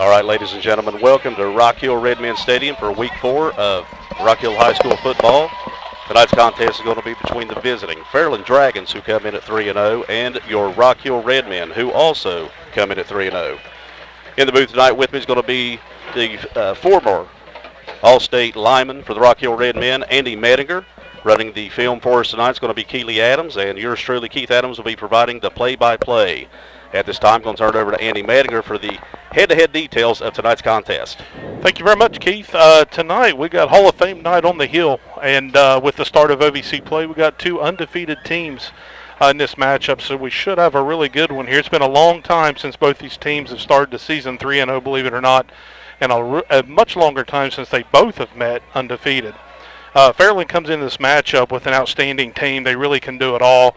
All right, ladies and gentlemen, welcome to Rock Hill Redmen Stadium for Week 4 of Rock Hill High School football. Tonight's contest is going to be between the visiting Fairland Dragons, who come in at 3-0, and your Rock Hill Redmen, who also come in at 3-0. In the booth tonight with me is going to be the former All-State lineman for the Rock Hill Redmen, Andy Medinger. Running the film for us tonight is going to be Keely Adams, and yours truly, Keith Adams, will be providing the play-by-play. At this time, I'm going to turn it over to Andy Medinger for the head-to-head details of tonight's contest. Thank you very much, Keith. Tonight we got Hall of Fame night on the hill, and with the start of OVC play, we got two undefeated teams in this matchup, so we should have a really good one here. It's been a long time since both these teams have started the season 3-0, believe it or not, and a much longer time since they both have met undefeated. Fairland comes into this matchup with an outstanding team. They really can do it all.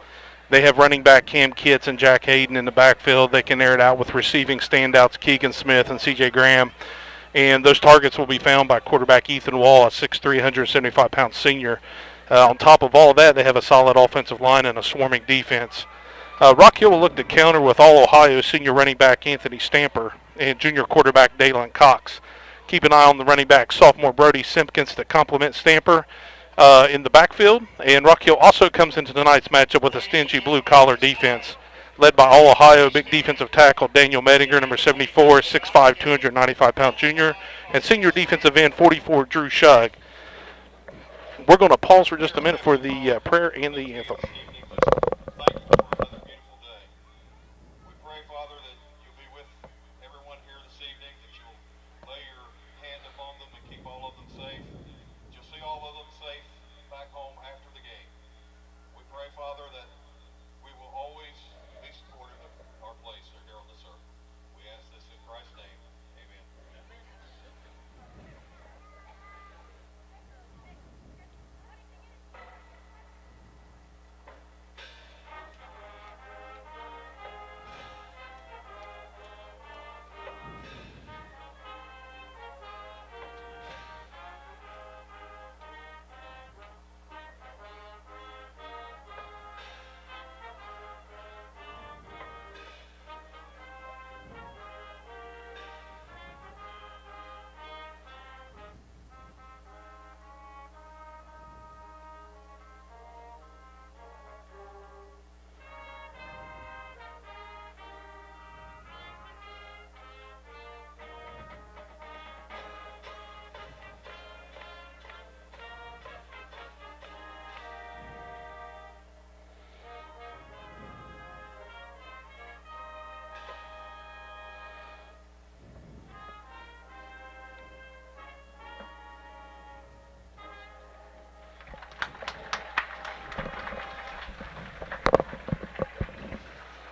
They have running back Cam Kitts and Jack Hayden in the backfield. They can air it out with receiving standouts Keegan Smith and C.J. Graham. And those targets will be found by quarterback Ethan Wall, a 6'3", 175-pound senior. On top of all that, they have a solid offensive line and a swarming defense. Rock Hill will look to counter with All-Ohio senior running back Anthony Stamper and junior quarterback Dalen Cox. Keep an eye on the running back sophomore Brody Simpkins to complement Stamper in the backfield. And Rock Hill also comes into tonight's matchup with a stingy blue-collar defense led by All-Ohio big defensive tackle Daniel Medinger, number 74, 6'5", 295-pound junior, and senior defensive end 44 Drew Shug. We're going to pause for just a minute for the prayer and the anthem.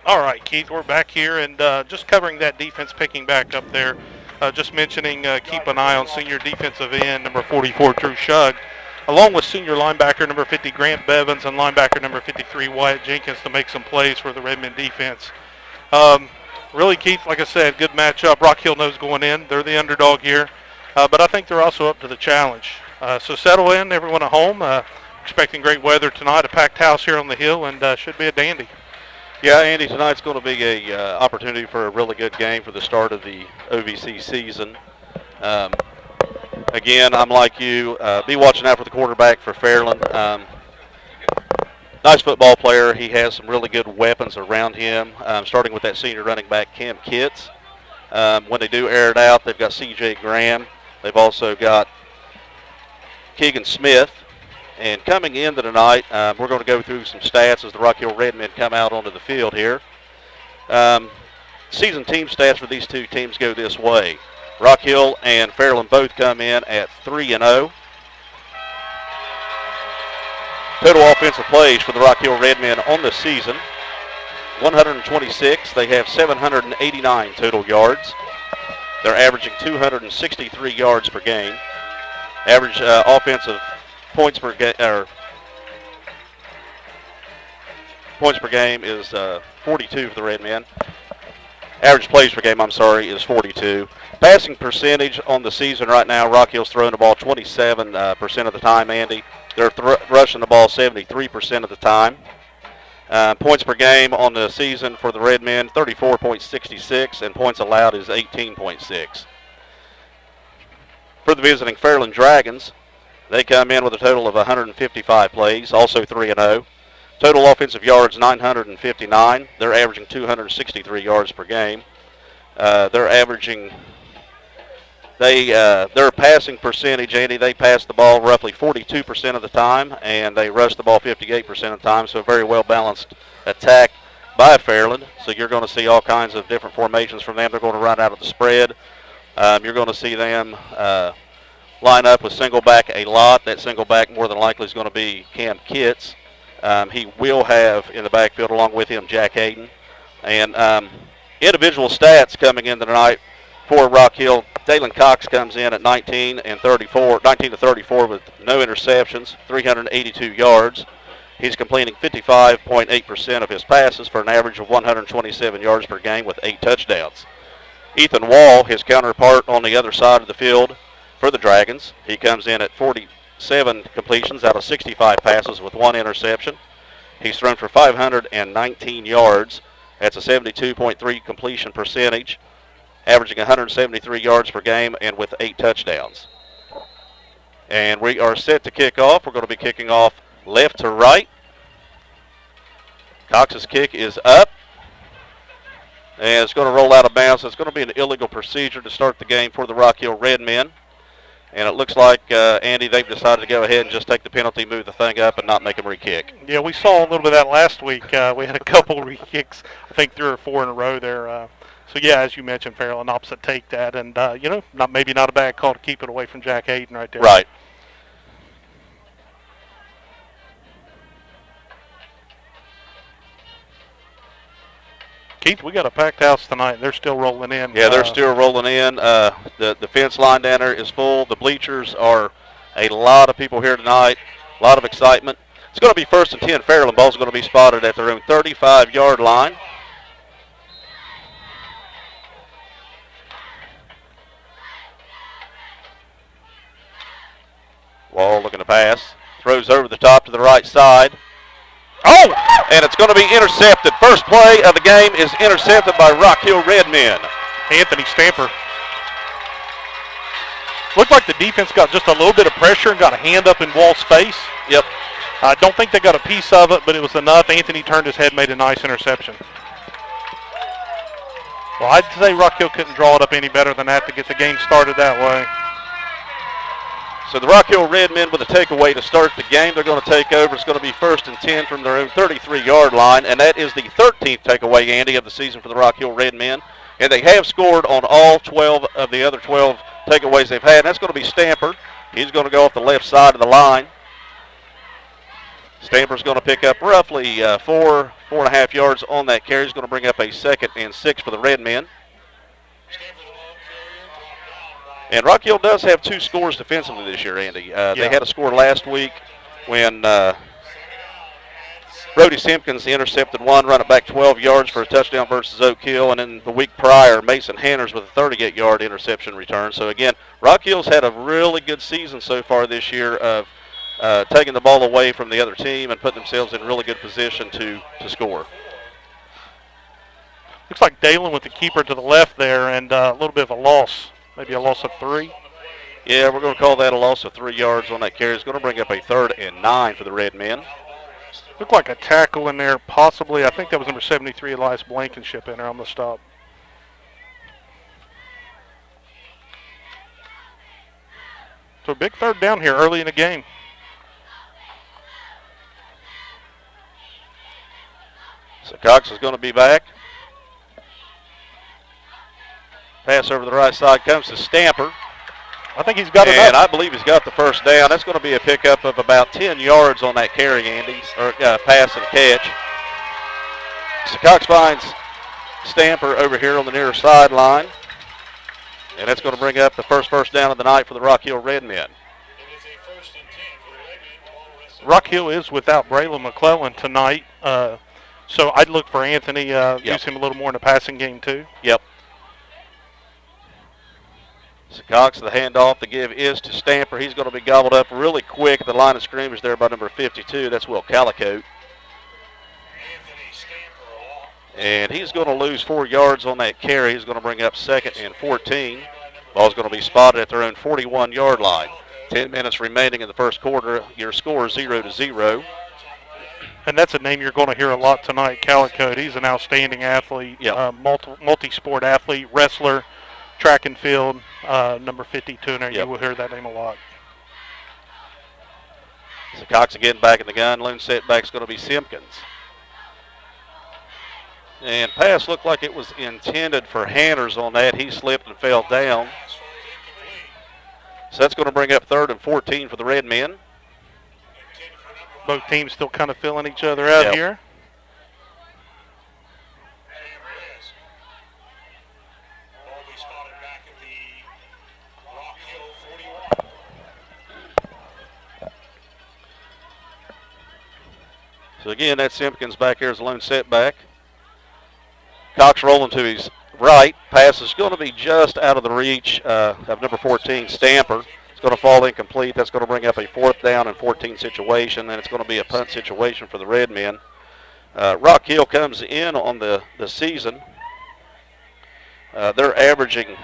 All right, Keith, we're back here, and just covering that defense, picking back up there. Just mentioning, keep an eye on senior defensive end, number 44, Drew Shug, along with senior linebacker, number 50, Grant Bevins, and linebacker, number 53, Wyatt Jenkins, to make some plays for the Redmen defense. Really, Keith, like I said, good matchup. Rock Hill knows going in. They're the underdog here, but I think they're also up to the challenge. So settle in, everyone at home. Expecting great weather tonight, a packed house here on the hill, and should be a dandy. Yeah, Andy, tonight's going to be a opportunity for a really good game for the start of the OVC season. Again, I'm like you. Be watching out for the quarterback for Fairland. Nice football player. He has some really good weapons around him, starting with that senior running back, Cam Kitts. When they do air it out, they've got C.J. Graham. They've also got Keegan Smith. And coming into tonight, we're going to go through some stats as the Rock Hill Redmen come out onto the field here. Season team stats for these two teams go this way. Rock Hill and Fairland both come in at 3-0. Total offensive plays for the Rock Hill Redmen on the season, 126. They have 789 total yards. They're averaging 263 yards per game. Average offensive points per game is 42 for the Redmen. Average plays per game, is 42. Passing percentage on the season right now, Rock Hill's throwing the ball 27% of the time, Andy. They're rushing the ball 73% of the time. Points per game on the season for the Redmen, 34.66, and points allowed is 18.6. For the visiting Fairland Dragons, they come in with a total of 155 plays, also 3-0. Total offensive yards, 959. They're averaging 263 yards per game. They're averaging, their passing percentage, Andy, they pass the ball roughly 42% of the time, and they rush the ball 58% of the time, so a very well-balanced attack by Fairland. So you're going to see all kinds of different formations from them. They're going to run out of the spread. You're going to see them line up with single back a lot. That single back more than likely is going to be Cam Kitts. He will have in the backfield along with him Jack Hayden. And individual stats coming in tonight for Rock Hill. Dalen Cox comes in at 19 to 34 with no interceptions, 382 yards. He's completing 55.8% of his passes for an average of 127 yards per game with 8 touchdowns. Ethan Wall, his counterpart on the other side of the field for the Dragons, he comes in at 47 completions out of 65 passes with 1 interception. He's thrown for 519 yards. That's a 72.3 completion percentage, averaging 173 yards per game and with 8 touchdowns. And we are set to kick off. We're going to be kicking off left to right. Cox's kick is up. And it's going to roll out of bounds. It's going to be an illegal procedure to start the game for the Rock Hill Redmen. And it looks like, Andy, they've decided to go ahead and just take the penalty, move the thing up, and not make them re-kick. Yeah, we saw a little bit of that last week. We had a couple re-kicks, I think 3 or 4 in a row there. So, yeah, as you mentioned, Fairland opposite take that. And, maybe not a bad call to keep it away from Jack Hayden right there. Right. Keith, we got a packed house tonight. They're still rolling in. Yeah, they're still rolling in. The fence line down there is full. The bleachers are a lot of people here tonight, a lot of excitement. It's going to be 1st and 10. Fairland ball's going to be spotted at their own 35-yard line. Wall looking to pass. Throws over the top to the right side. Oh! And it's going to be intercepted. First play of the game is intercepted by Rock Hill Redmen. Anthony Stamper. Looked like the defense got just a little bit of pressure and got a hand up in Wall's face. Yep. I don't think they got a piece of it, but it was enough. Anthony turned his head, made a nice interception. Well, I'd say Rock Hill couldn't draw it up any better than that to get the game started that way. So the Rock Hill Redmen with a takeaway to start the game. They're going to take over. It's going to be 1st and 10 from their own 33-yard line, and that is the 13th takeaway, Andy, of the season for the Rock Hill Redmen. And they have scored on all 12 of the other 12 takeaways they've had. And that's going to be Stamper. He's going to go off the left side of the line. Stamper's going to pick up roughly 4.5 yards on that carry. He's going to bring up a 2nd and 6 for the Redmen. And Rock Hill does have 2 scores defensively this year, Andy. They had a score last week when Brody Simpkins intercepted one, run it back 12 yards for a touchdown versus Oak Hill. And then the week prior, Mason Hanners with a 38-yard interception return. So, again, Rock Hill's had a really good season so far this year of taking the ball away from the other team and putting themselves in really good position to score. Looks like Dalen with the keeper to the left there and a little bit of a loss. Maybe a loss of 3. Yeah, we're going to call that a loss of 3 yards on that carry. It's going to bring up a 3rd and 9 for the Redmen. Looked like a tackle in there, possibly. I think that was number 73, Elias Blankenship in there on the stop. So a big 3rd down here early in the game. So Cox is going to be back. Pass over the right side comes to Stamper. I think he's got it. And I believe he's got the first down. That's going to be a pickup of about 10 yards on that carry, Andy, or pass and catch. So Cox finds Stamper over here on the near sideline. And that's going to bring up the first down of the night for the Rock Hill Redmen. Rock Hill is without Braylon McClellan tonight. So I'd look for Anthony, use him a little more in the passing game too. Yep. So Cox, the handoff, the give is to Stamper. He's going to be gobbled up really quick at the line of scrimmage there by number 52. That's Will Calicote. And he's going to lose 4 yards on that carry. He's going to bring up 2nd and 14. Ball's going to be spotted at their own 41-yard line. 10 minutes remaining in the first quarter. Your score 0-0. And that's a name you're going to hear a lot tonight, Calico. He's an outstanding athlete, Yep. multi-sport athlete, wrestler, track and field, number 52 in there. Yep. You will hear that name a lot. So Cox again back in the gun. Lone setback's going to be Simpkins. And pass looked like it was intended for Hanners on that. He slipped and fell down. So that's going to bring up 3rd and 14 for the Red Men. Both teams still kind of filling each other out here. So again, that Simpkins back here is a lone setback. Cox rolling to his right. Pass is going to be just out of the reach of number 14, Stamper. It's going to fall incomplete. That's going to bring up a 4th down and 14 situation, and it's going to be a punt situation for the Red Men. Rock Hill comes in on the season. They're averaging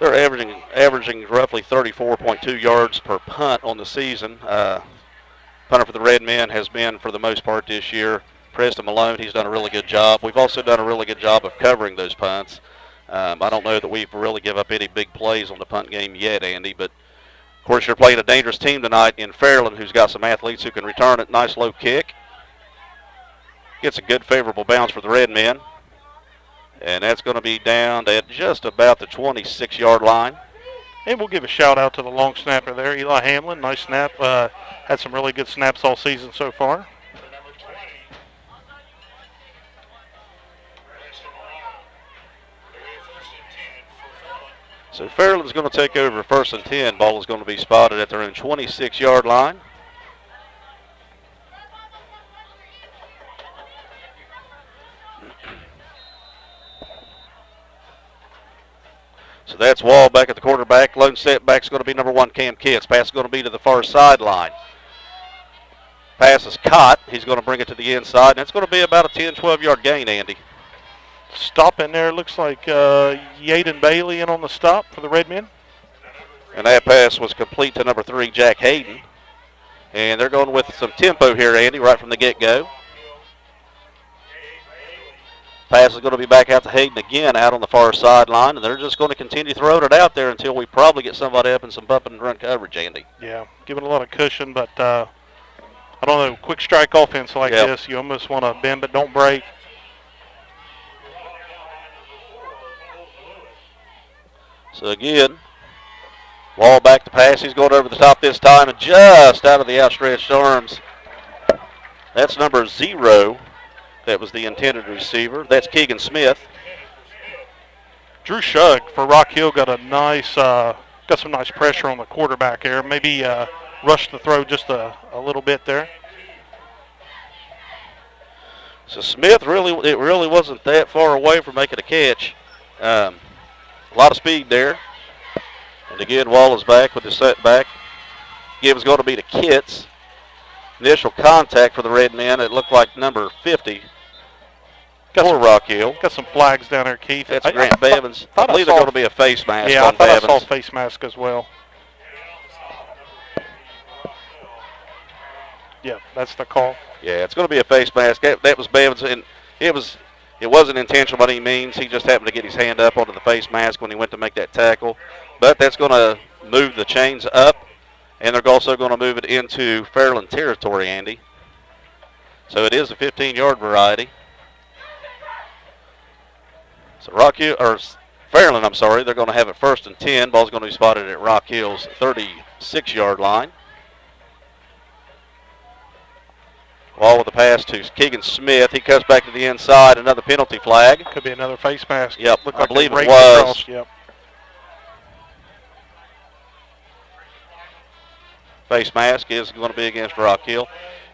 roughly 34.2 yards per punt on the season. Punter for the Red Men has been, for the most part this year, Preston Malone. He's done a really good job. We've also done a really good job of covering those punts. I don't know that we've really given up any big plays on the punt game yet, Andy, but of course you're playing a dangerous team tonight in Fairland who's got some athletes who can return it. Nice low kick. Gets a good favorable bounce for the Red Men. And that's going to be down at just about the 26-yard line. And we'll give a shout out to the long snapper there, Eli Hamlin. Nice snap. Had some really good snaps all season so far. So Fairland's going to take over 1st and 10. Ball is going to be spotted at their own 26-yard line. So that's Wall back at the quarterback. Lone setback's going to be number 1, Cam Kitts. Pass is going to be to the far sideline. Pass is caught. He's going to bring it to the inside, and it's going to be about a 10, 12-yard gain, Andy. Stop in there. Looks like Yaden Bailey in on the stop for the Red Men. And that pass was complete to number 3, Jack Hayden. And they're going with some tempo here, Andy, right from the get-go. Pass is going to be back out to Hayden again out on the far sideline, and they're just going to continue throwing it out there until we probably get somebody up in some bump and run coverage, Andy. Yeah, giving a lot of cushion, but I don't know, quick strike offense like this, you almost want to bend but don't break. So again, Wall back to pass. He's going over the top this time and just out of the outstretched arms. That's number 0. That was the intended receiver. That's Keegan Smith. Drew Shug for Rock Hill got a nice, got some nice pressure on the quarterback there. Maybe rushed the throw just a little bit there. So Smith it really wasn't that far away from making a catch. A lot of speed there. And again, Wall is back with the setback. Give is going to be to Kitts. Initial contact for the Red Men. It looked like number 50 for Rock Hill. Got some flags down there, Keith. That's Grant Bevins. I believe they're going to be a face mask yeah, on I thought Bevins. I saw face mask as well. Yeah, that's the call. Yeah, it's going to be a face mask. That was Bevins, and it wasn't intentional by any means. He just happened to get his hand up onto the face mask when he went to make that tackle. But that's going to move the chains up, and they're also going to move it into Fairland territory, Andy. So it is a 15-yard variety. So Fairland, I'm sorry, they're going to have it 1st and 10. Ball's going to be spotted at Rock Hill's 36-yard line. Wall with the pass to Keegan Smith. He cuts back to the inside. Another penalty flag. Could be another face mask. Yep, Looked I like believe they it raked was. across. Yep. Face mask is going to be against Rock Hill.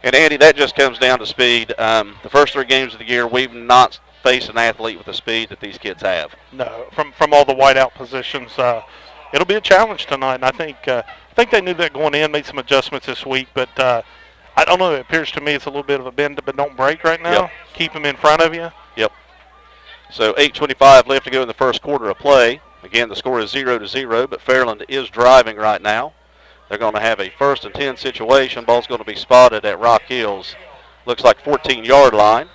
And, Andy, that just comes down to speed. The first 3 games of the year, we've not faced an athlete with the speed that these kids have. No, from all the whiteout positions. It'll be a challenge tonight, and I think they knew that going in, made some adjustments this week, but I don't know. It appears to me it's a little bit of a bend but don't break right now. Yep. Keep him in front of you. Yep. So 8:25 left to go in the first quarter of play. Again, the score is 0-0, but Fairland is driving right now. They're going to have a 1st and 10 situation. Ball's going to be spotted at Rock Hill's, looks like 14-yard line.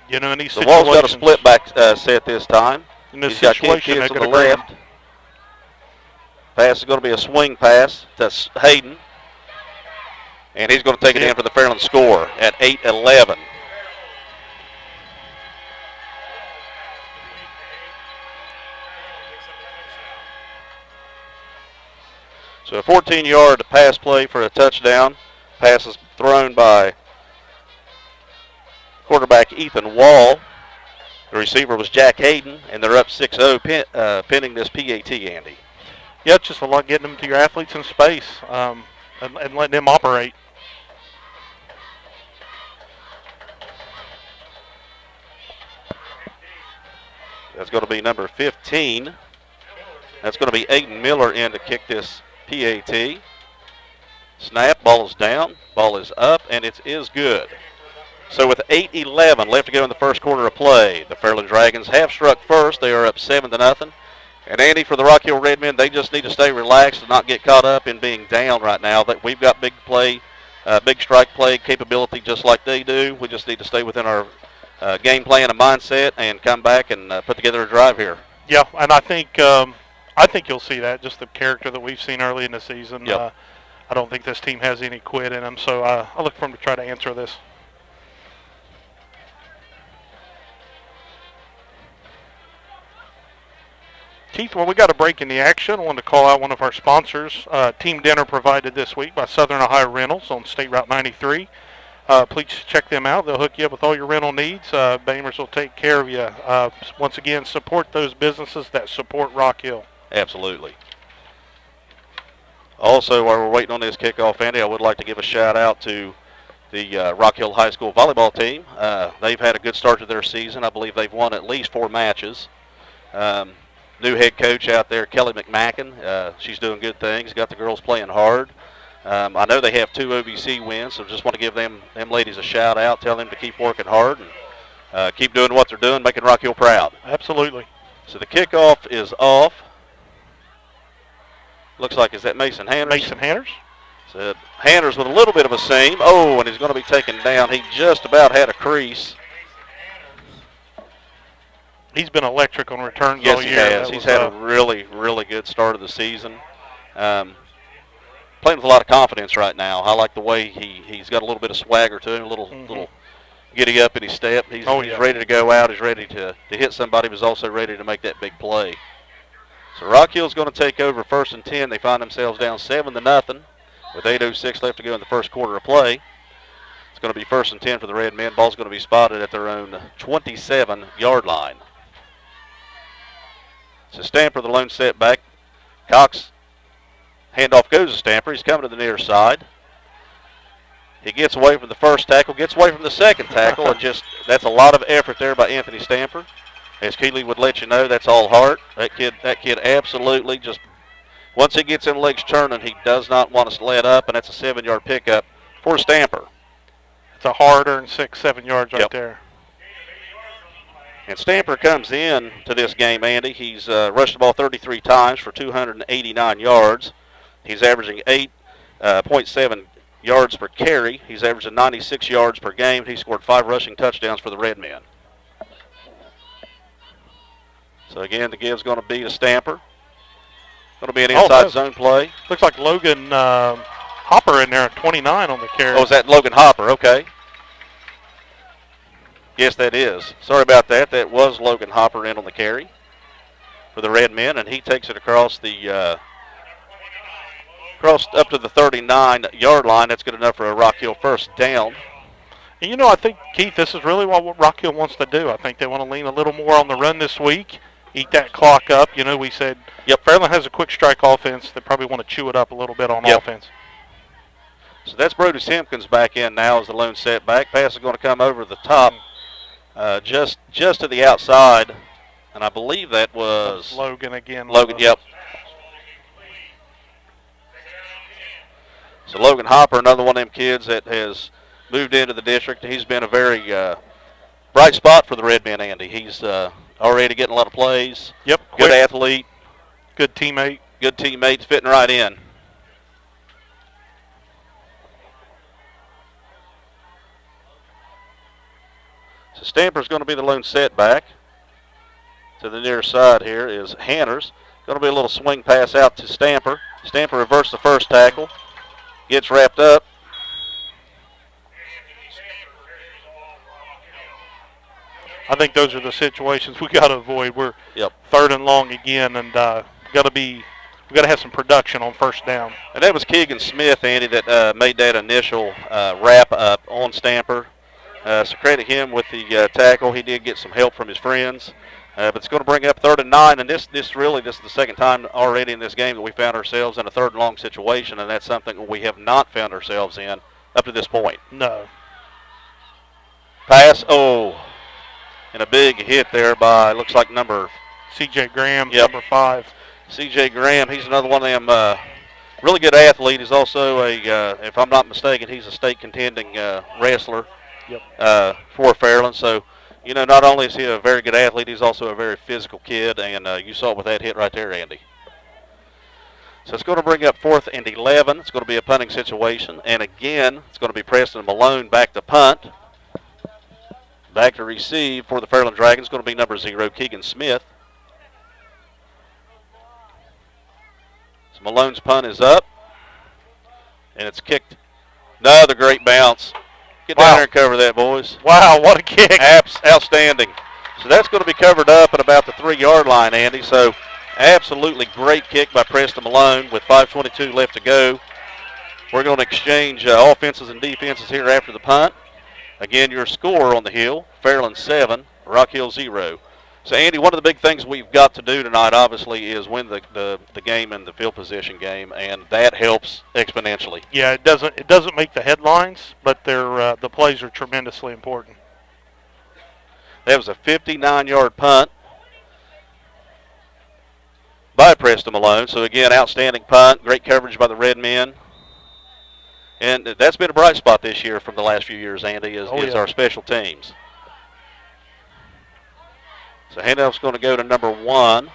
You know, in these The situations, Wall's got a split back set this time. in this He's got situation, kids they on the could have left. Pass is going to be a swing pass to Hayden. And he's going to take it in for the Fairland score at 8-11. So a 14-yard pass play for a touchdown. Pass is thrown by quarterback Ethan Wall. The receiver was Jack Hayden, and they're up 6-0, pinning this PAT, Andy. Yeah, it's just a lot getting them to your athletes in space and letting them operate. That's going to be number 15. That's going to be Aiden Miller in to kick this PAT. Snap, ball is down, ball is up, and it is good. So with 8:11 left to go in the first quarter of play, the Fairland Dragons have struck first. They are up 7-0. And Andy, for the Rock Hill Redmen, they just need to stay relaxed and not get caught up in being down right now. That we've got big play, big strike play capability just like they do. We just need to stay within our game plan and mindset and come back and put together a drive here. Yeah, and I think you'll see that, just the character that we've seen early in the season. Yep. I don't think this team has any quit in them, so I look for them to try to answer this. Keith, well, we got a break in the action. I wanted to call out one of our sponsors. Team dinner provided this week by Southern Ohio Rentals on State Route 93. Please check them out. They'll hook you up with all your rental needs. Bamers will take care of you. Once again, support those businesses that support Rock Hill. Absolutely. Also, while we're waiting on this kickoff, Andy, I would like to give a shout out to the Rock Hill High School volleyball team. They've had a good start to their season. I believe they've won at least 4 matches. New head coach out there, Kelly McMacken. She's doing good things. Got the girls playing hard. I know they have 2 OVC wins, so just want to give them ladies a shout out. Tell them to keep working hard and keep doing what they're doing, making Rock Hill proud. Absolutely. So the kickoff is off. Looks like, is that Mason Hanners? Mason Hanners. So Hanners with a little bit of a seam. Oh, and he's going to be taken down. He just about had a crease. He's been electric on returns yes, all year. Yes, he has. He's had a really, really good start of the season. Playing with a lot of confidence right now. I like the way he's got a little bit of swagger to him, a little giddy up in his step. He's ready to go out. He's ready to hit somebody, but he's also ready to make that big play. So Rock Hill's going to take over 1st and 10. They find themselves down 7-0 with 8:06 left to go in the first quarter of play. It's going to be 1st and 10 for the Red Men. Ball's going to be spotted at their own 27-yard line. So Stamper, the lone setback. Cox, handoff goes to Stamper. He's coming to the near side. He gets away from the first tackle, gets away from the second tackle, and that's a lot of effort there by Anthony Stamper. As Keeley would let you know, that's all heart. That kid absolutely just, once he gets them legs turning, he does not want to let up, and that's a 7-yard pickup for Stamper. It's a hard-earned 6-7 yards right there. And Stamper comes in to this game, Andy. He's rushed the ball 33 times for 289 yards. He's averaging 8.7 yards per carry. He's averaging 96 yards per game. He scored 5 rushing touchdowns for the Red Men. So again, the give's going to be to Stamper. Going to be an inside zone play. Looks like Logan Hopper in there at 29 on the carry. Oh, is that Logan Hopper? Okay. Yes, that is. Sorry about that. That was Logan Hopper in on the carry for the Red Men, and he takes it across the up to the 39-yard line. That's good enough for a Rock Hill first down. And you know, I think, Keith, this is really what Rock Hill wants to do. I think they want to lean a little more on the run this week, eat that clock up. You know, we said Fairland has a quick strike offense. They probably want to chew it up a little bit on offense. So that's Brody Simpkins back in now as the lone setback. Pass is going to come over the top. Just to the outside, and I believe that was Logan again. Logan, yep. So Logan Hopper, another one of them kids that has moved into the district. He's been a very bright spot for the Redmen, Andy. He's already getting a lot of plays. Yep. Good Quick. athlete. Good teammate. Good teammates, fitting right in. So Stamper's going to be the lone setback. To the near side here is Hanners. Going to be a little swing pass out to Stamper. Stamper reversed the first tackle. Gets wrapped up. I think those are the situations we got to avoid. We're third and long again, and we got to have some production on first down. And that was Keegan Smith, Andy, that made that initial wrap up on Stamper. So credit him with the tackle. He did get some help from his friends. But it's going to bring up 3rd and 9, and this is the second time already in this game that we found ourselves in a 3rd and long situation, and that's something that we have not found ourselves in up to this point. No. Pass, and a big hit there by, looks like number C.J. Graham, number 5. C.J. Graham, he's another one of them really good athlete. He's also if I'm not mistaken, he's a state contending wrestler for Fairland. So, not only is he a very good athlete, he's also a very physical kid, and you saw it with that hit right there, Andy. So it's going to bring up 4th and 11. It's going to be a punting situation, and again, it's going to be Preston Malone back to punt. Back to receive for the Fairland Dragons, going to be number 0, Keegan Smith. So Malone's punt is up, and it's kicked. Another great bounce. Get down there and cover that, boys. Wow, what a kick. Outstanding. So that's going to be covered up at about the 3-yard line, Andy. So absolutely great kick by Preston Malone with 5:22 left to go. We're going to exchange offenses and defenses here after the punt. Again, your score on the hill, Fairland 7, Rock Hill 0. So, Andy, one of the big things we've got to do tonight, obviously, is win the game in the field position game, and that helps exponentially. Yeah, it doesn't make the headlines, but the plays are tremendously important. That was a 59-yard punt by Preston Malone. So, again, outstanding punt, great coverage by the Redmen. And that's been a bright spot this year from the last few years, Andy, is our special teams. So handoff's going to go to number 1. Looks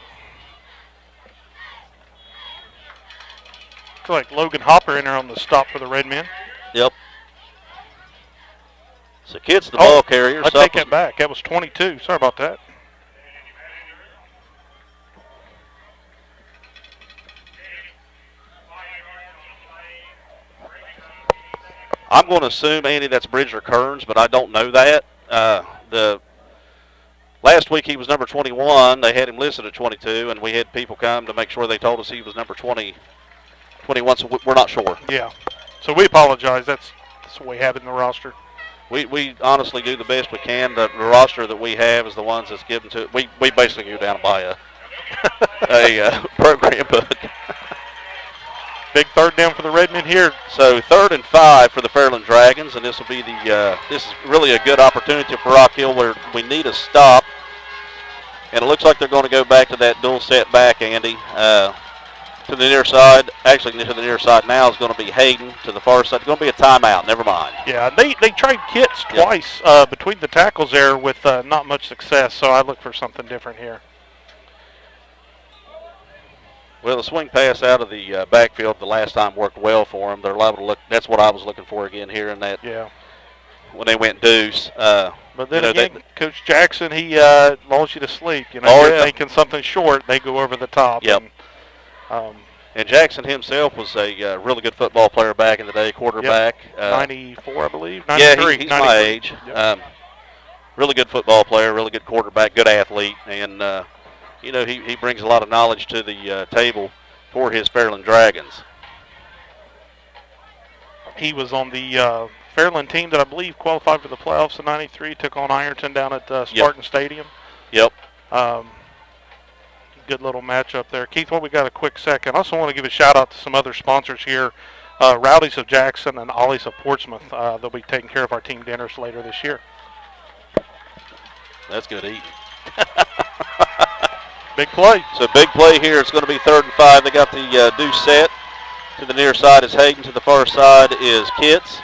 like Logan Hopper in there on the stop for the Redmen. Yep. So Kid's the ball carrier. I take that back. That was 22. Sorry about that. I'm going to assume, Andy, that's Bridger Kearns, but I don't know that. The last week he was number 21. They had him listed at 22, and we had people come to make sure they told us he was number 21, so we're not sure. Yeah. So we apologize. That's what we have in the roster. We honestly do the best we can. The roster that we have is the ones that's given to. We basically go down by a program book. Big 3rd down for the Redmen here. So 3rd and 5 for the Fairland Dragons, and this will be this is really a good opportunity for Rock Hill where we need a stop. And it looks like they're going to go back to that dual set back, Andy, to the near side. Actually, to the near side now is going to be Hayden. To the far side, it's going to be a timeout. Never mind. Yeah, they tried kits twice between the tackles there with not much success, so I look for something different here. Well, the swing pass out of the backfield the last time worked well for them. They're liable to look. That's what I was looking for again here in that. Yeah. When they went deuce. But then again, Coach Jackson, he lulls you to sleep. You're thinking something short, they go over the top. Yep. And Jackson himself was a really good football player back in the day, quarterback. Yep. 94, I believe. 93. Yeah, he's my age. Yep. Really good football player, really good quarterback, good athlete, and he brings a lot of knowledge to the table for his Fairland Dragons. He was on the Fairland team that I believe qualified for the playoffs in '93. Took on Ironton down at Spartan Stadium. Yep. Good little matchup there. Keith, while we got a quick second, I also want to give a shout out to some other sponsors here. Rowdies of Jackson and Ollie's of Portsmouth. They'll be taking care of our team dinners later this year. That's good eating. Big play. So big play here. It's going to be 3rd and 5. They got the deuce set. To the near side is Hayden. To the far side is Kitts.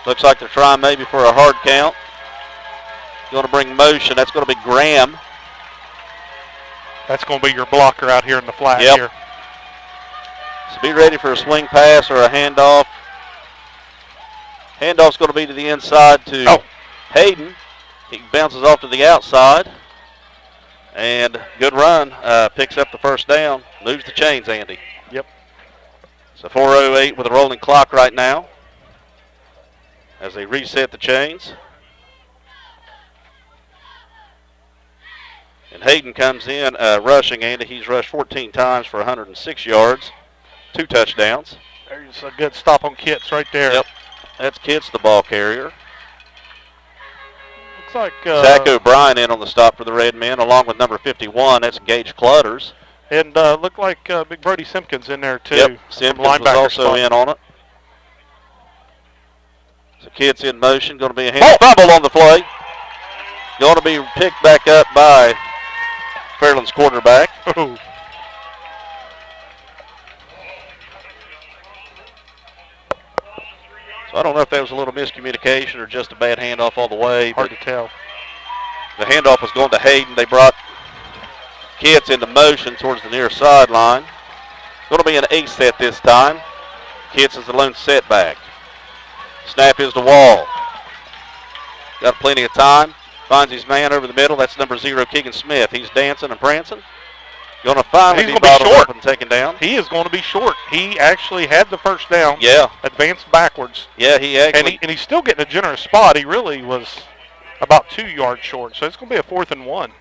Looks like they're trying maybe for a hard count. Going to bring motion. That's going to be Graham. That's going to be your blocker out here in the flat Yep. here. So be ready for a swing pass or a handoff. Handoff's going to be to the inside to Hayden. He bounces off to the outside. And good run. Picks up the first down. Moves the chains, Andy. Yep. So 4:08 with a rolling clock right now as they reset the chains. And Hayden comes in rushing, Andy. He's rushed 14 times for 106 yards, 2 touchdowns. There's a good stop on Kitts right there. Yep. That's Kitts, the ball carrier. Looks like Zach O'Brien in on the stop for the Red Men, along with number 51. That's Gage Clutters. And looked like Big Brody Simpkins in there, too. Yep, Simpkins was also in on it. So Kitts in motion. Going to be a hand fumble on the play. Going to be picked back up by Fairland's quarterback. Oh. So I don't know if that was a little miscommunication or just a bad handoff all the way. Hard to tell. The handoff was going to Hayden. They brought Kitts into motion towards the near sideline. Going to be an ace set this time. Kitts is the lone setback. Snap is to Wall. Got plenty of time. Finds his man over the middle. That's number 0, Keegan Smith. He's dancing and prancing. Going to finally be bottled up and taken down. He is going to be short. He actually had the first down. Yeah. Advanced backwards. Yeah, he actually. And he's still getting a generous spot. He really was about 2 yards short. So it's going to be a 4th and 1.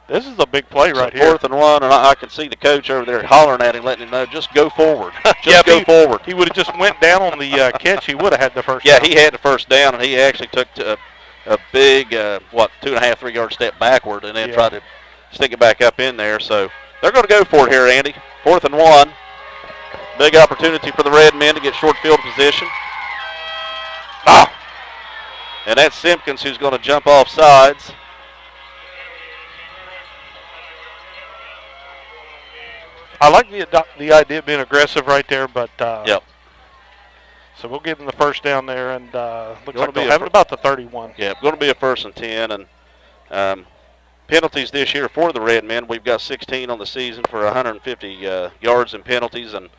This is a big play right here. 4th and 1, and I can see the coach over there hollering at him, letting him know, just go forward. Just go forward. He would have just went down on the catch. He would have had the first down. down. Yeah, he had the first down, and he actually took a big, 2.5, 3 yard step backward and then tried to stick it back up in there. So they're going to go for it here, Andy. 4th and 1. Big opportunity for the Red Men to get short field position. And that's Simpkins who's going to jump off sides. I like the idea of being aggressive right there, but yep. So we'll give them the first down there, and looks like they'll have it about the 31. Yeah, going to be a 1st and 10, and penalties this year for the Red Men. We've got 16 on the season for 150 yards in penalties, and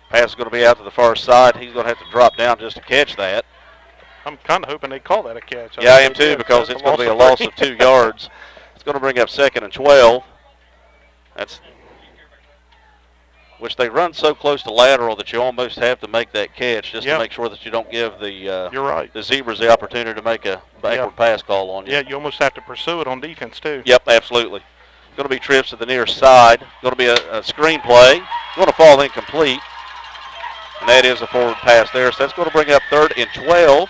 pass is going to be out to the far side. He's going to have to drop down just to catch that. I'm kind of hoping they call that a catch. Yeah, I am too, because it's going to be a loss of 2 yards. It's going to bring up 2nd and 12. That's which they run so close to lateral that you almost have to make that catch just to make sure that you don't give the You're right. the Zebras the opportunity to make a backward pass call on you. Yeah, you almost have to pursue it on defense too. Yep, absolutely. Going to be trips to the near side. Going to be a screen play. Going to fall incomplete. And that is a forward pass there. So that's going to bring up 3rd and 12.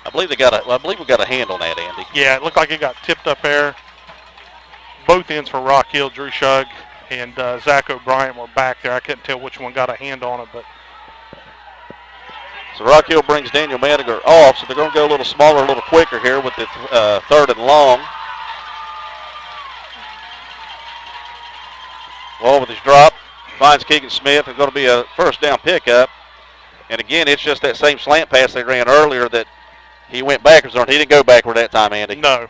I believe we got a hand on that, Andy. Yeah, it looked like it got tipped up there. Both ends for Rock Hill, Drew Shug and Zach O'Brien were back there. I couldn't tell which one got a hand on it, but. So Rock Hill brings Daniel Maniger off, so they're going to go a little smaller, a little quicker here with the 3rd and long. Wall with his drop, finds Keegan Smith. It's going to be a first down pickup. And again, it's just that same slant pass they ran earlier that he went backwards on. He didn't go backward that time, Andy. No.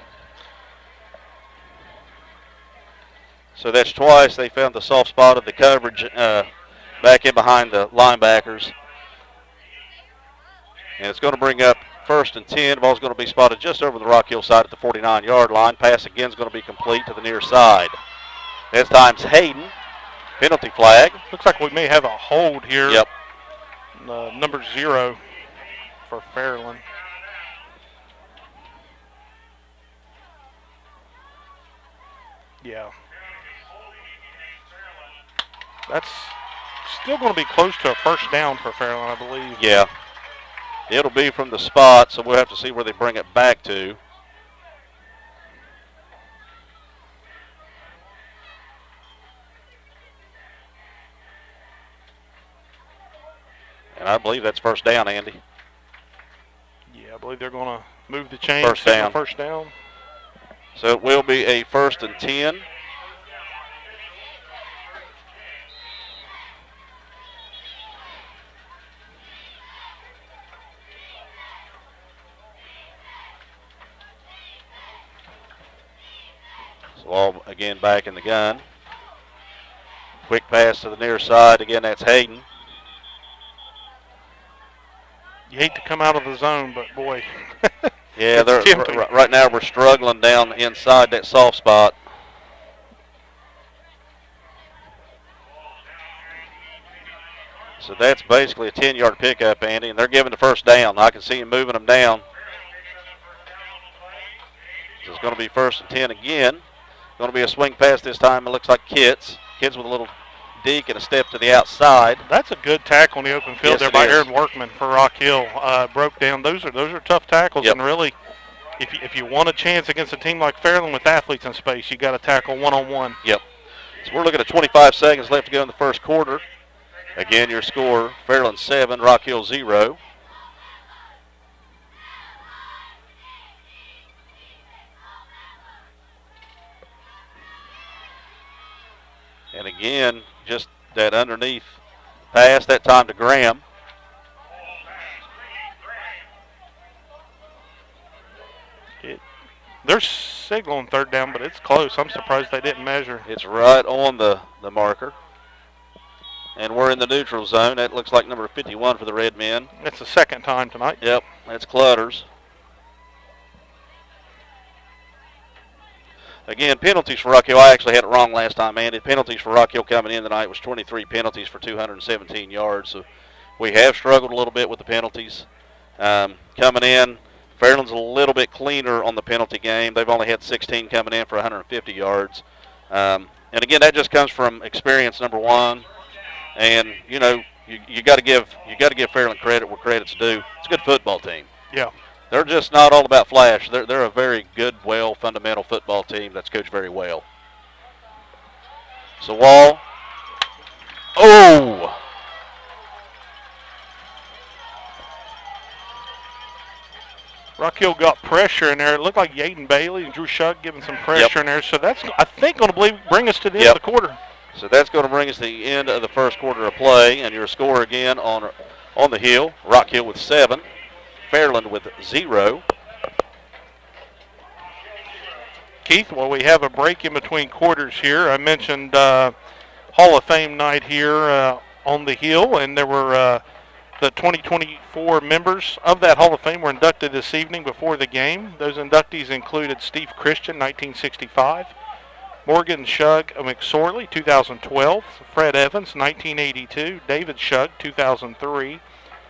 So that's twice they found the soft spot of the coverage back in behind the linebackers. And it's going to bring up 1st and 10. The ball's going to be spotted just over the Rock Hill side at the 49-yard line. Pass again is going to be complete to the near side. This time's Hayden. Penalty flag. Looks like we may have a hold here. Yep. Number 0 for Fairland. Yeah. That's still going to be close to a first down for Fairland, I believe. Yeah. It'll be from the spot, so we'll have to see where they bring it back to. And I believe that's first down, Andy. Yeah, I believe they're going to move the chain. First down. First down. So it will be a 1st and 10. So all again back in the gun. Quick pass to the near side. Again, that's Hayden. You hate to come out of the zone, but boy. Yeah, right now we're struggling down inside that soft spot. So that's basically a 10-yard pickup, Andy, and they're giving the first down. I can see him moving them down. So it's going to be 1st and 10 again. Going to be a swing pass this time. It looks like Kids with a little deke and a step to the outside. That's a good tackle in the open field there by Aaron Workman for Rock Hill. Broke down. Those are tough tackles, and really, if you want a chance against a team like Fairland with athletes in space, you got to tackle one-on-one. Yep. So we're looking at 25 seconds left to go in the first quarter. Again, your score: Fairland 7, Rock Hill 0. And again, just that underneath pass, that time to Graham. They're signaling third down, but it's close. I'm surprised they didn't measure. It's right on the marker. And we're in the neutral zone. That looks like number 51 for the Red Men. It's the second time tonight. Yep, that's Clutters. Again, penalties for Rock Hill. I actually had it wrong last time, Andy. Penalties for Rock Hill coming in tonight was 23 penalties for 217 yards. So we have struggled a little bit with the penalties. Coming in, Fairland's a little bit cleaner on the penalty game. They've only had 16 coming in for 150 yards. And again, that just comes from experience, number one. And you know, you got to give Fairland credit where credit's due. It's a good football team. Yeah. They're just not all about flash. They're a very good, fundamental football team that's coached very well. So Wall. Oh! Rock Hill got pressure in there. It looked like Yaden Bailey and Drew Shug giving some pressure in there. So that's, I think, going to bring us to the end of the quarter. So that's going to bring us to the end of the first quarter of play. And your score again on the hill, Rock Hill with 7. Fairland with 0. Keith, well, we have a break in between quarters here. I mentioned Hall of Fame night here on the hill, and there were the 2024 members of that Hall of Fame were inducted this evening before the game. Those inductees included Steve Christian, 1965, Morgan Shug of McSorley, 2012, Fred Evans, 1982, David Shug, 2003,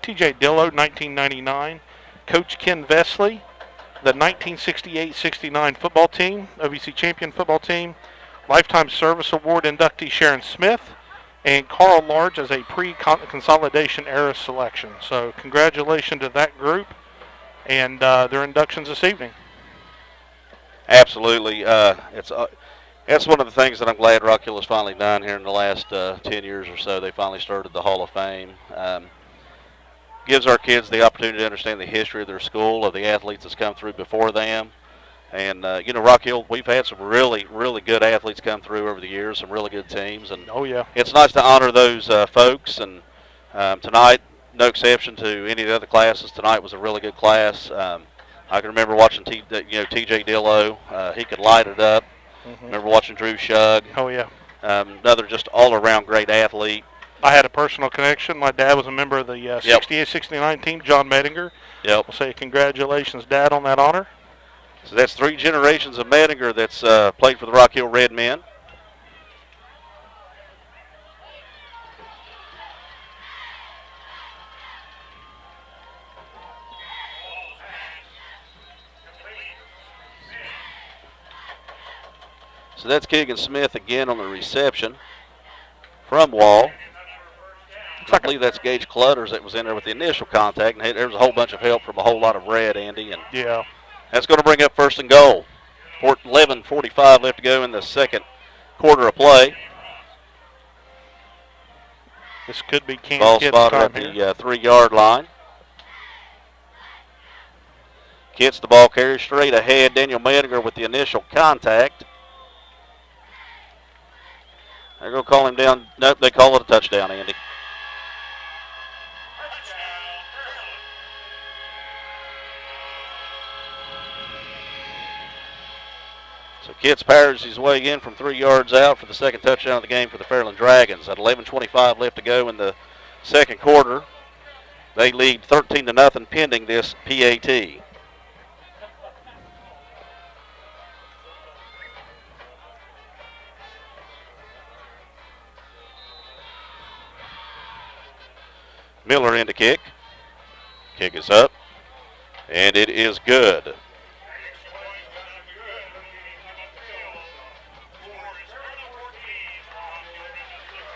T.J. Dillo, 1999, Coach Ken Vesley, the 1968-69 football team, OVC champion football team, Lifetime Service Award inductee Sharon Smith, and Carl Large as a pre-consolidation era selection. So congratulations to that group and their inductions this evening. Absolutely. That's one of the things that I'm glad Rock Hill has finally done here in the last 10 years or so. They finally started the Hall of Fame. Gives our kids the opportunity to understand the history of their school, of the athletes that's come through before them. And, you know, Rock Hill, we've had some really, really good athletes come through over the years, some really good teams. And it's nice to honor those folks. And tonight, no exception to any of the other classes. Tonight was a really good class. I can remember watching T.J. Dillo. He could light it up. Mm-hmm. Remember watching Drew Shug. Oh, yeah. Another just all-around great athlete. I had a personal connection. My dad was a member of the 68-69 team, John Medinger. Yep. I'll say congratulations, Dad, on that honor. So that's 3 generations of Medinger that's played for the Rock Hill Red Men. So that's Keegan Smith again on the reception from Wall. I believe that's Gage Clutters that was in there with the initial contact, and there was a whole bunch of help from a whole lot of red, Andy. And that's going to bring up 1st and goal. 11:45 left to go in the second quarter of play. This could be Cam Ball Kitt's spotted time at here. the 3-yard line. Gets the ball carried straight ahead. Daniel Medinger with the initial contact. They're going to call him down. Nope, they call it a touchdown, Andy. So Kitts powers his way in from 3 yards out for the second touchdown of the game for the Fairland Dragons. At 11:25 left to go in the second quarter. They lead 13-0 pending this PAT. Miller in to kick. Kick is up, and it is good.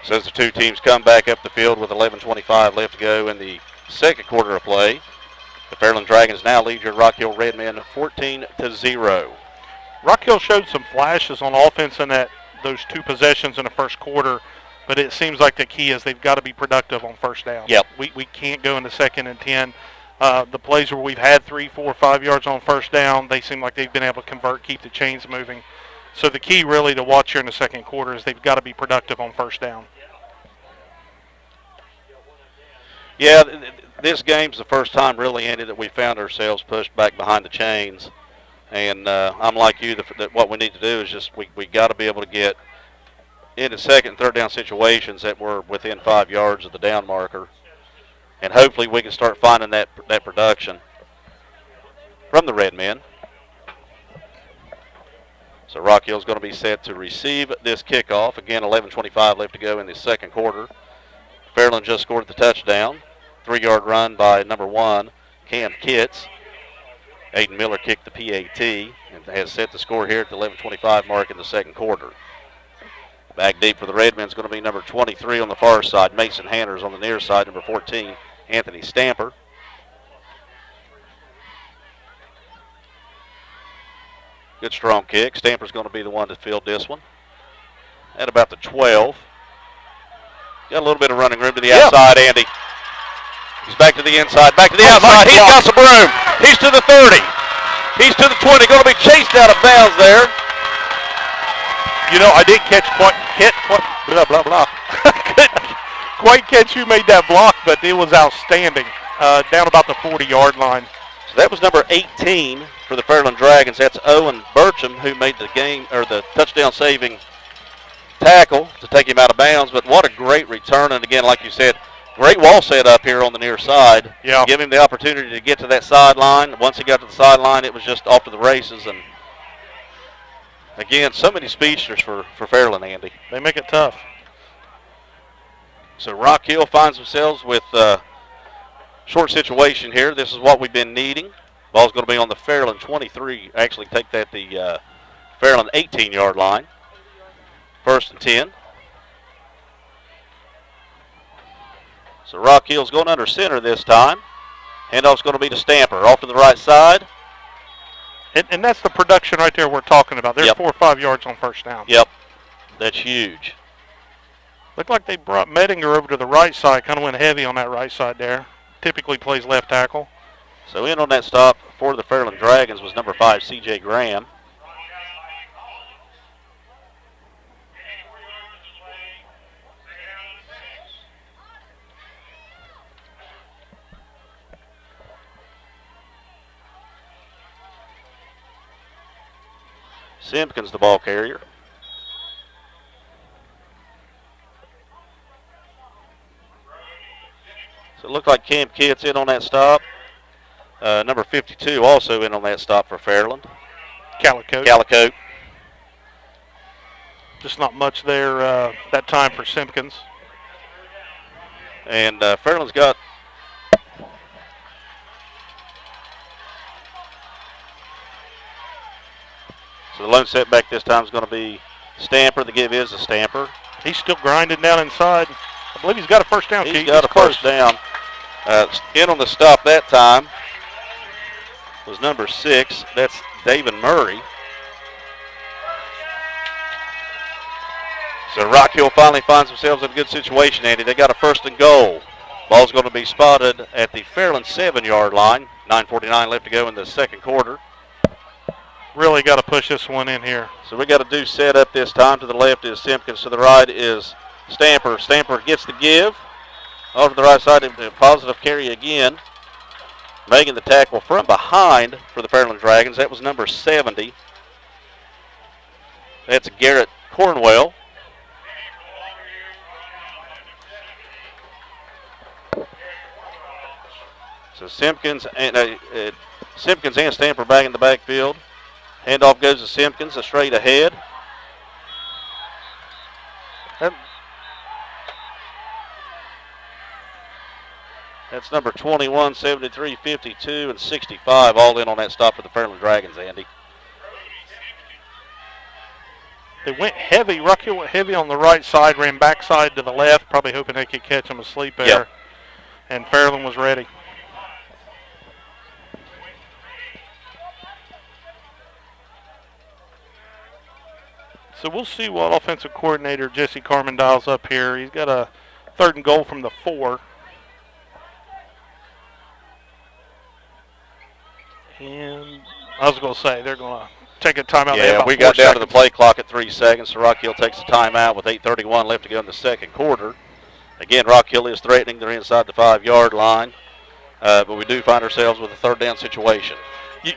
So as the two teams come back up the field with 11:25 left to go in the second quarter of play, the Fairland Dragons now lead your Rock Hill Redmen 14-0. Rock Hill showed some flashes on offense in those two possessions in the first quarter, but it seems like the key is they've got to be productive on first down. Yep. We can't go into 2nd and 10. The plays where we've had 3, 4, 5 yards on first down, they seem like they've been able to convert, keep the chains moving. So the key really to watch here in the second quarter is they've got to be productive on first down. Yeah, this game's the first time really, Andy, that we found ourselves pushed back behind the chains. And I'm like you, that what we need to do is just we got to be able to get into second and third down situations that were within 5 yards of the down marker. And hopefully we can start finding that production from the Redmen. So Rock Hill's going to be set to receive this kickoff. Again, 11:25 left to go in the second quarter. Fairland just scored the touchdown. 3-yard run by number 1, Cam Kitts. Aiden Miller kicked the PAT and has set the score here at the 11:25 mark in the second quarter. Back deep for the Redmen is going to be number 23 on the far side. Mason Hanners on the near side. Number 14, Anthony Stamper. Good strong kick. Stamper's going to be the one to field this one. At about the 12. Got a little bit of running room to the outside, Andy. He's back to the inside, back to the outside. He's got some room. He's to the 30. He's to the 20. Going to be chased out of bounds there. You know, I didn't blah, blah, blah. Couldn't quite catch who made that block, but it was outstanding. Down about the 40-yard line. So that was number 18 for the Fairland Dragons. That's Owen Burcham who made the game or the touchdown-saving tackle to take him out of bounds. But what a great return! And again, like you said, great wall set up here on the near side. Yeah. Give him the opportunity to get to that sideline. Once he got to the sideline, it was just off to the races. And again, so many speedsters for Fairland, Andy. They make it tough. So Rock Hill finds themselves with short situation here. This is what we've been needing. Ball's going to be on the Fairland 23. Actually, take that the Fairland 18-yard line. 1st and 10. So Rock Hill's going under center this time. Handoff's going to be to Stamper. Off to the right side. And that's the production right there we're talking about. There's 4 or 5 yards on first down. Yep. That's huge. Looked like they brought Medinger over to the right side. Kind of went heavy on that right side there. Typically plays left tackle. So in on that stop for the Fairland Dragons was number 5, C.J. Graham. Simpkins, the ball carrier. So it looked like Cam Kitt's in on that stop. Number 52 also in on that stop for Fairland. Calico. Just not much there that time for Simpkins. And Fairland's got so the lone setback this time is going to be Stamper. The give is a Stamper. He's still grinding down inside. I believe he's got a first down. He's got a first down. In on the stop that time was number 6. That's David Murray. So Rock Hill finally finds themselves in a good situation, Andy. They got a 1st and goal. Ball's going to be spotted at the Fairland 7-yard line. 9:49 left to go in the second quarter. Really got to push this one in here. So we got to do set up this time. To the left is Simpkins. To the right is Stamper. Stamper gets the give. Over to the right side, a positive carry again. Making the tackle from behind for the Fairland Dragons. That was number 70. That's Garrett Cornwell. So Simpkins and Stamper back in the backfield. Handoff goes to Simpkins, straight ahead. That's number 21, 73, 52, and 65, all in on that stop for the Fairland Dragons, Andy. They went heavy. Rock Hill went heavy on the right side, ran backside to the left, probably hoping they could catch him asleep there. Yep. And Fairland was ready. So we'll see what offensive coordinator Jesse Carmen dials up here. He's got a 3rd and goal from the 4. And I was going to say, they're going to take a timeout. Yeah, we got down to the play clock at 3 seconds, so Rock Hill takes a timeout with 8:31 left to go in the second quarter. Again, Rock Hill is threatening. They're inside the 5-yard line, but we do find ourselves with a 3rd down situation.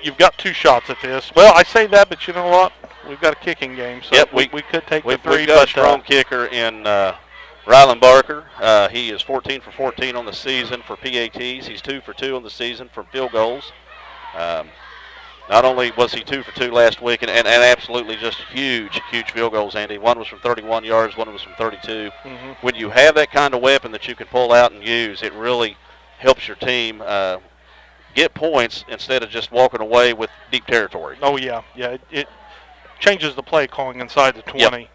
You've got 2 shots at this. Well, I say that, but you know what? We've got a kicking game, so yep, we could take the 3. We've got a strong kicker in Rylan Barker. He is 14 for 14 on the season for PATs. He's 2 for 2 on the season from field goals. Not only was he 2 for 2 last week, and absolutely just huge field goals, Andy. One was from 31 yards, one was from 32. Mm-hmm. When you have that kind of weapon that you can pull out and use, it really helps your team get points instead of just walking away with deep territory. Oh, yeah. Yeah, it changes the play calling inside the 20.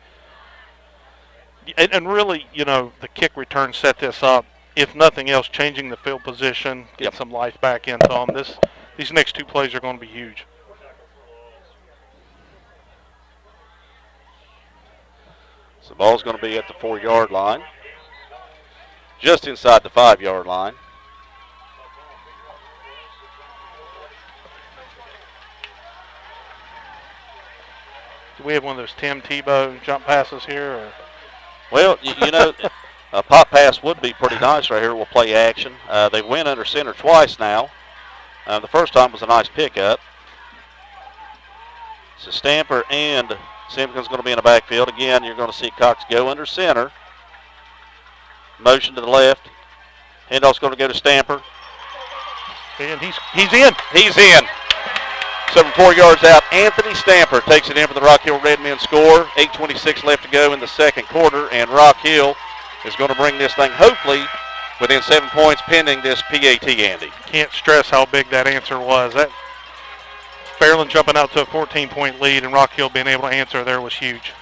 Yep. And really, you know, the kick return set this up. If nothing else, changing the field position, get some life back into them. These next 2 plays are going to be huge. So the ball's going to be at the 4-yard line, just inside the 5-yard line. Do we have one of those Tim Tebow jump passes here? Or? Well, you know, a pop pass would be pretty nice right here. We'll play action. They went under center twice now. The first time was a nice pickup. So Stamper and Simpkins going to be in the backfield. Again, you're going to see Cox go under center. Motion to the left. Handoff's going to go to Stamper. And he's in. He's in. So from 4 yards out, Anthony Stamper takes it in for the Rock Hill Red Men score. 8:26 left to go in the second quarter, and Rock Hill is going to bring this thing hopefully within 7 points pending this PAT, Andy. Can't stress how big that answer was. That Fairland jumping out to a 14-point lead and Rock Hill being able to answer there was huge.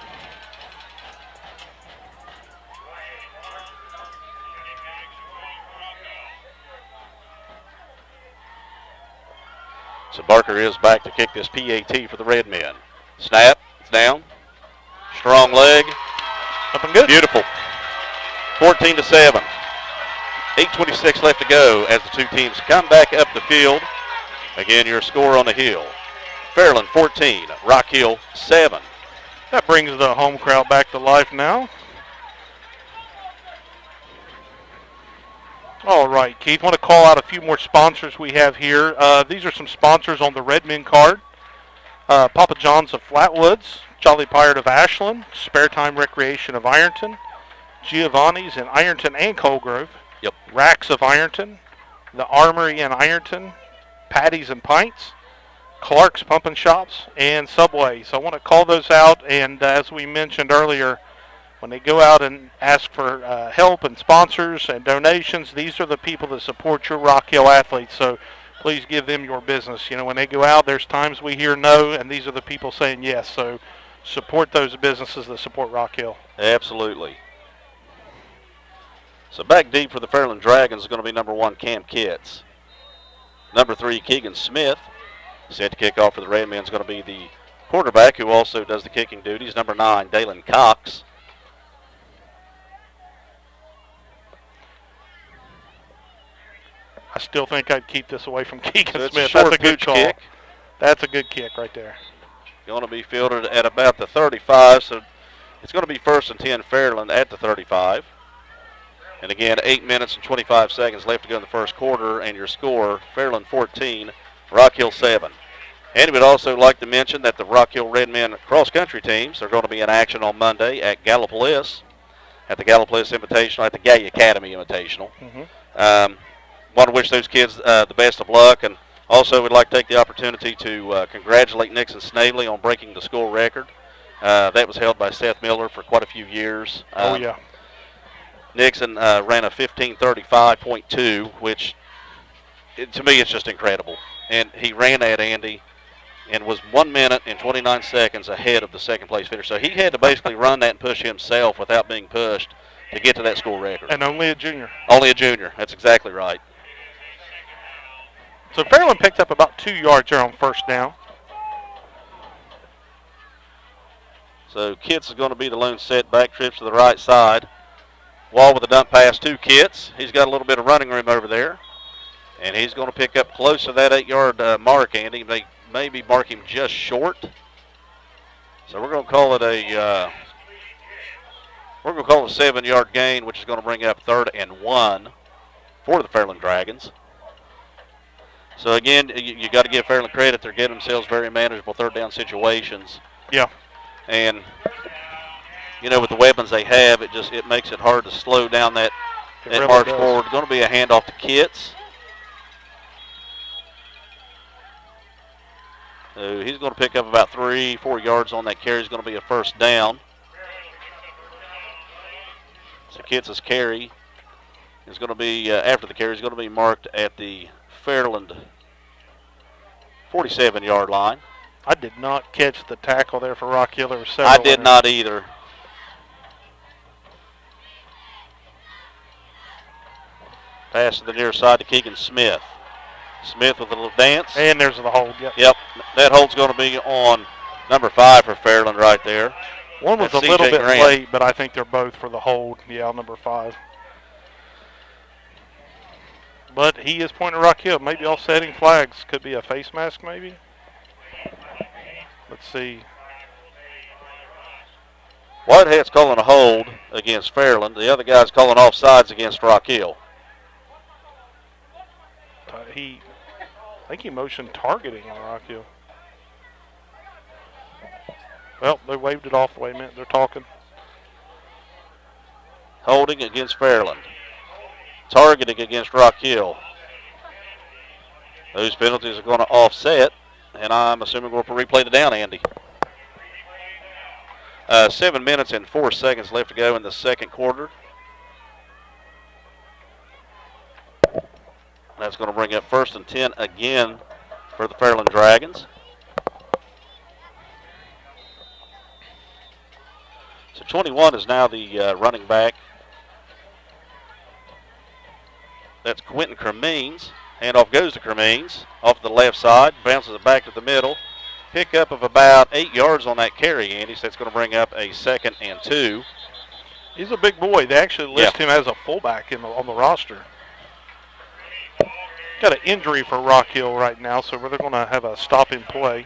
So Barker is back to kick this PAT for the Red Men. Snap, it's down. Strong leg. Up and good. Beautiful. 14-7. 8:26 left to go as the 2 teams come back up the field. Again, your score on the hill. Fairland 14, Rock Hill 7. That brings the home crowd back to life now. All right, Keith, want to call out a few more sponsors we have here. These are some sponsors on the Redmen card. Papa John's of Flatwoods, Jolly Pirate of Ashland, Spare Time Recreation of Ironton, Giovanni's in Ironton and Colgrove, Racks of Ironton, the Armory in Ironton, Patties and Pints, Clark's Pump and Shops, and Subway. So I want to call those out, and as we mentioned earlier, when they go out and ask for help and sponsors and donations, these are the people that support your Rock Hill athletes. So please give them your business. You know, when they go out, there's times we hear no, and these are the people saying yes. So support those businesses that support Rock Hill. Absolutely. So back deep for the Fairland Dragons is going to be number 1, Cam Kitts. Number 3, Keegan Smith. Set to kick off for the Redmen is going to be the quarterback who also does the kicking duties. Number 9, Dalen Cox. I still think I'd keep this away from Keegan So it's Smith. a short That's a good pooch call. kick. That's a good kick right there. Going to be fielded at about the 35, so it's going to be 1st and 10 Fairland at the 35. And again, 8 minutes and 25 seconds left to go in the first quarter, and your score, Fairland 14, Rock Hill 7. And we'd also like to mention that the Rock Hill Redmen cross-country teams are going to be in action on Monday at Gallipolis, at the Gallipolis Invitational, at the Gay Academy Invitational. Want to wish those kids the best of luck, and also we'd like to take the opportunity to congratulate Nixon Snavely on breaking the school record. That was held by Seth Miller for quite a few years. Oh, yeah. Nixon ran a 15:35.2, which to me it's just incredible. And he ran at Andy and was 1 minute and 29 seconds ahead of the second place finisher. So he had to basically run that and push himself without being pushed to get to that school record. And only a junior. Only a junior. That's exactly right. So Fairland picked up about 2 yards there on first down. So Kitts is going to be the lone setback, trips to the right side. Wall with a dump pass to Kitts. He's got a little bit of running room over there. And he's going to pick up close to that 8-yard mark, Andy. Maybe mark him just short. So we're going to call it a 7-yard gain, which is going to bring up 3rd and 1 for the Fairland Dragons. So again, you got to give Fairland credit. They're getting themselves very manageable third down situations. Yeah. And you know, with the weapons they have, it makes it hard to slow down that really march does. forward. Going to be a handoff to Kitts. So he's going to pick up about 3-4 yards on that carry. It's going to be a first down. So Kitts' carry is going to be, after the carry, is going to be marked at the Fairland 47-yard line. I did not catch the tackle there for Rock Hill. There were several. I did not either. Pass to the near side to Keegan Smith. Smith with a little dance. And there's the hold. Yep. That hold's going to be on number 5 for Fairland right there. One was That's a little C.J. bit Grant. late, but I think they're both for the hold. Yeah, number 5. But he is pointing to Rock Hill. Maybe offsetting flags. Could be a face mask, maybe. Let's see. Whitehead's calling a hold against Fairland. The other guy's calling offsides against Rock Hill. I think he motioned targeting on Rock Hill. Well, they waved it off. Wait a minute, they're talking. Holding against Fairland. Targeting against Rock Hill. Those penalties are going to offset, and I'm assuming we'll replay the down, Andy. 7 minutes and 4 seconds left to go in the second quarter. That's going to bring up 1st and 10 again for the Fairland Dragons. So 21 is now the running back. That's Quentin Cremines. Handoff goes to Cremines. Off the left side. Bounces it back to the middle. Pickup of about 8 yards on that carry, Andy. So that's going to bring up a 2nd and 2. He's a big boy. They actually list him as a fullback on the roster. Got an injury for Rock Hill right now, so they're going to have a stop in play.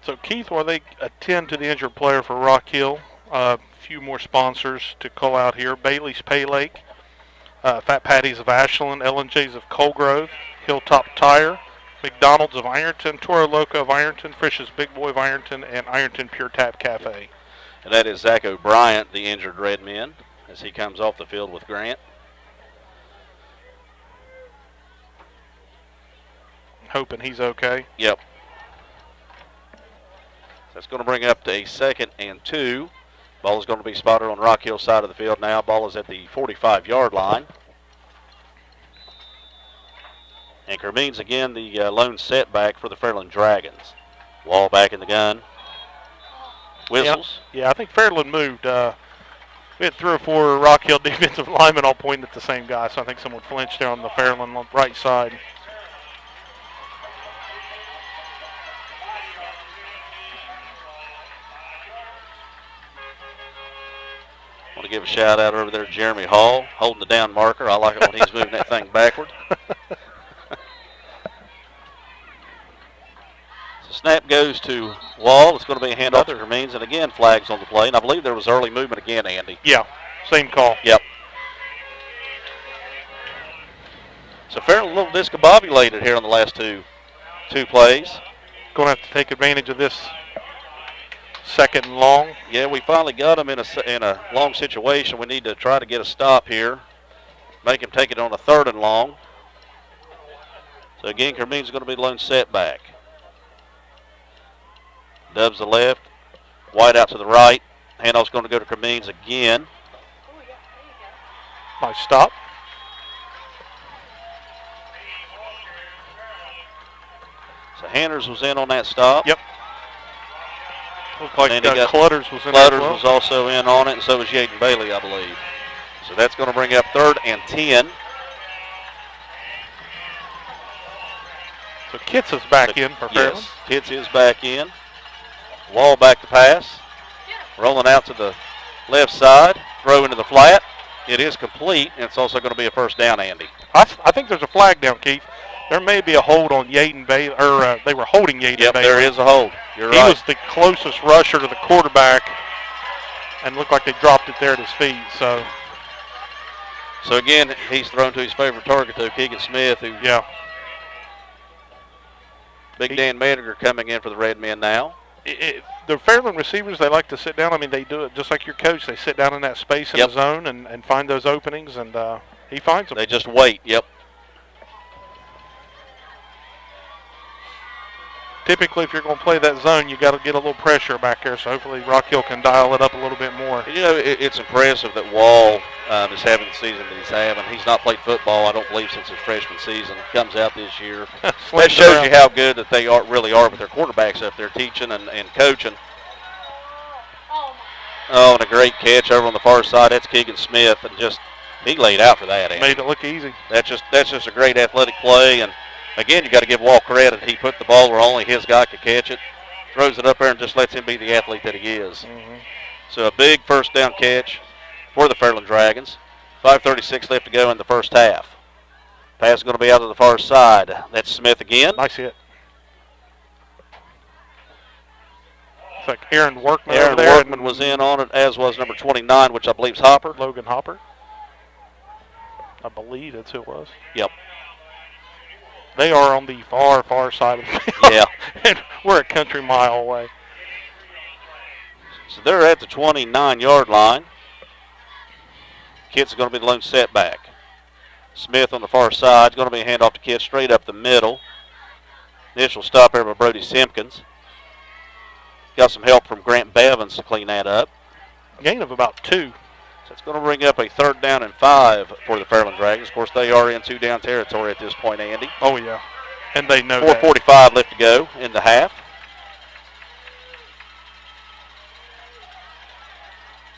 So, Keith, while they attend to the injured player for Rock Hill, a few more sponsors to call out here. Bailey's Pay Lake, Fat Patties of Ashland, L&J's of Colgrove, Hilltop Tire, McDonald's of Ironton, Toro Loco of Ironton, Frisch's Big Boy of Ironton, and Ironton Pure Tap Cafe. And that is Zach O'Brien, the injured Redmen, as he comes off the field with Grant. Hoping he's okay. Yep. That's going to bring up to a 2nd and 2. Ball is going to be spotted on Rock Hill's side of the field now. Ball is at the 45-yard line. And Kermeans again the lone setback for the Fairland Dragons. Wall back in the gun. Whistles. Yeah, I think Fairland moved. We had 3 or 4 Rock Hill defensive linemen all pointing at the same guy, so I think someone flinched there on the Fairland right side. I want to give a shout out over there to Jeremy Hall, holding the down marker. I like it when he's moving that thing backward. So snap goes to Wall. It's going to be a handoff to Kermeans, and again flags on the play. And I believe there was early movement again, Andy. Yeah, same call. Yep. So Fairland a little discombobulated here on the last two plays. Going to have to take advantage of this 2nd and long. Yeah, we finally got him in a long situation. We need to try to get a stop here. Make him take it on a 3rd and long. So again, Kermeans is going to be the lone setback. Dubs the left. White out to the right. Handoff's going to go to Kermeans again. Nice stop. So Hanners was in on that stop. Yep. Looked like Clutters was in Clutters well. was also in on it, and so was Yaden Bailey, I believe. So that's going to bring up 3rd and 10. So Kitts is back in for Fairland. Yes, Kitts is back in. Wall back to pass. Rolling out to the left side. Throw into the flat. It is complete, and it's also going to be a first down, Andy. I think there's a flag down, Keith. There may be a hold on Yaden Bailey, or they were holding Yaden Bailey. Yep, there is a hold. You're right. He was the closest rusher to the quarterback, and looked like they dropped it there at his feet. So again, he's thrown to his favorite target, though, Keegan Smith, who Big Dan Mediger coming in for the Red Men now. The Fairland receivers, they like to sit down. I mean, they do it just like your coach. They sit down in that space in the zone and find those openings, and he finds them. They just wait, Typically, if you're going to play that zone, you got to get a little pressure back there, so hopefully Rock Hill can dial it up a little bit more. You know, it's impressive that Wall is having the season that he's having. He's not played football, I don't believe, since his freshman season. Comes out this year. That shows you how good that they really are with their quarterbacks up there, teaching and coaching. Oh, and a great catch over on the far side. That's Keegan Smith, and just he laid out for that. Andy. Made it look easy. That's just a great athletic play, and again, you got to give Wall credit. He put the ball where only his guy could catch it, throws it up there, and just lets him be the athlete that he is. Mm-hmm. So a big first down catch for the Fairland Dragons. 5:36 left to go in the first half. Pass is going to be out to the far side. That's Smith again. Nice hit. It's like Aaron Workman Aaron over there. Workman was in on it, as was number 29, which I believe is Hopper. Logan Hopper. I believe that's who it was. Yep. They are on the far, far side of the field. Yeah. And we're a country mile away. So they're at the 29-yard line. Kitts is going to be the lone setback. Smith on the far side is going to be a handoff to Kitts straight up the middle. Initial stop there by Brody Simpkins. Got some help from Grant Bevins to clean that up. Gain of about 2. So it's going to bring up a 3rd down and 5 for the Fairland Dragons. Of course, they are in 2-down territory at this point, Andy. Oh, yeah. And they know 4:45 left to go in the half.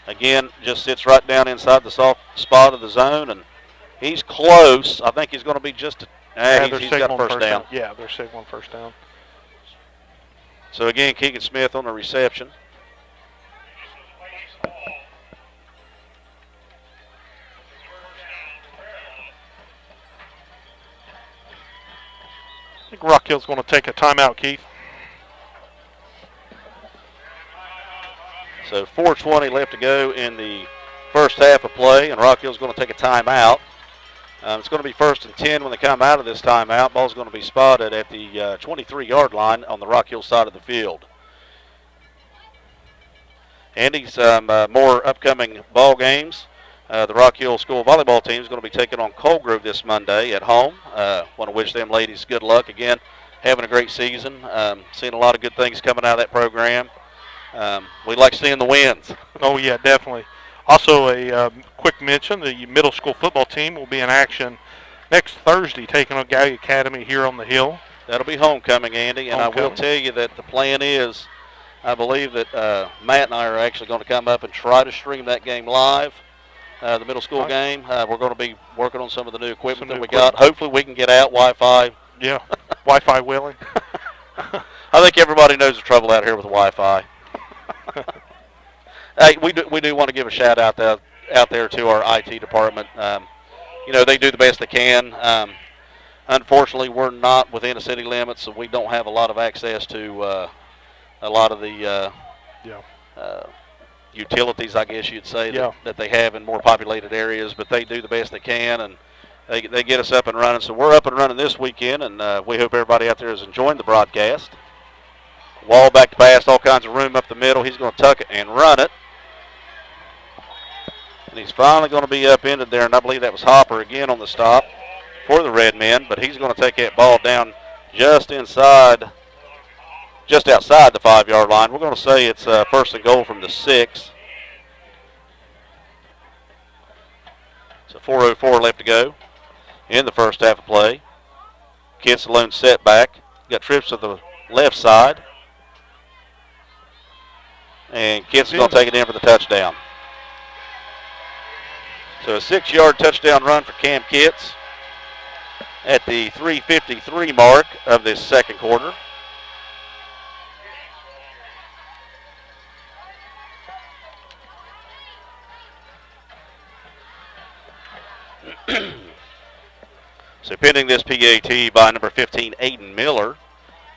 Again, just sits right down inside the soft spot of the zone, and he's close. I think he's going to be just he's got a first down. Yeah, they're signaling first down. So, again, Keegan Smith on the reception. I think Rock Hill's going to take a timeout, Keith. So 4:20 left to go in the first half of play, and Rock Hill's going to take a timeout. It's going to be 1st and 10 when they come out of this timeout. Ball's going to be spotted at the 23-yard line on the Rock Hill side of the field. Andy, some more upcoming ball games. The Rock Hill School volleyball team is going to be taking on Colgrove this Monday at home. Want to wish them ladies good luck. Again, having a great season. Seeing a lot of good things coming out of that program. We like seeing the wins. Oh, yeah, definitely. Also, a quick mention, the middle school football team will be in action next Thursday taking on Gallia Academy here on the Hill. That'll be homecoming, Andy, and Homecoming. I will tell you that the plan is, I believe that Matt and I are actually going to come up and try to stream that game live, the middle school game. We're going to be working on some of the new equipment that we got. Hopefully we can get out Wi-Fi. Yeah, Wi-Fi willing. I think everybody knows the trouble out here with Wi-Fi. Hey, we do want to give a shout out there to our IT department. They do the best they can. Unfortunately, we're not within the city limits, so we don't have a lot of access to a lot of the utilities, I guess you'd say, that they have in more populated areas. But they do the best they can, and they get us up and running. So we're up and running this weekend, and we hope everybody out there is enjoying the broadcast. Wall back to pass, all kinds of room up the middle. He's going to tuck it and run it. And he's finally going to be upended there, and I believe that was Hopper again on the stop for the Red Men, but he's going to take that ball down just outside the 5-yard line. We're going to say it's first and goal from the 6. So 4:04 left to go in the first half of play. Kent's the lone setback. Got trips to the left side. And Kent's going to take it in for the touchdown. So a 6-yard touchdown run for Cam Kitts at the 3:53 mark of this second quarter. So pending this PAT by number 15, Aiden Miller.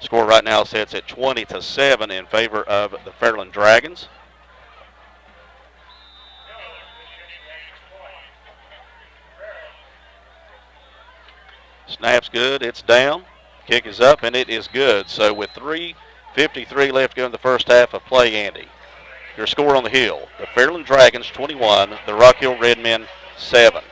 Score right now sits at 20-7 in favor of the Fairland Dragons. Snap's good. It's down. Kick is up, and it is good. So with 3:53 left to go in the first half of play, Andy, your score on the Hill: the Fairland Dragons 21, the Rock Hill Redmen 7.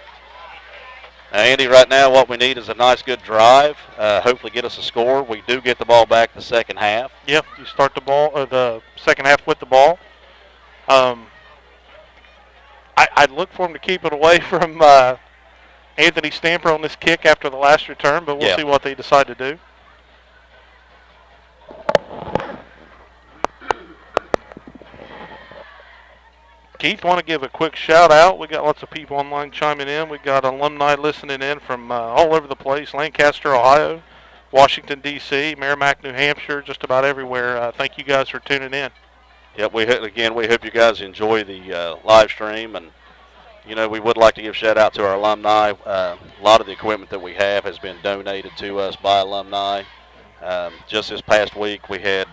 Now, Andy, right now what we need is a nice, good drive. Hopefully get us a score. We do get the ball back the second half. Yep, you start the second half with the ball. I'd look for him to keep it away from Anthony Stamper on this kick after the last return, but we'll see what they decide to do. Keith, want to give a quick shout out. We got lots of people online chiming in. We got alumni listening in from all over the place: Lancaster, Ohio, Washington, D.C., Merrimack, New Hampshire, just about everywhere. Thank you guys for tuning in. Yep, we hope you guys enjoy the live stream, and we would like to give shout out to our alumni. A lot of the equipment that we have has been donated to us by alumni. Just this past week, we had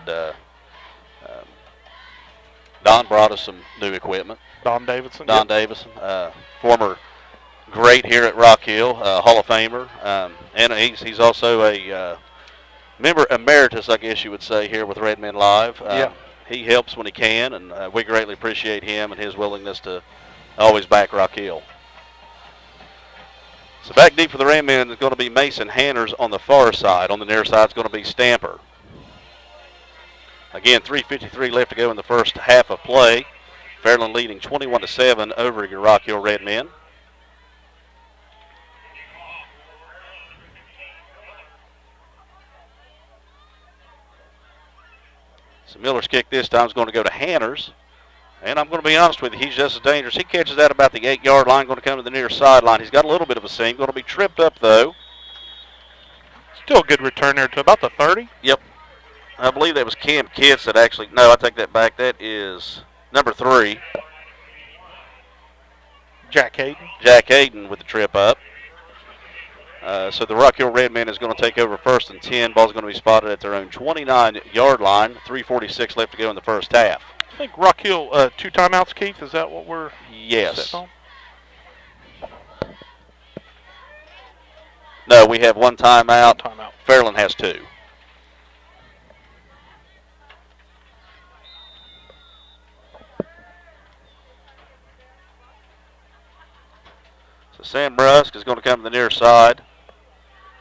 Don brought us some new equipment. Don Davidson, former great here at Rock Hill, Hall of Famer, and he's also a member emeritus, I guess you would say, here with Red Men Live. He helps when he can, and we greatly appreciate him and his willingness to always back Rock Hill. So back deep for the Red Men is going to be Mason Hanners on the far side. On the near side is going to be Stamper. Again, 3:53 left to go in the first half of play. Fairland leading 21-7 over your Rock Hill Red Men. So Miller's kick this time is going to go to Hanners. And I'm going to be honest with you, he's just as dangerous. He catches that about the 8-yard line, going to come to the near sideline. He's got a little bit of a seam, going to be tripped up, though. Still a good return there to about the 30. Yep. I believe that was Cam Kitts that actually, no, I take that back. That is number 3. Jack Hayden. Jack Hayden with the trip up. So the Rock Hill Red Men is going to take over first and 10. Ball's going to be spotted at their own 29-yard line. 3:46 left to go in the first half. I think Rock Hill, 2 timeouts, Keith. Is that what we're Yes. On? No, we have 1 timeout. Fairland has 2. So Sam Brusk is going to come to the near side.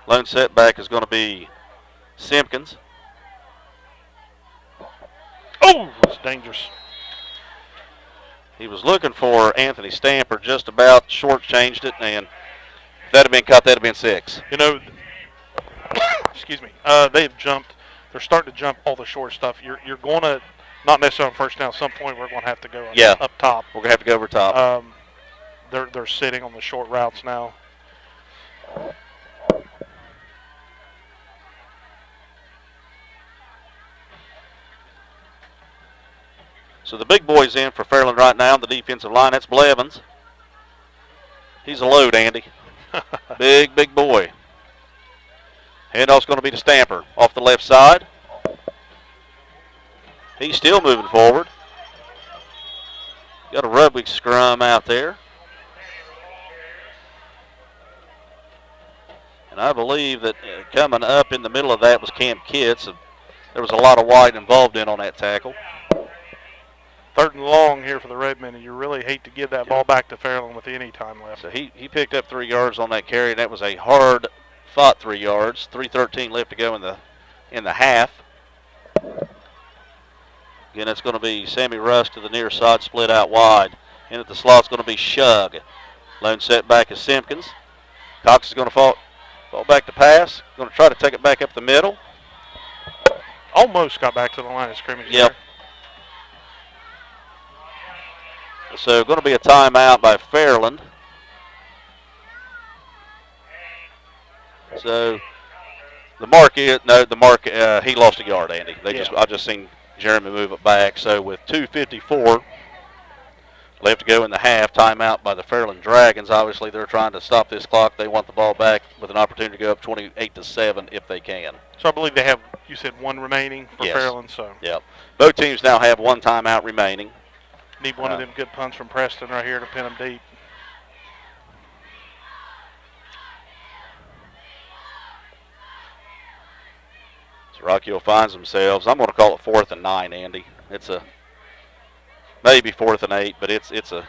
Lone setback is going to be Simpkins. Oh, that's dangerous. He was looking for Anthony Stamper, just about shortchanged it, and if that had been caught, that would have been 6. You know, excuse me. They've jumped. They're starting to jump all the short stuff. You're going to, not necessarily on first down. At some point, we're going to have to go up top. We're going to have to go over top. They're sitting on the short routes now. So the big boy's in for Fairland right now on the defensive line. That's Blevins. He's a load, Andy. big boy. Handoff's going to be to Stamper off the left side. He's still moving forward. Got a rugby scrum out there. And I believe that coming up in the middle of that was Cam Kitts. There was a lot of wide involved in on that tackle. 3rd and long here for the Redmen, and you really hate to give that ball back to Fairland with any time left. So he picked up 3 yards on that carry, and that was a hard-fought 3 yards. 3:13 left to go in the half. Again, it's going to be Sammy Rusk to the near side, split out wide. In at the slot's going to be Shug. Lone setback is Simpkins. Cox is going to fall back to pass. Going to try to take it back up the middle. Almost got back to the line of scrimmage. Yep. So going to be a timeout by Fairland. So the mark, he lost a yard, Andy. I just seen Jeremy move it back. So with 2:54 left to go in the half, timeout by the Fairland Dragons. Obviously, they're trying to stop this clock. They want the ball back with an opportunity to go up 28-7 if they can. So I believe they have, you said, 1 remaining for Fairland. So yep. Both teams now have 1 timeout remaining. Need one of them good punts from Preston right here to pin them deep. So Rock Hill finds themselves. I'm going to call it 4th and 9, Andy. It's a maybe 4th and 8, but it's a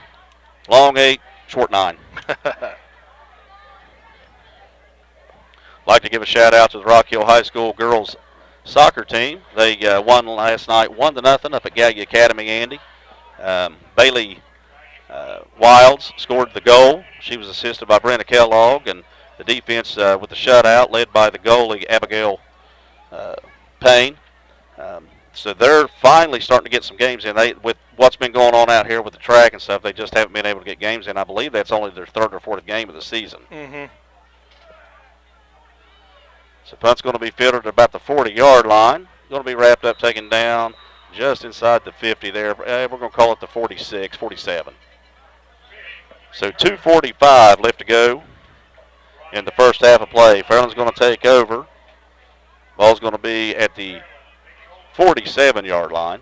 long 8, short 9. Like to give a shout out to the Rock Hill High School girls soccer team. They won last night, 1-0 up at Gallia Academy, Andy. Bailey Wilds scored the goal. She was assisted by Brenda Kellogg, and the defense with the shutout led by the goalie Abigail Payne. So they're finally starting to get some games in. With what's been going on out here with the track and stuff, they just haven't been able to get games in. I believe that's only their 3rd or 4th game of the season. Mm-hmm. So punt's going to be fielded at about the 40-yard line. Going to be wrapped up, taken down just inside the 50 there. We're going to call it the 46, 47. So 2:45 left to go in the first half of play. Fairland's going to take over. Ball's going to be at the 47-yard line.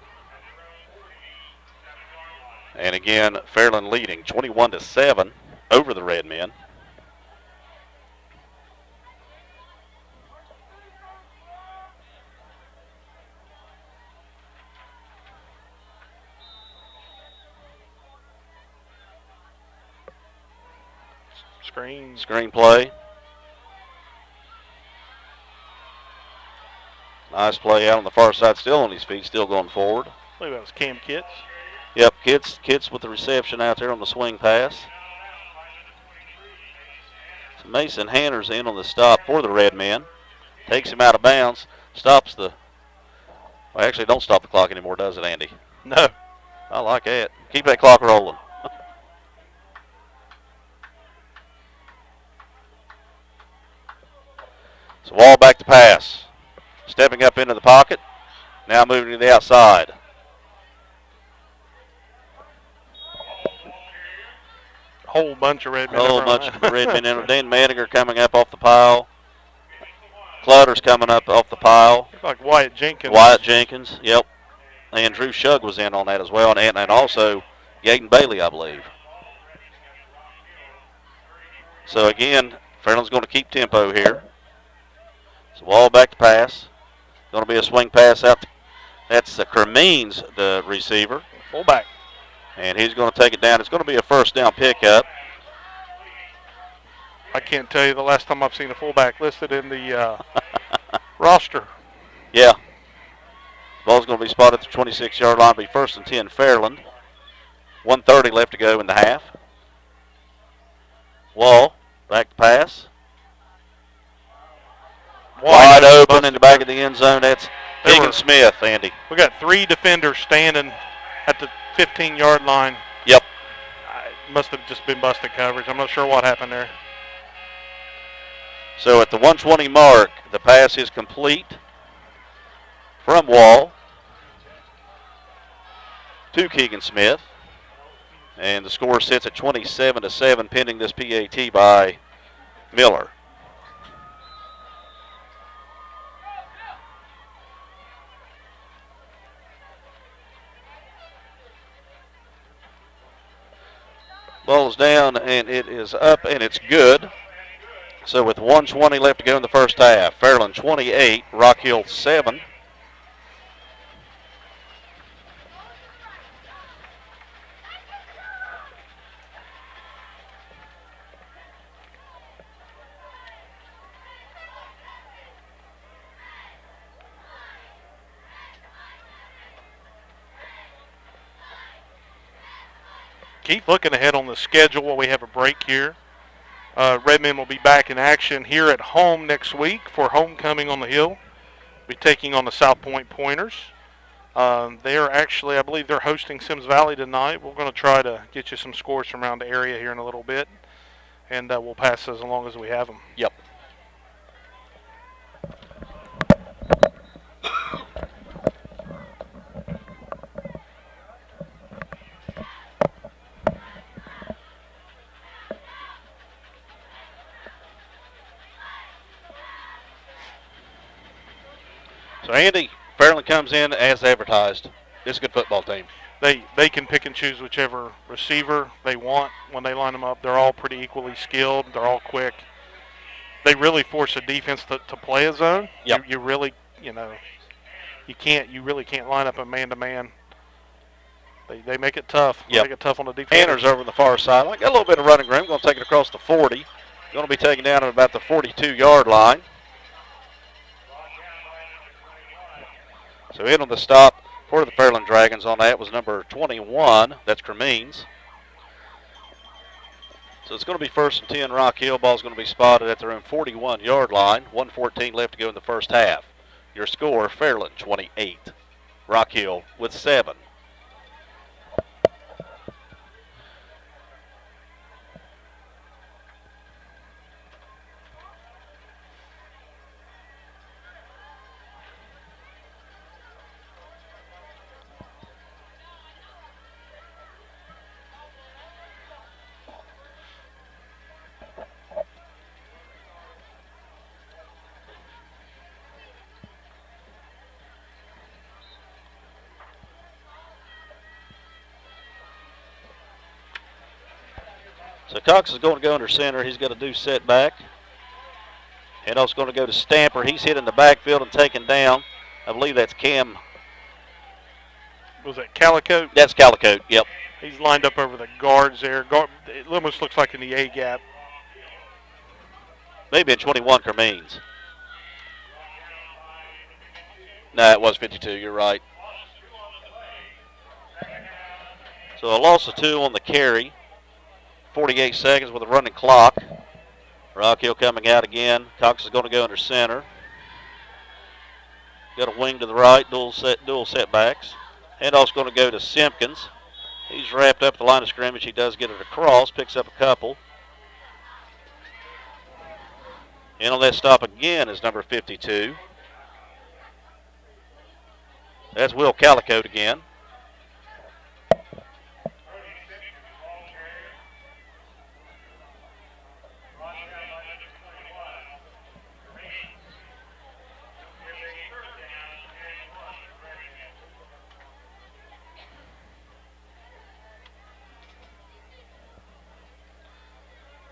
And again, Fairland leading 21-7 over the Redmen. Screen play. Nice play out on the far side, still on his feet, still going forward. I believe that was Cam Kitts. Yep, Kitts with the reception out there on the swing pass. So Mason Hanner's in on the stop for the Redmen. Takes him out of bounds, stops the... Well, actually, don't stop the clock anymore, does it, Andy? No. I like that. Keep that clock rolling. So Wall back to pass. Stepping up into the pocket. Now moving to the outside. Whole bunch of Redmen. Whole bunch of Redmen in. Dan Maniger coming up off the pile. Clutter's coming up off the pile. Like Wyatt Jenkins. Wyatt Jenkins, yep. And Drew Shug was in on that as well. And also Gaten Bailey, I believe. So again, Fairland's going to keep tempo here. So Wall back to pass. Going to be a swing pass out. That's Kermeans, the receiver. Fullback. And he's going to take it down. It's going to be a first down pickup. I can't tell you the last time I've seen a fullback listed in the roster. Yeah. Ball's going to be spotted at the 26-yard line. Be first and 10 Fairland. 1:30 left to go in the half. Wall, back to pass. Wide open in the back of the end zone. That's Keegan Smith, Andy. We got 3 defenders standing at the 15-yard line. Yep. It must have just been busted coverage. I'm not sure what happened there. So at the 120 mark, the pass is complete from Wall to Keegan Smith. And the score sits at 27-7 pending this PAT by Miller. Ball is down, and it is up, and it's good. So with 1:20 left to go in the first half, Fairland 28, Rock Hill 7. Keep looking ahead on the schedule while we have a break here. Redmen will be back in action here at home next week for homecoming on the hill. Be taking on the South Point Pointers. They are actually, I believe they're hosting Sims Valley tonight. We're going to try to get you some scores from around the area here in a little bit, and we'll pass those along as we have them. Yep. So, Andy, Fairland comes in as advertised. It's a good football team. They can pick and choose whichever receiver they want when they line them up. They're all pretty equally skilled. They're all quick. They really force a defense to play a zone. Yep. You really, you really can't line up a man-to-man. They make it tough. Yep. Make it tough on the defense. Tanner's over on the far side. Got a little bit of running room. Going to take it across the 40. Going to be taken down at about the 42-yard line. So in on the stop for the Fairland Dragons on that was number 21. That's Cremines. So it's going to be first and 10 Rock Hill. Ball's going to be spotted at their own 41-yard line. 1:14 left to go in the first half. Your score, Fairland 28. Rock Hill with 7. So Cox is going to go under center. He's got to do setback. Handoff's going to go to Stamper. He's hit in the backfield and taken down. I believe that's Cam. Was that Calicote? That's Calicote, yep. He's lined up over the guards there. It almost looks like in the A gap. Maybe in 21, Cremines. No, it was 52. You're right. So a loss of 2 on the carry. 48 seconds with a running clock. Rock Hill coming out again. Cox is going to go under center. Got a wing to the right, dual setbacks. Handoff's going to go to Simpkins. He's wrapped up the line of scrimmage. He does get it across, picks up a couple. In on that stop again is number 52. That's Will Calicote again.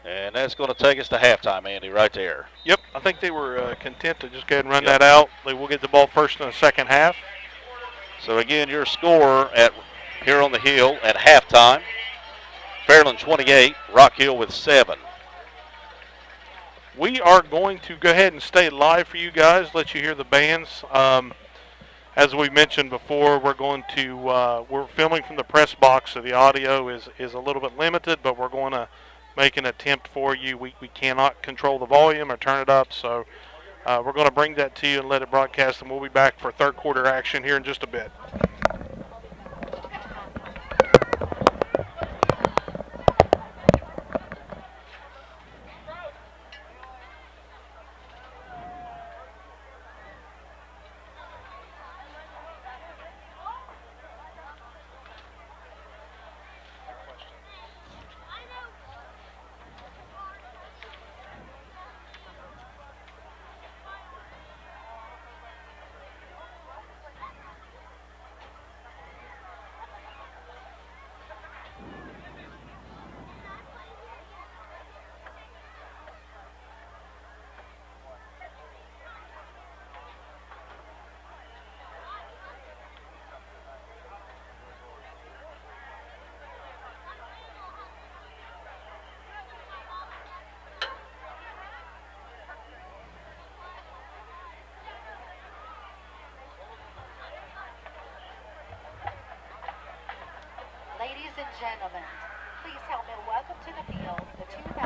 And that's going to take us to halftime, Andy, right there. Yep, I think they were content to just go ahead and run that out. They will get the ball first in the second half. So, again, your score here on the hill at halftime, Fairland 28, Rock Hill with 7. We are going to go ahead and stay live for you guys, let you hear the bands. As we mentioned before, we're filming from the press box, so the audio is a little bit limited, but we're going to make an attempt for you. We cannot control the volume or turn it up, so we're going to bring that to you and let it broadcast, and we'll be back for third quarter action here in just a bit. Ladies and gentlemen, please help me welcome to the field the 2024-2025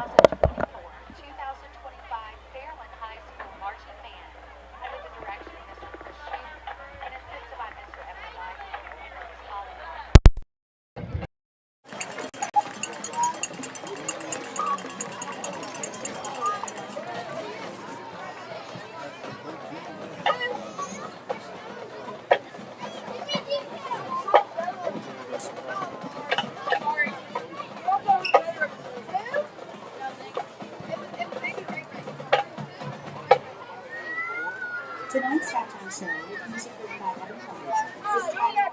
Fairland High School Marching Band under the direction of Mr. Chris Shute and assisted by Mr. Evan Knight and Mrs. Holly Knight. Tonight's halftime show, music written by Evan Knight, is titled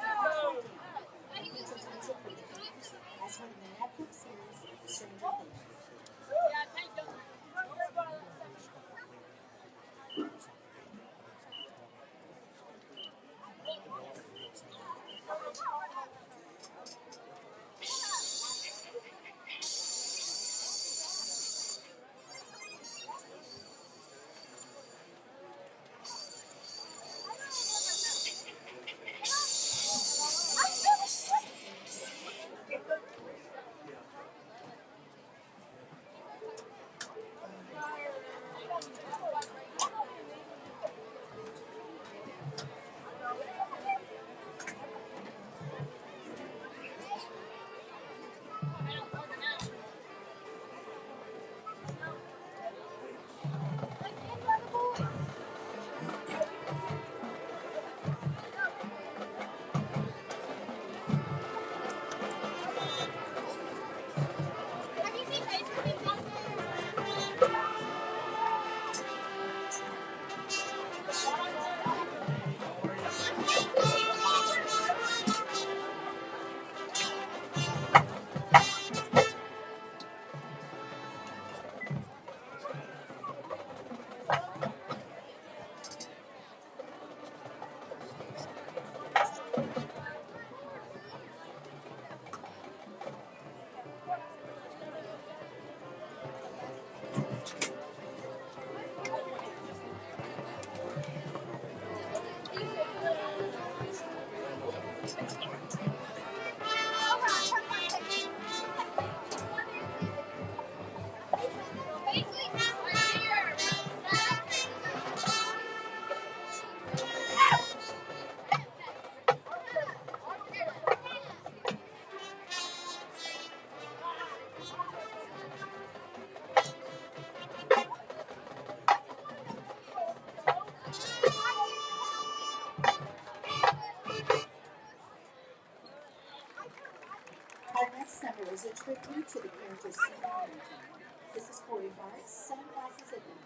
features music for the games as one of the Netflix series Stranger Things. Our next number is a tribute to the characters seen in the movie. This is Corey Hart's Sunglasses at Night.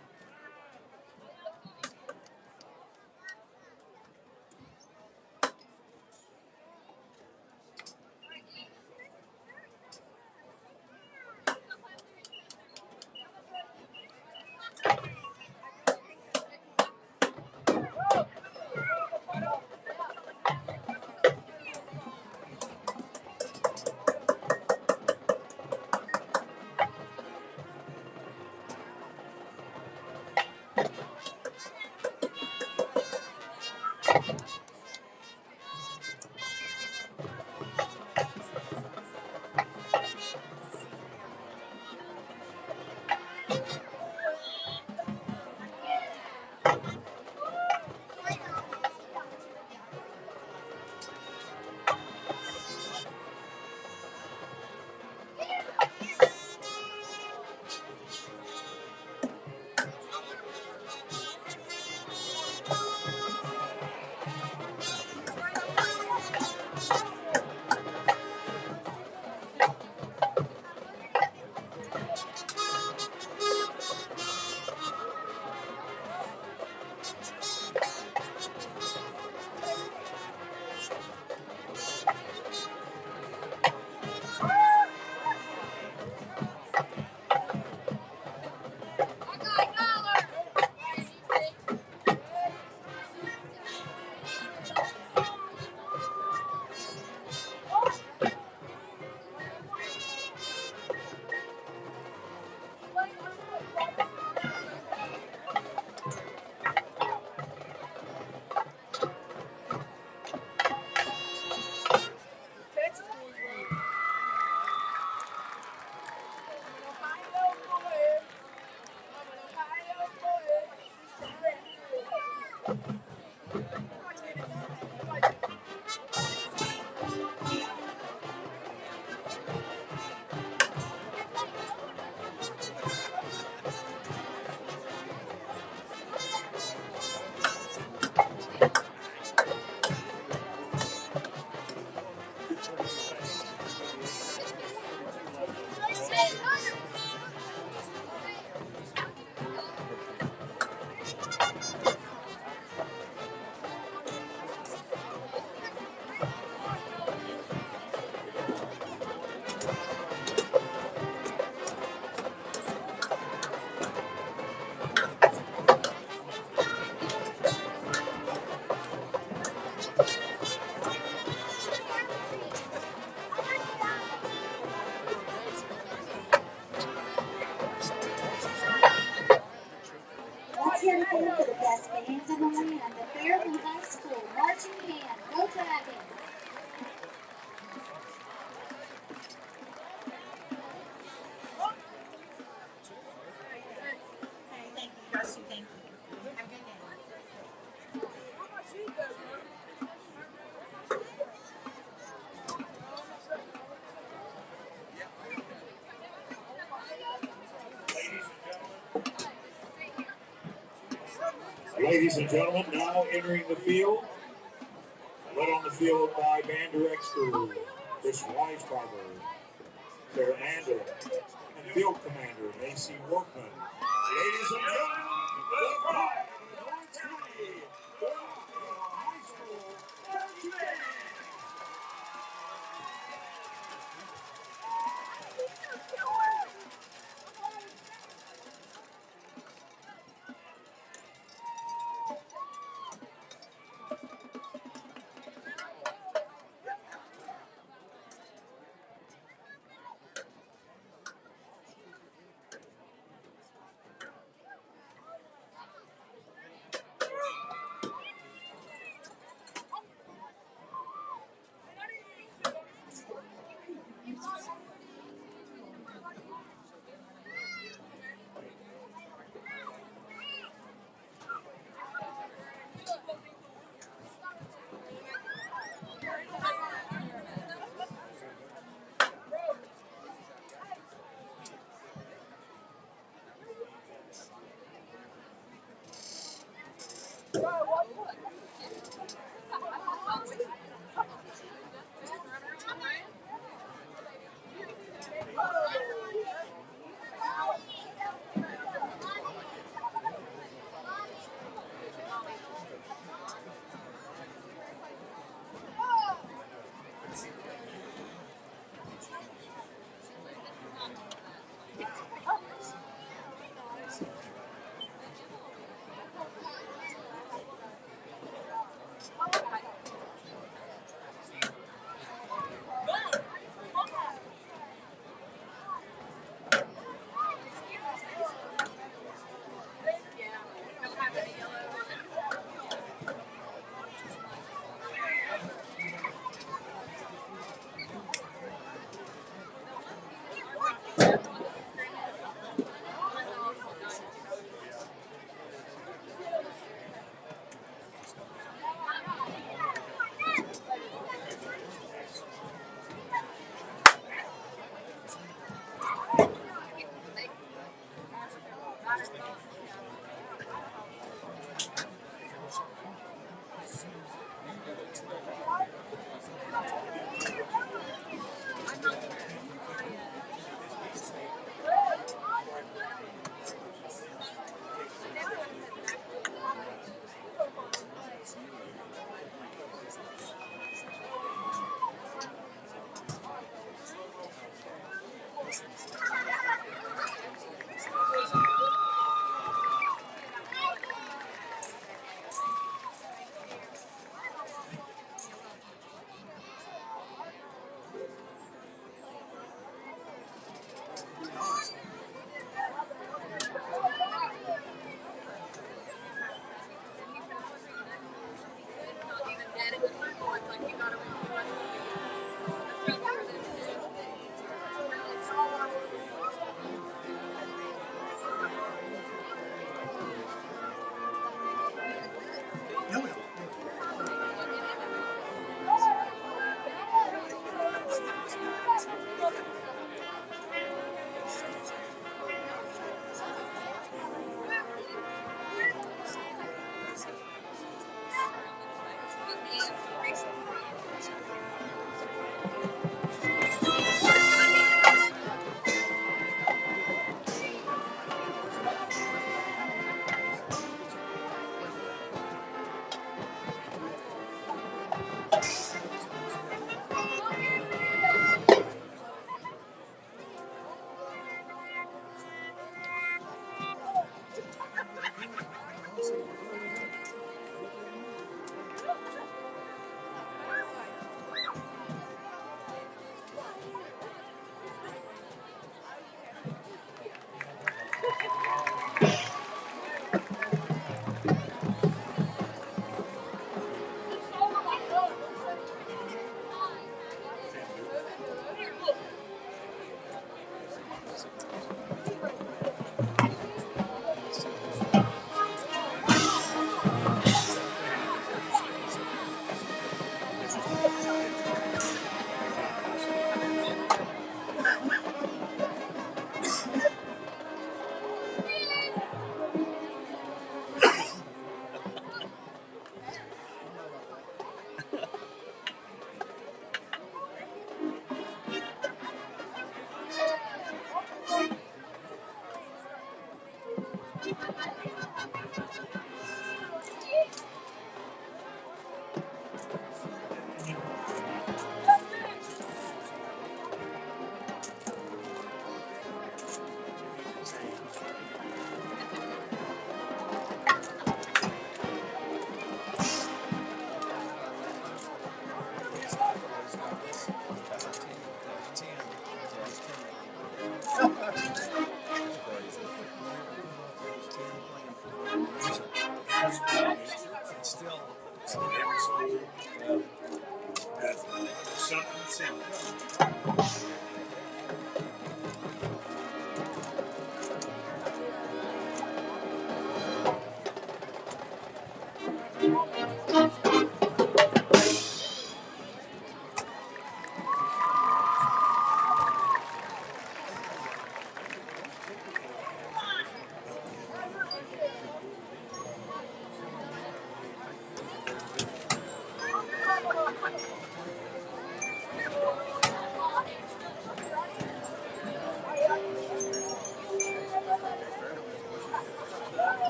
Let's hear it again for the best band in the land, the Fairland High School Marching Band. Go Dragons! Thank you, Darcy. Thank you. Have a good day. Ladies and gentlemen, now entering the field, led on the field by band director Chris Weisbarber, Fairland, and field commander Macy Workman. Ladies and gentlemen, the pride of North County, Fairland High School Marching Band.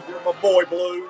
You're my boy, Blue.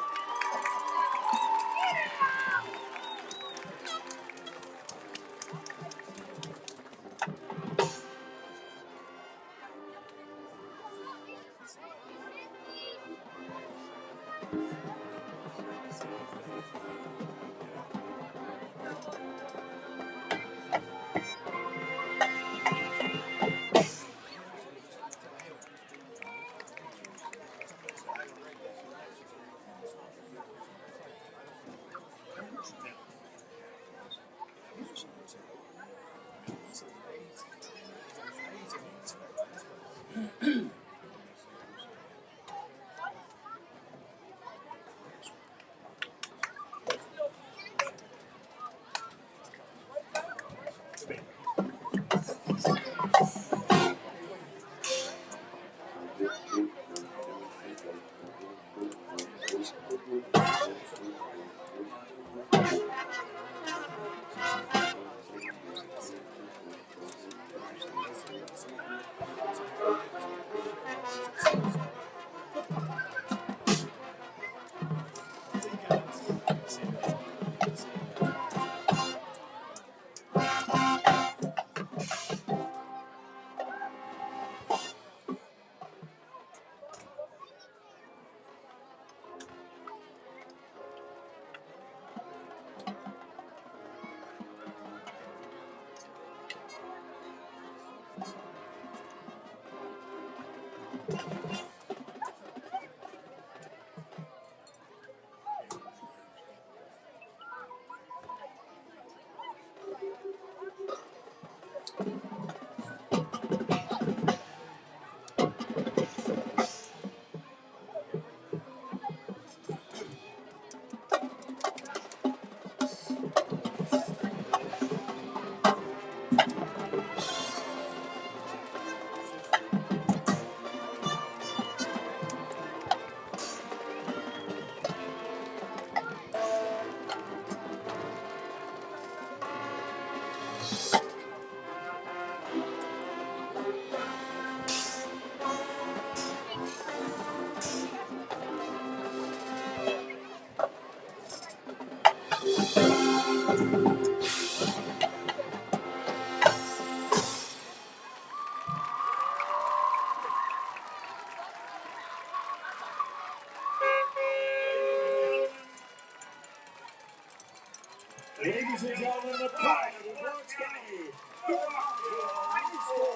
Ladies and gentlemen, the pride of Lawrence County, the Rockville High School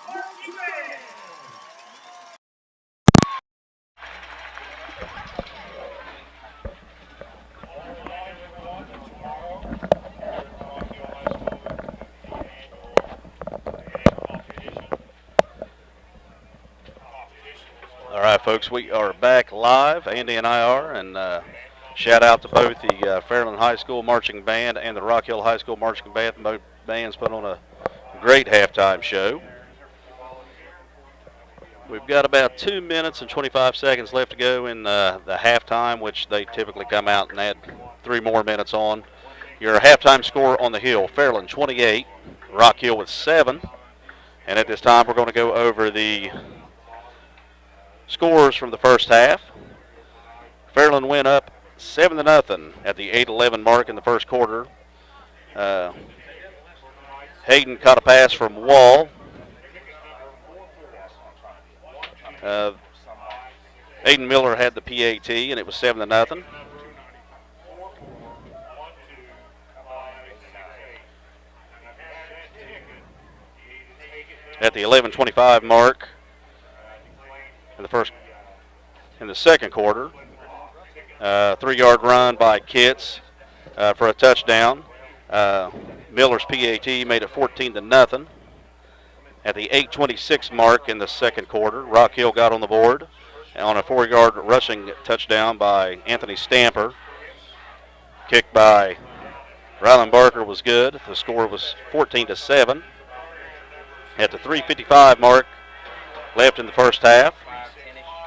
marching band. All right, folks, we are back live. Andy and I are, and shout out to both the Fairland High School Marching Band and the Rock Hill High School Marching Band. Both bands put on a great halftime show. We've got about 2 minutes and 25 seconds left to go in the halftime, which they typically come out and add 3 more minutes on. Your halftime score on the Hill: Fairland 28, Rock Hill with 7. And at this time, we're going to go over the scores from the first half. Fairland went up 7-0 at the 8:11 mark in the first quarter. Hayden caught a pass from Wall. Aiden Miller had the PAT, and it was 7-0. At the 11:25 mark in the second quarter, 3-yard run by Kitts for a touchdown. Miller's PAT made it 14-0. At the 8:26 mark in the second quarter, Rock Hill got on the board on a 4-yard rushing touchdown by Anthony Stamper. Kick by Rylan Barker was good. The score was 14-7. At the 3:55 mark left in the first half,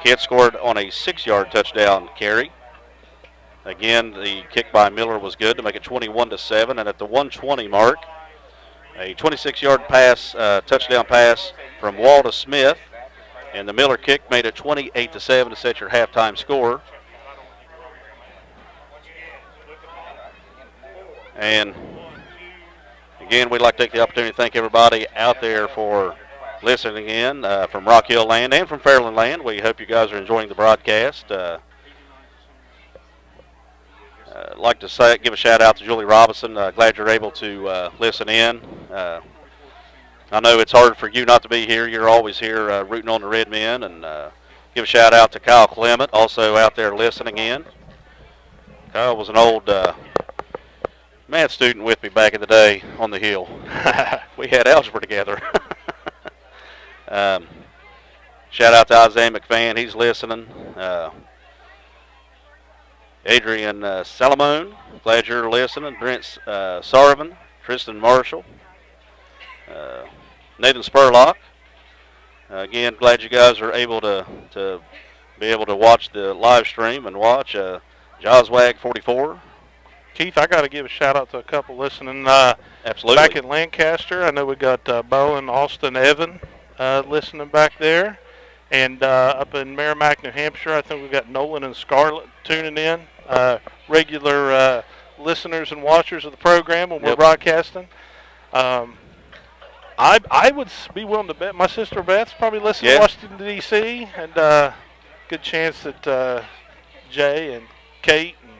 Kitts scored on a 6-yard touchdown carry. Again, the kick by Miller was good to make it 21-7. And at the 1:20 mark, a 26-yard pass, touchdown pass from Wall to Smith, and the Miller kick made it 28-7 to set your halftime score. And again, we'd like to take the opportunity to thank everybody out there for listening in from Rock Hill Land and from Fairland Land. We hope you guys are enjoying the broadcast. I'd like to give a shout out to Julie Robinson. Glad you're able to listen in. I know it's hard for you not to be here. You're always here rooting on the Red Men. And give a shout out to Kyle Clement, also out there listening in. Kyle was an old math student with me back in the day on the Hill. We had algebra together. Shout out to Isaiah McFan. He's listening. Adrian Salamone, glad you're listening. Brent Sarvin, Tristan Marshall, Nathan Spurlock. Again, glad you guys are able to be able to watch the live stream and watch. Joswag 44. Keith, I got to give a shout out to a couple listening. Absolutely. Back in Lancaster, I know we got Bo and Austin Evan listening back there. And up in Merrimack, New Hampshire, I think we've got Nolan and Scarlett tuning in. Regular listeners and watchers of the program when we're broadcasting. I would be willing to bet my sister Beth's probably listening to Washington, D.C. And good chance that Jay and Kate and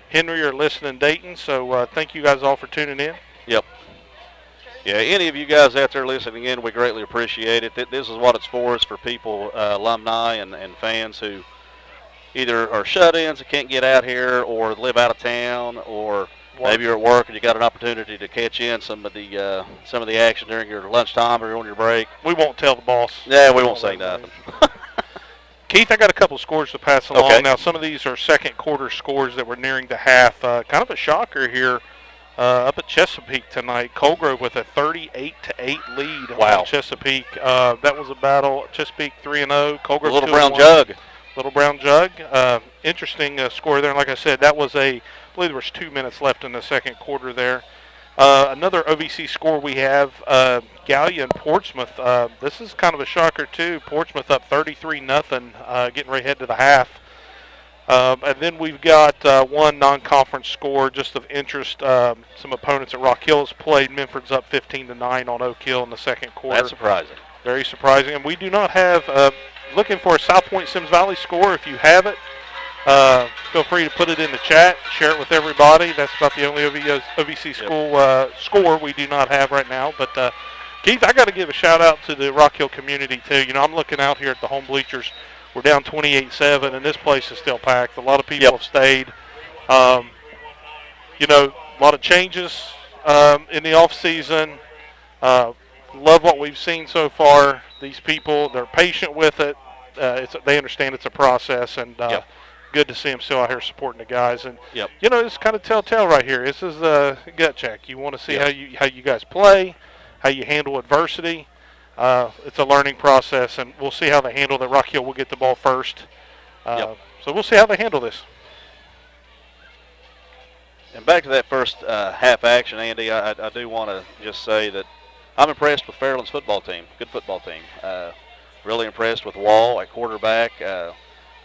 Henry are listening in Dayton. So thank you guys all for tuning in. Yep. Yeah, any of you guys out there listening in, we greatly appreciate it. This is what it's for. It's for people, alumni and fans who either are shut-ins and can't get out here, or live out of town, or maybe you're at work and you got an opportunity to catch in some of the action during your lunchtime or on your break. We won't tell the boss. Yeah, we won't say nothing. Keith, I got a couple scores to pass along. Okay. Now, some of these are second quarter scores that were nearing the half. Kind of a shocker here up at Chesapeake tonight. Colgrove with a 38-8 lead on Chesapeake. That was a battle. Chesapeake 3-0. Colgrove a little 2-1. brown jug. Little brown jug. Interesting score there. And like I said, that was I believe there was 2 minutes left in the second quarter there. Another OVC score we have, Gallia and Portsmouth. This is kind of a shocker too. Portsmouth up 33-0, getting right ahead to the half. And then we've got one non-conference score just of interest. Some opponents at Rock Hill has played. Minford's up 15-9 on Oak Hill in the second quarter. That's surprising. Very surprising. And we do not have, looking for a South Point Sims Valley score. If you have it, Feel free to put it in the chat, share it with everybody. That's about the only OVC school score we do not have right now. But Keith, I got to give a shout out to the Rock Hill community too. You know, I'm looking out here at the home bleachers. We're down 28-7, and this place is still packed. A lot of people have stayed. You know, a lot of changes in the off season. Love what we've seen so far. These people, they're patient with it. They understand it's a process, and good to see them still out here supporting the guys. And you know, it's kind of telltale right here. This is a gut check. You want to see how you guys play, how you handle adversity. It's a learning process, and we'll see how they handle that. Rock Hill will get the ball first. So we'll see how they handle this. And back to that first half action, Andy, I do want to just say that I'm impressed with Fairland's football team. Good football team. Really impressed with Wall at quarterback.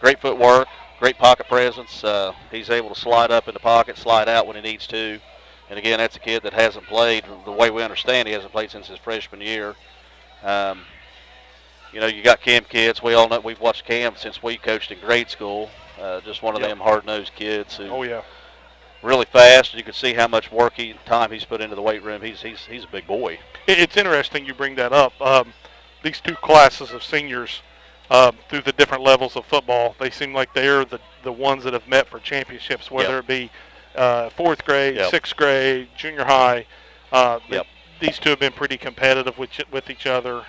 Great footwork, great pocket presence. He's able to slide up in the pocket, slide out when he needs to. And again, that's a kid that hasn't played the way we understand. He hasn't played since his freshman year. You know, you got Cam kids. We all know, we've watched Cam since we coached in grade school. Just one of them hard-nosed kids who really fast. You can see how much time he's put into the weight room. He's a big boy. It's interesting you bring that up. These two classes of seniors through the different levels of football, they seem like they're the ones that have met for championships, whether it be fourth grade, sixth grade, junior high. These two have been pretty competitive with each other.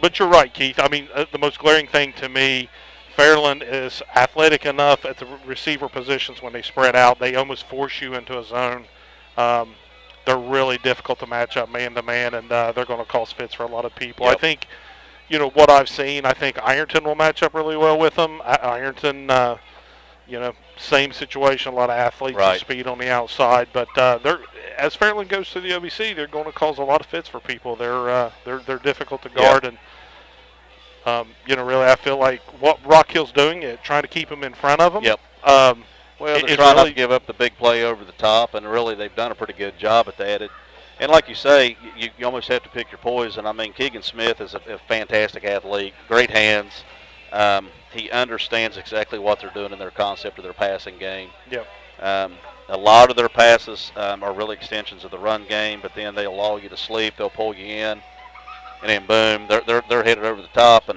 But you're right, Keith. I mean, the most glaring thing to me, Fairland is athletic enough at the receiver positions when they spread out. They almost force you into a zone. They're really difficult to match up man-to-man, and they're going to cause fits for a lot of people. I think, you know, what I've seen, I think Ironton will match up really well with them. Ironton, you know, same situation, a lot of athletes and speed on the outside. But as Fairland goes to the OVC, they're going to cause a lot of fits for people. They're difficult to guard, and you know, really, I feel like what Rock Hill's doing is trying to keep them in front of them. Well, they're trying not to give up the big play over the top, and really they've done a pretty good job at that. And like you say, you almost have to pick your poison. I mean, Keegan Smith is a fantastic athlete, great hands. He understands exactly what they're doing in their concept of their passing game. A lot of their passes are really extensions of the run game, but then they'll lull you to sleep. They'll pull you in, and then boom, they're headed over the top.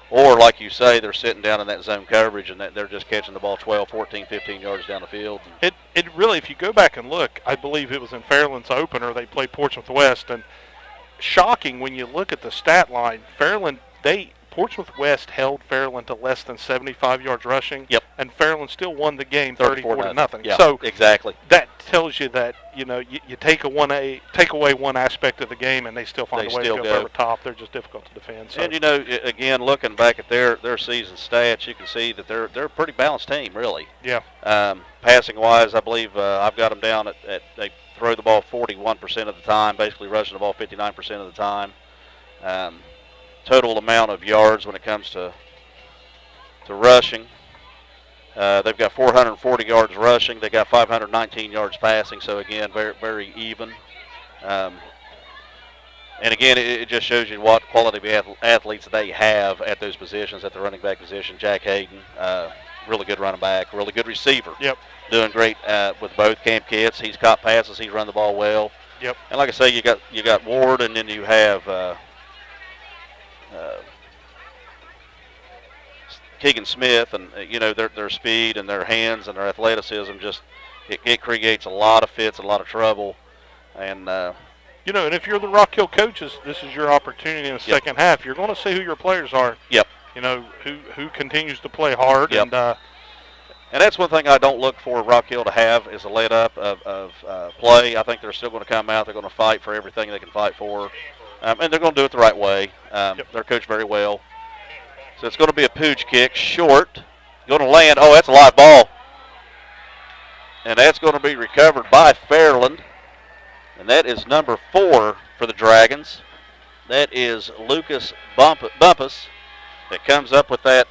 Or like you say, they're sitting down in that zone coverage, and they're just catching the ball 12, 14, 15 yards down the field. It really, if you go back and look, I believe it was in Fairland's opener. They played Portsmouth West, and shocking when you look at the stat line. Portsmouth West held Fairland to less than 75 yards rushing, and Fairland still won the game 34-0. So exactly, that tells you that, you know, you take away one aspect of the game, and they still find a way to go over top. They're just difficult to defend. So. And you know, again, looking back at their season stats, you can see that they're a pretty balanced team, really. Passing wise, I believe I've got them down at they throw the ball 41% of the time, basically rushing the ball 59% of the time. Total amount of yards when it comes to rushing, they've got 440 yards rushing. They got 519 yards passing. So again, very, very even. And again, it just shows you what quality of athletes they have at those positions. At the running back position, Jack Hayden, really good running back, really good receiver. Doing great with both camp kids. He's caught passes. He's run the ball well. And like I say, you got Ward, and then you have. Keegan Smith, and you know, their speed and their hands and their athleticism just it creates a lot of fits, a lot of trouble, and you know, and if you're the Rock Hill coaches, this is your opportunity in the second half. You're going to see who your players are. You know, who continues to play hard, and that's one thing I don't look for Rock Hill to have is a let up of play. I think they're still going to come out. They're going to fight for everything they can fight for. And they're going to do it the right way. They're coached very well. So it's going to be a pooch kick, short. Going to land. Oh, that's a live ball. And that's going to be recovered by Fairland. And that is number 4 for the Dragons. That is Lucas Bumpus that comes up with that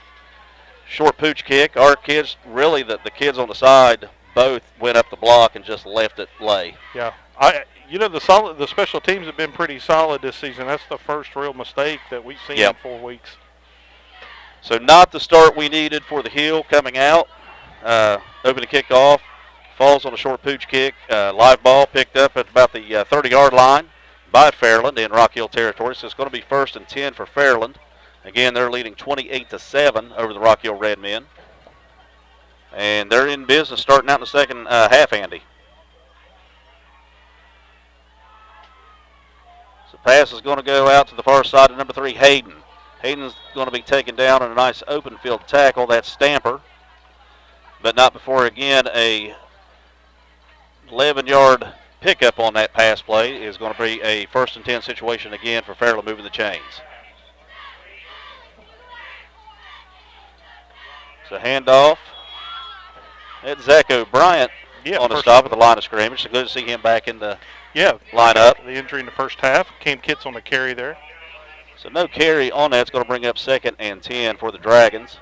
short pooch kick. Our kids, really the kids on the side, both went up the block and just left it lay. You know, the special teams have been pretty solid this season. That's the first real mistake that we've seen in 4 weeks. So not the start we needed for the Hill coming out. Open to kick off. Falls on a short pooch kick. Live ball picked up at about the 30-yard line by Fairland in Rock Hill territory. So it's going to be 1st and 10 for Fairland. Again, they're leading 28-7 over the Rock Hill Redmen. And they're in business starting out in the second half, Andy. So pass is going to go out to the far side of number 3, Hayden. Hayden's going to be taken down on a nice open field tackle. That's Stamper. But not before, again, a 11-yard pickup on that pass play is going to be a 1st and 10 situation again for Fairland moving the chains. So handoff. That's Zach O'Brien on the stop at the line of scrimmage. So good to see him back in the lineup. The injury in the first half. Cam Kitts on the carry there. So no carry on that. It's going to bring up 2nd and 10 for the Dragons.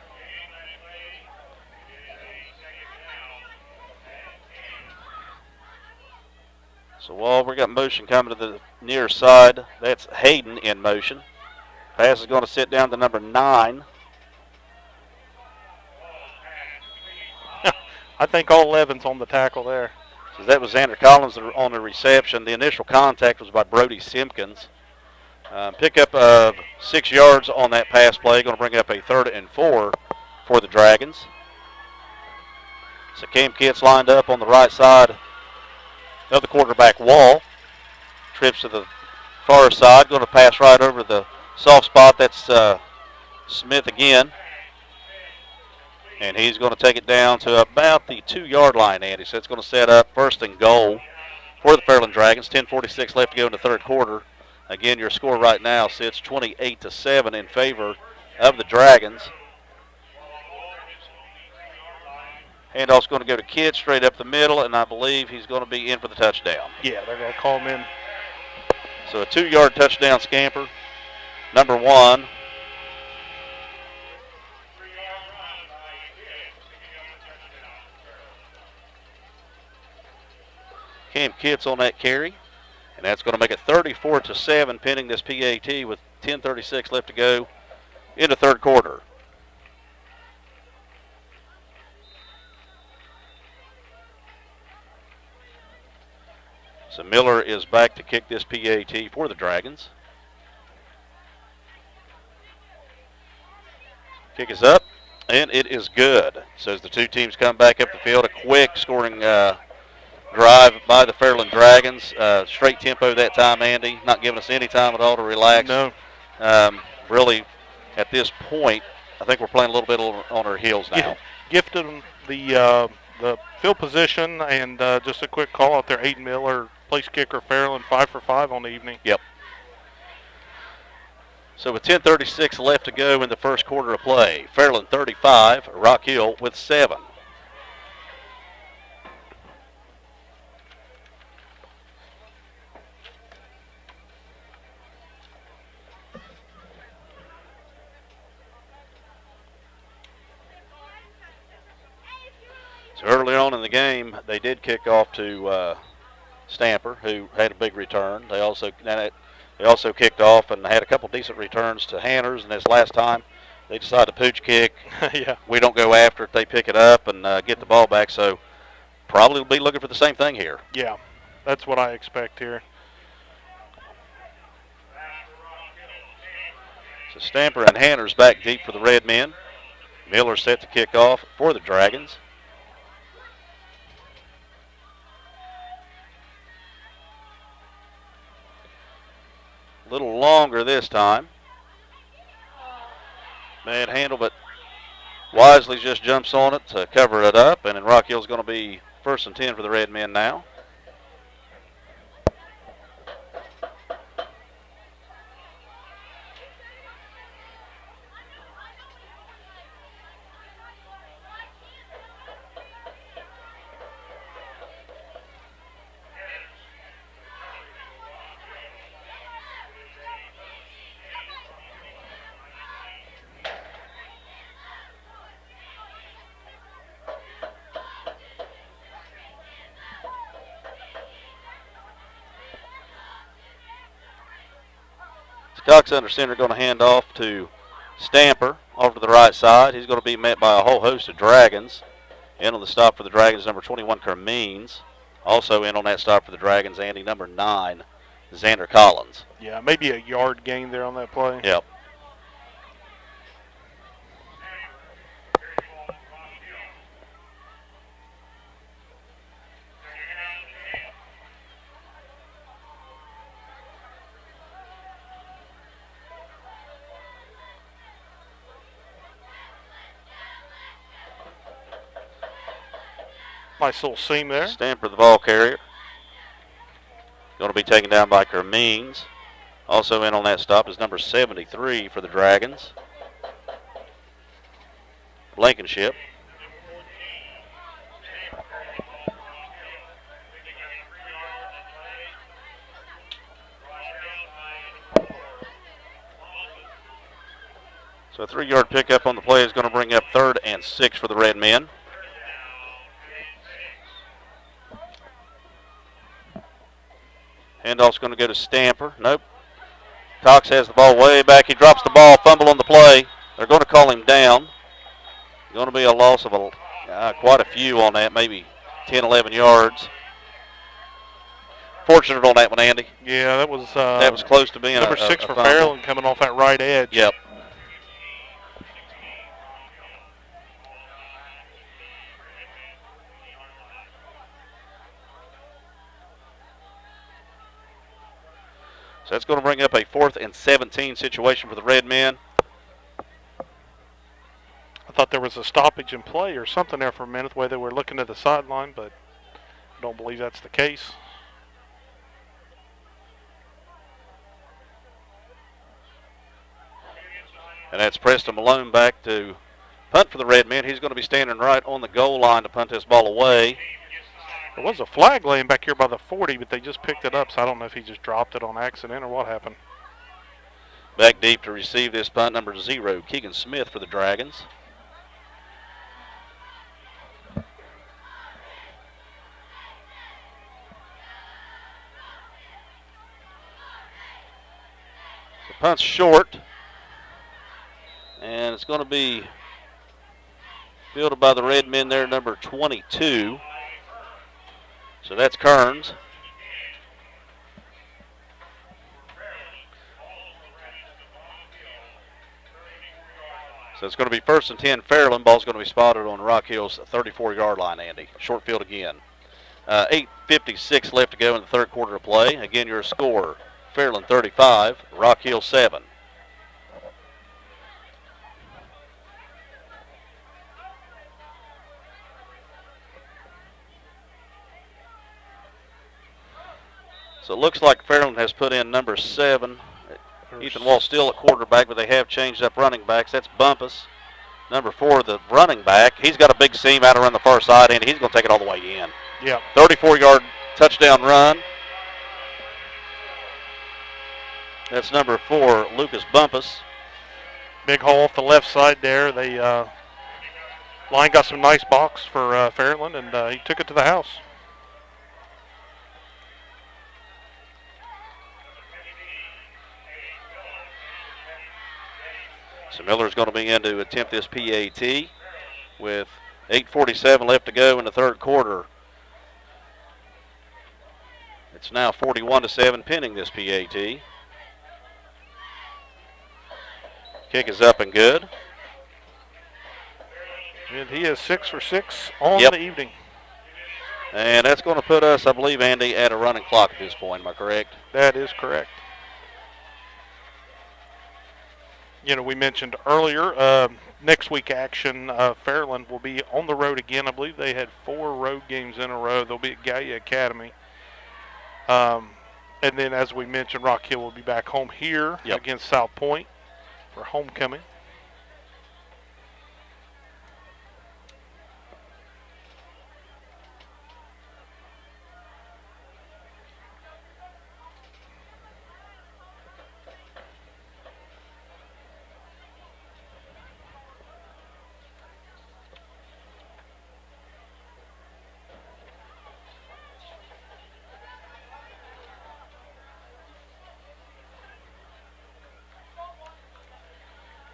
So while we got motion coming to the near side, that's Hayden in motion. Pass is going to sit down to number 9. I think all 11's on the tackle there. So that was Xander Collins on the reception. The initial contact was by Brody Simpkins. Pickup of 6 yards on that pass play. Going to bring up a 3rd and 4 for the Dragons. So Cam Kitts lined up on the right side of the quarterback wall. Trips to the far side. Going to pass right over the soft spot. That's Smith again. And he's going to take it down to about the 2-yard line, Andy. So it's going to set up 1st and goal for the Fairland Dragons. 10:46 left to go in the 3rd quarter. Again, your score right now sits 28-7 in favor of the Dragons. Handoff's going to go to Kidd straight up the middle, and I believe he's going to be in for the touchdown. Yeah, they're going to call him in. So a 2-yard touchdown scamper. Number 1. Cam Kitts on that carry, and that's going to make it 34-7 pending this PAT with 10:36 left to go in the 3rd quarter. So Miller is back to kick this PAT for the Dragons. Kick is up, and it is good. So as the two teams come back up the field, a quick scoring drive by the Fairland Dragons. Straight tempo that time, Andy. Not giving us any time at all to relax. No. Really, at this point, I think we're playing a little bit on our heels now. Yeah. Gifted them the field position, and just a quick call out there. Aiden Miller, place kicker, Fairland, 5 for 5 on the evening. Yep. So with 10:36 left to go in the 1st quarter of play, Fairland 35, Rock Hill with 7. So early on in the game, they did kick off to Stamper, who had a big return. They also kicked off and had a couple decent returns to Hanners, and this last time they decided to pooch kick. Yeah. We don't go after it. They pick it up and get the ball back, so probably will be looking for the same thing here. Yeah, that's what I expect here. So Stamper and Hanners back deep for the Red Men. Miller set to kick off for the Dragons. A little longer this time. Bad handle, but Wisely just jumps on it to cover it up, and then Rock Hill's going to be 1st and 10 for the Red Men now. Cox under center going to hand off to Stamper off to the right side. He's going to be met by a whole host of Dragons. In on the stop for the Dragons, number 21, Kermeans. Also in on that stop for the Dragons, Andy, number 9, Xander Collins. Yeah, maybe a yard gain there on that play. Yep. Nice little seam there. Stanford, the ball carrier. Going to be taken down by Kermeans. Also in on that stop is number 73 for the Dragons, Blankenship. So a 3-yard pickup on the play is going to bring up 3rd and 6 for the Red Men. Handoff's going to go to Stamper. Nope. Cox has the ball way back. He drops the ball, fumble on the play. They're going to call him down. Going to be a loss of quite a few on that, maybe 10, 11 yards. Fortunate on that one, Andy. Yeah, that was close to being number 6 for fumble. Fairland coming off that right edge. Yep. So that's going to bring up a 4th and 17 situation for the Red Men. I thought there was a stoppage in play or something there for a minute, the way they were looking at the sideline, but I don't believe that's the case. And that's Preston Malone back to punt for the Red Men. He's going to be standing right on the goal line to punt this ball away. There was a flag laying back here by the 40, but they just picked it up, so I don't know if he just dropped it on accident or what happened. Back deep to receive this punt, number 0, Keegan Smith for the Dragons. The punt's short, and it's going to be fielded by the Red Men there, number 22. So that's Kearns. So it's going to be 1st and 10 Fairland. Ball's going to be spotted on Rock Hill's 34-yard line, Andy. Short field again. 8:56 left to go in the 3rd quarter of play. Again, your score, Fairland 35, Rock Hill 7. So it looks like Fairland has put in number 7. Ethan Wall still at quarterback, but they have changed up running backs. That's Bumpus. Number 4, the running back. He's got a big seam out around the far side, and he's going to take it all the way in. Yeah. 34-yard touchdown run. That's number 4, Lucas Bumpus. Big hole off the left side there. They line got some nice box for Fairland, and he took it to the house. So Miller's going to be in to attempt this PAT with 8:47 left to go in the 3rd quarter. It's now 41-7 pending this PAT. Kick is up and good. And he is 6 for 6 on the evening. And that's going to put us, I believe, Andy, at a running clock at this point. Am I correct? That is correct. You know, we mentioned earlier, next week action, Fairland will be on the road again. I believe they had 4 road games in a row. They'll be at Gallia Academy. And then, as we mentioned, Rock Hill will be back home here against South Point for homecoming.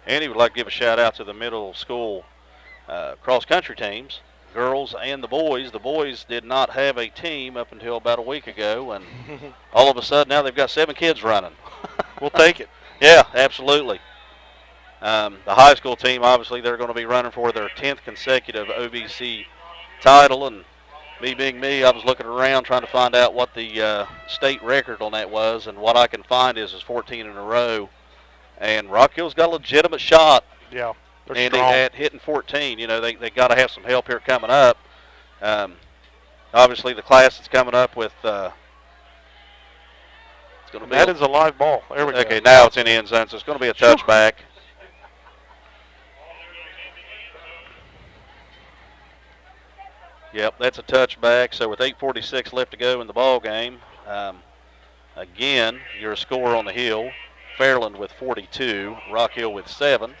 Andy would like to give a shout out to the middle school cross-country teams. girls and the boys. The boys did not have a team up until about a week ago, and all of a sudden now they've got 7 kids running. We'll take it. Yeah, absolutely. The high school team, obviously, they're going to be running for their 10th consecutive OVC title, and me being me, I was looking around trying to find out what the state record on that was, and what I can find is 14 in a row, and Rock Hill's got a legitimate shot. Yeah, they're And strong. at hitting 14, you know, they got to have some help here coming up. Obviously, the class that's coming up with it's going to be That is a live ball. There we go. okay. Now it's in the end zone, so it's going to be a touchback. Yep, that's a touchback. So with 8:46 left to go in the ball game, again, your score on the hill: Fairland with 42, Rock Hill with 7.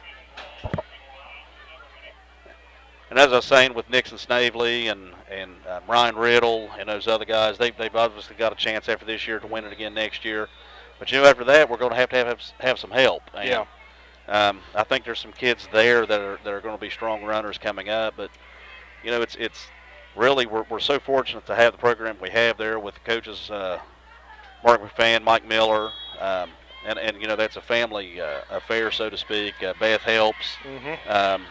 And as I was saying, with Nixon Snavely and Ryan Riddle and those other guys, they've obviously got a chance after this year to win it again next year. But you know, after that, we're going to have some help. And, Yeah. I think there's some kids there that are going to be strong runners coming up. But you know, it's really we're so fortunate to have the program we have there with the coaches, Mark McFan, Mike Miller, and you know, that's a family affair, so to speak. Beth helps. Mm-hmm.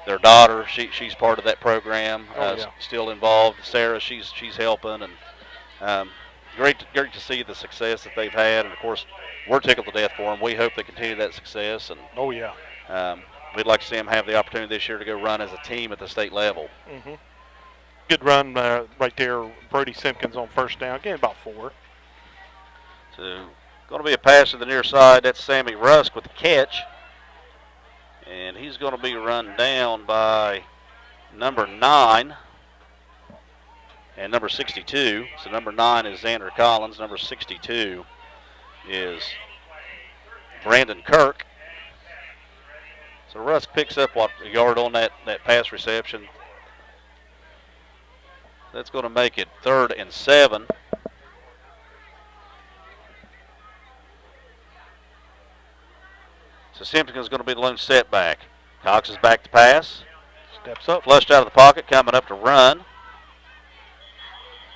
Their daughter, she's part of that program, Yeah. still involved. Sarah, she's helping, and great to see the success that they've had. And of course, we're tickled to death for them. We hope they continue that success, and Oh, yeah. we'd like to see them have the opportunity this year to go run as a team at the state level. Mm-hmm. Good run right there. Brody Simpkins on first down. Getting about 4. So, going to be a pass to the near side. That's Sammy Rusk with the catch. And he's going to be run down by number 9 and number 62. So number 9 is Xander Collins. Number 62 is Brandon Kirk. So Rusk picks up, a yard on that pass reception. That's going to make it 3rd and 7. So Simpkins is going to be the lone setback. Cox is back to pass. Steps up. Flushed out of the pocket, coming up to run.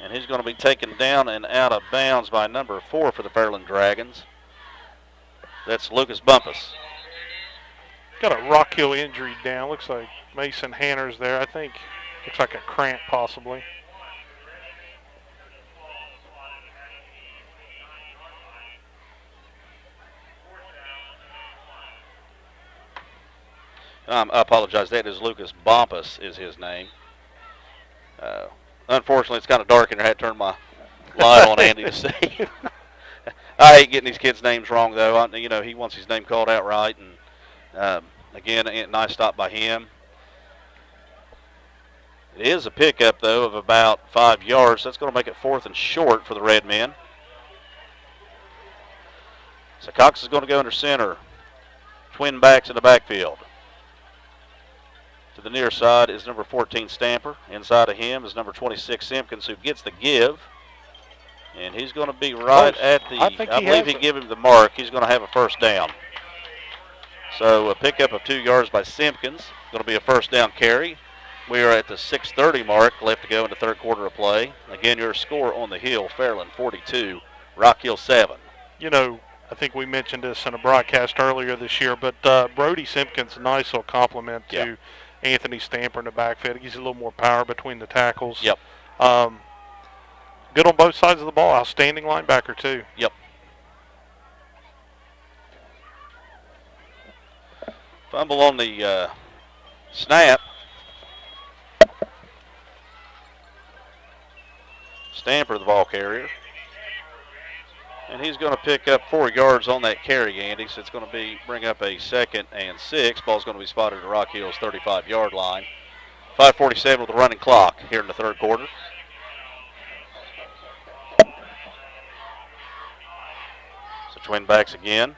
And he's going to be taken down and out of bounds by number 4 for the Fairland Dragons. That's Lucas Bumpus. Got a Rock Hill injury down. Looks like Mason Hanner's there. I think looks like a cramp possibly. I apologize. That is Lucas Bumpus is his name. Unfortunately, it's kind of dark in here. I had to turn my light on Andy to see. I hate getting these kids' names wrong, though. You know, he wants his name called out right. And again, a nice stop by him. It is a pickup, though, of about 5 yards. That's going to make it 4th and short for the Red Men. So Cox is going to go under center. Twin backs in the backfield. To the near side is number 14, Stamper. Inside of him is number 26, Simpkins, who gets the give. And he's going to be right at the, I believe he gave him the mark. He's going to have a first down. So a pickup of 2 yards by Simpkins. Going to be a first down carry. We are at the 6:30 mark, left to go in the 3rd quarter of play. Again, your score on the hill: Fairland 42, Rock Hill 7. You know, I think we mentioned this in a broadcast earlier this year, but Brody Simpkins, a nice little compliment to Anthony Stamper in the backfield. He gives you a little more power between the tackles. Yep. Good on both sides of the ball. Outstanding linebacker, too. Yep. Fumble on the snap. Stamper, the ball carrier. And he's going to pick up 4 yards on that carry, Andy. So it's going to bring up a 2nd and 6. Ball's going to be spotted at Rock Hill's 35-yard line. 5:47 with the running clock here in the 3rd quarter. So twin backs again.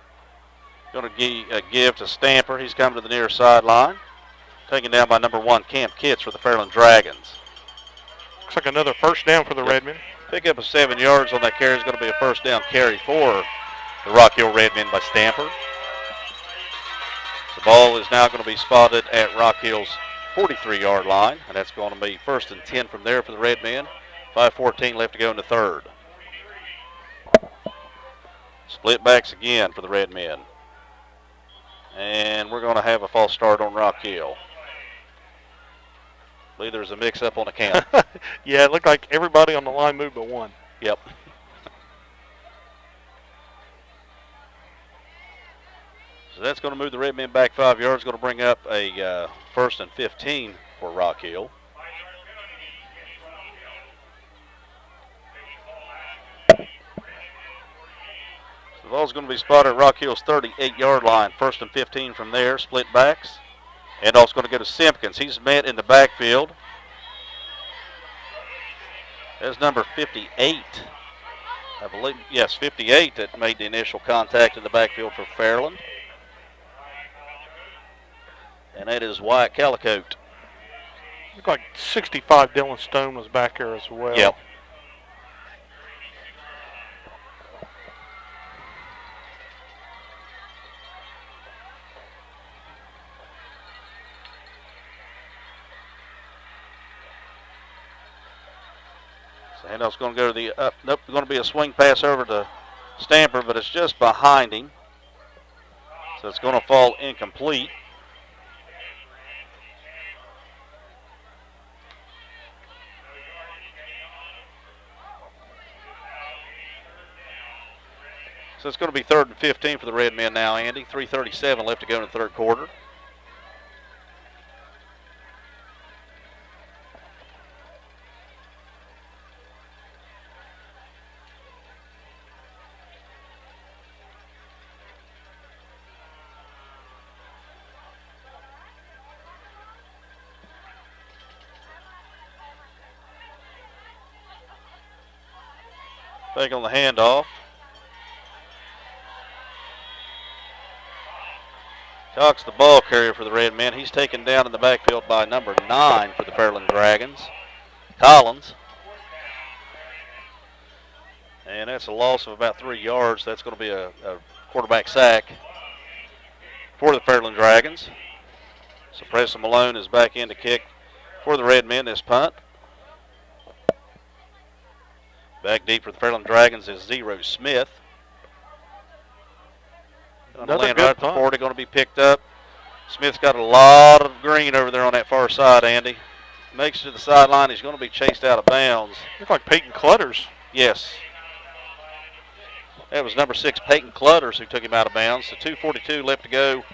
Going to give to Stamper. He's coming to the near sideline. Taken down by number 1, Camp Kitts for the Fairland Dragons. Looks like another first down for the Redmen. Pick up of 7 yards on that carry is going to be a first down carry for the Rock Hill Redmen by Stamper. The ball is now going to be spotted at Rock Hill's 43-yard line, and that's going to be 1st and 10 from there for the Red Men. 5:14 left to go in the third. Split backs again for the Red Men. And we're going to have a false start on Rock Hill. I believe there's a mix-up on the count. Yeah, it looked like everybody on the line moved but one. Yep. So that's going to move the Red Men back 5 yards. Going to bring up a 1st and 15 for Rock Hill. The ball's going to be spotted at Rock Hill's 38-yard line. 1st and 15 from there. Split backs. Handoff's going to go to Simpkins. He's met in the backfield. There's number 58. I believe, yes, 58 that made the initial contact in the backfield for Fairland. And that is Wyatt Calicote. Looked like 65 Dylan Stone was back there as well. Yep. So handoff's going to go to the up. Nope, going to be a swing pass over to Stamper, but it's just behind him. So it's going to fall incomplete. So it's going to be 3rd and 15 for the Red Men now, Andy. 3:37 left to go in the third quarter. Back on the handoff. Cox, the ball carrier for the Red Men. He's taken down in the backfield by number 9 for the Fairland Dragons, Collins. And that's a loss of about 3 yards. That's going to be a quarterback sack for the Fairland Dragons. So Preston Malone is back in to kick for the Red Men this punt. Back deep for the Fairland Dragons is Zero Smith. Another land good right at the punt. 40, going to be picked up. Smith's got a lot of green over there on that far side, Andy. Makes it to the sideline. He's going to be chased out of bounds. Looked like Peyton Clutters. Yes. That was number 6, Peyton Clutters, who took him out of bounds. So 2:42 left to go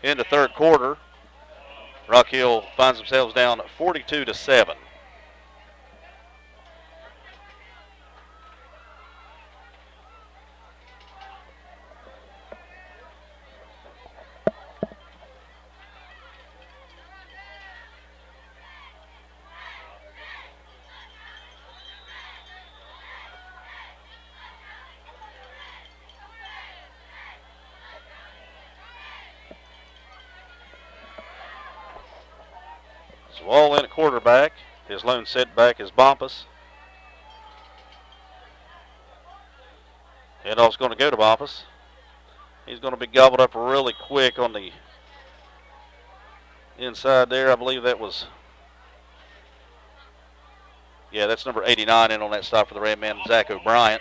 in the third quarter. Rock Hill finds themselves down 42-7. So all in at quarterback. His lone setback is Bumpus. Handoff's going to go to Bumpus. He's going to be gobbled up really quick on the inside there. I believe that was, yeah, that's number 89 in on that stop for the Red Man, Zach O'Brien.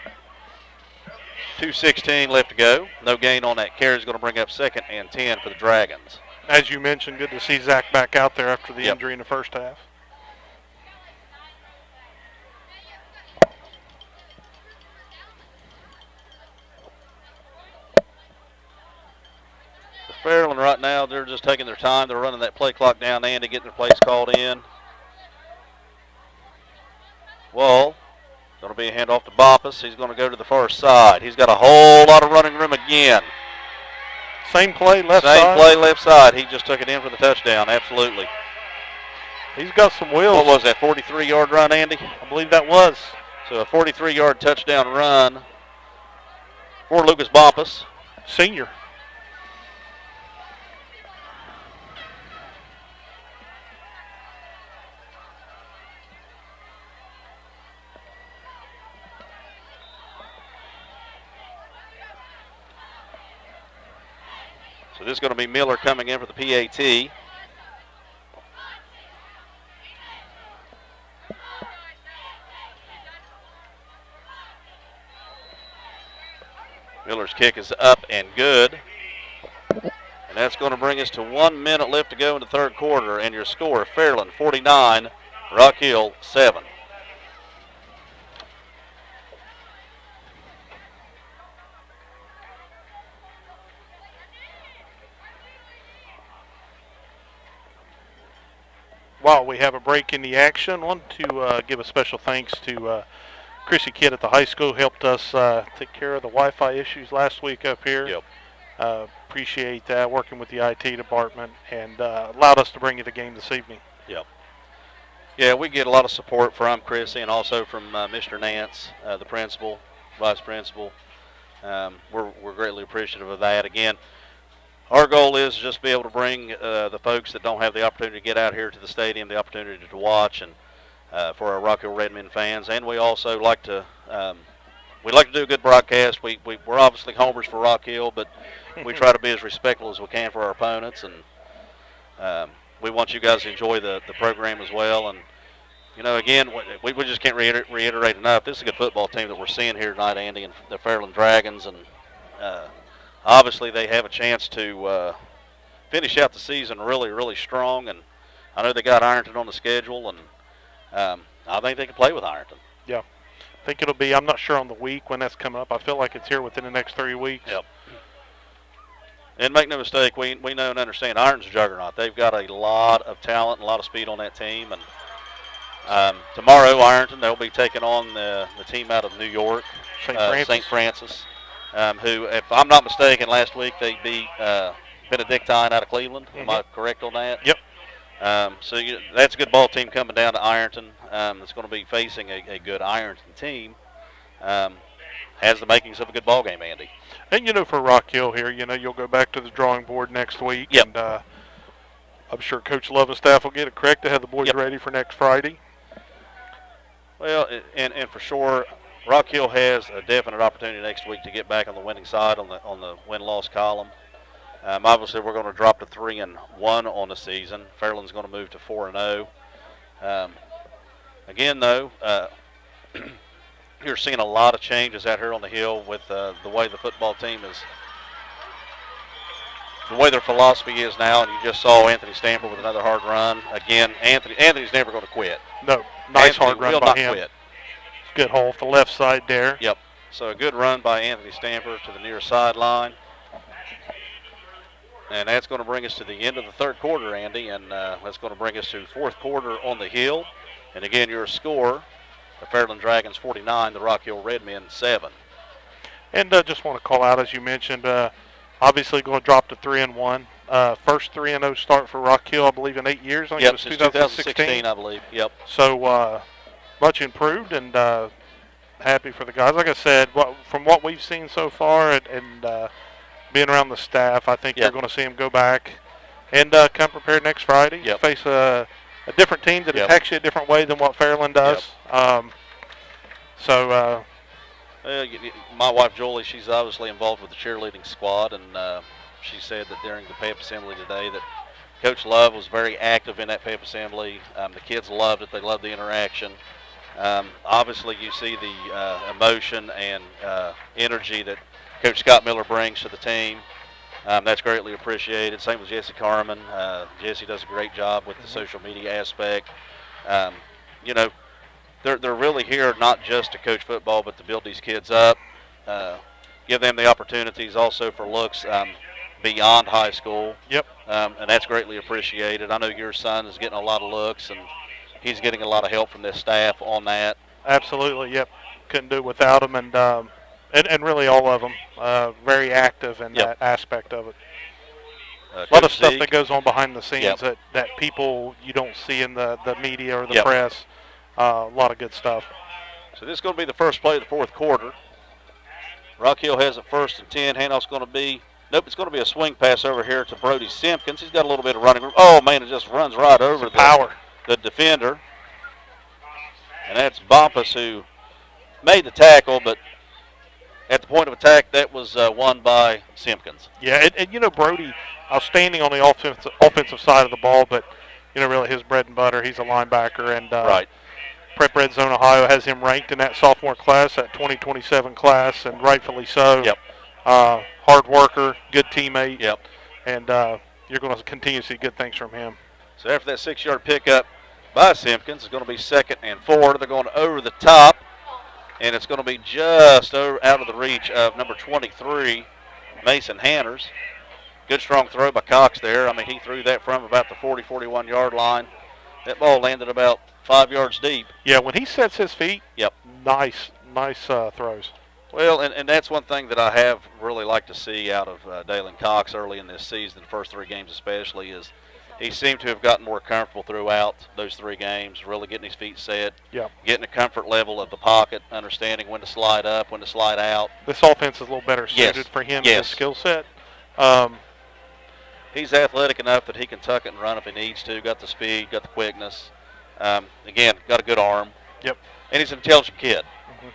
2:16 left to go. No gain on that carry is going to bring up 2nd and 10 for the Dragons. As you mentioned, good to see Zach back out there after the Yep. injury in the first half. For Fairland right now, they're just taking their time. They're running that play clock down, Andy, getting their plays called in. Wall, going to be a handoff to Bumpus. He's going to go to the far side. He's got a whole lot of running room again. Same play, left Same side. play, left side. He just took it in for the touchdown, absolutely. He's got some wheels. What was that, 43-yard run, Andy? I believe that was. So a 43-yard touchdown run for Lucas Bumpus. Senior. So this is going to be Miller coming in for the PAT. Miller's kick is up and good. And that's going to bring us to 1 minute left to go in the third quarter. And your score, Fairland 49, Rock Hill 7. While we have a break in the action, I want to give a special thanks to Chrissy Kidd at the high school. Helped us take care of the Wi-Fi issues last week up here. Yep. Appreciate that, working with the IT department, and allowed us to bring you the game this evening. Yep. Yeah, we get a lot of support from Chrissy and also from Mr. Nance, the principal, vice principal. We're greatly appreciative of that. Again, our goal is just to be able to bring the folks that don't have the opportunity to get out here to the stadium the opportunity to watch, and for our Rock Hill Redmen fans. And we also like to do a good broadcast. We're obviously homers for Rock Hill, but we try to be as respectful as we can for our opponents, and we want you guys to enjoy the program as well. And you know, again, we just can't reiterate enough. This is a good football team that we're seeing here tonight, Andy, and the Fairland Dragons, and obviously they have a chance to finish out the season really, really strong. And I know they got Ironton on the schedule, and I think they can play with Ironton. Yeah. I think it'll be, I'm not sure on the week when that's coming up. I feel like it's here within the next 3 weeks. Yep. And make no mistake, we know and understand Ironton's a juggernaut. They've got a lot of talent and a lot of speed on that team. And tomorrow, Ironton, they'll be taking on the team out of New York, St. Francis, who, if I'm not mistaken, last week they beat Benedictine out of Cleveland. Mm-hmm. Am I correct on that? Yep. So that's a good ball team coming down to Ironton. That's going to be facing a good Ironton team. Has the makings of a good ball game, Andy. And, you know, for Rock Hill here, you know, you'll go back to the drawing board next week. Yep. And I'm sure Coach Love and staff will get it correct to have the boys ready for next Friday. Well, and for sure, Rock Hill has a definite opportunity next week to get back on the winning side on the win-loss column. Obviously, we're going to drop to 3-1 on the season. Fairland's going to move to 4-0. Again, though, you're seeing a lot of changes out here on the hill with the way the football team is, the way their philosophy is now. And you just saw Anthony Stamper with another hard run. Again, Anthony's never going to quit. No, nice Anthony hard run will by not him. Quit. Good hole off the left side there. Yep. So a good run by Anthony Stamper to the near sideline. And that's going to bring us to the end of the third quarter, Andy, and that's going to bring us to fourth quarter on the hill. And again, your score, the Fairland Dragons 49, the Rock Hill Redmen 7. And just want to call out, as you mentioned, obviously going to drop to 3-1. First 3-0 start for Rock Hill, I believe, in 8 years. I think Yep, it was since 2016, I believe. Yep. So much improved, and happy for the guys. Like I said, from what we've seen so far, and being around the staff, I think you're going to see them go back and come prepared next Friday. Yep. Face a different team that attacks you a different way than what Fairland does. Yep. My wife Julie, she's obviously involved with the cheerleading squad, and she said that during the pep assembly today that Coach Love was very active in that pep assembly. The kids loved it. They loved the interaction. Obviously, you see the emotion and energy that Coach Scott Miller brings to the team. That's greatly appreciated. Same with Jesse Carman. Jesse does a great job with the social media aspect. You know, they're really here not just to coach football, but to build these kids up, give them the opportunities also for looks beyond high school. Yep. And that's greatly appreciated. I know your son is getting a lot of looks, and he's getting a lot of help from this staff on that. Absolutely, yep. Couldn't do it without him, and really all of them very active in that aspect of it. A lot of stuff that goes on behind the scenes that people you don't see in the media or the press. A lot of good stuff. So this is going to be the first play of the fourth quarter. Rock Hill has it 1st and 10. Handoff's going to be, it's going to be a swing pass over here to Brody Simpkins. He's got a little bit of running room. Oh, man, it just runs right over the defender. And that's Bumpus who made the tackle, but at the point of attack, that was won by Simpkins. Yeah, and you know, Brody, outstanding on the offensive side of the ball, but, you know, really his bread and butter, he's a linebacker. And right. Prep Red Zone Ohio has him ranked in that sophomore class, that 2027 class, and rightfully so. Yep. hard worker, good teammate. Yep. And you're going to continue to see good things from him. So after that 6-yard pickup by Simpkins, it's going to be 2nd and 4. They're going over the top, and it's going to be just out of the reach of number 23, Mason Hanners. Good strong throw by Cox there. I mean, he threw that from about the 40, 41-yard line. That ball landed about 5 yards deep. Yeah, when he sets his feet, yep, nice throws. Well, and that's one thing that I have really liked to see out of Dalen Cox early in this season, the first 3 games especially, is he seemed to have gotten more comfortable throughout those 3 games, really getting his feet set, yep, getting a comfort level of the pocket, understanding when to slide up, when to slide out. This offense is a little better suited yes. for him and yes. his skill set. He's athletic enough that he can tuck it and run if he needs to. Got the speed, got the quickness. Again, got a good arm. Yep. And he's an intelligent kid. Mm-hmm.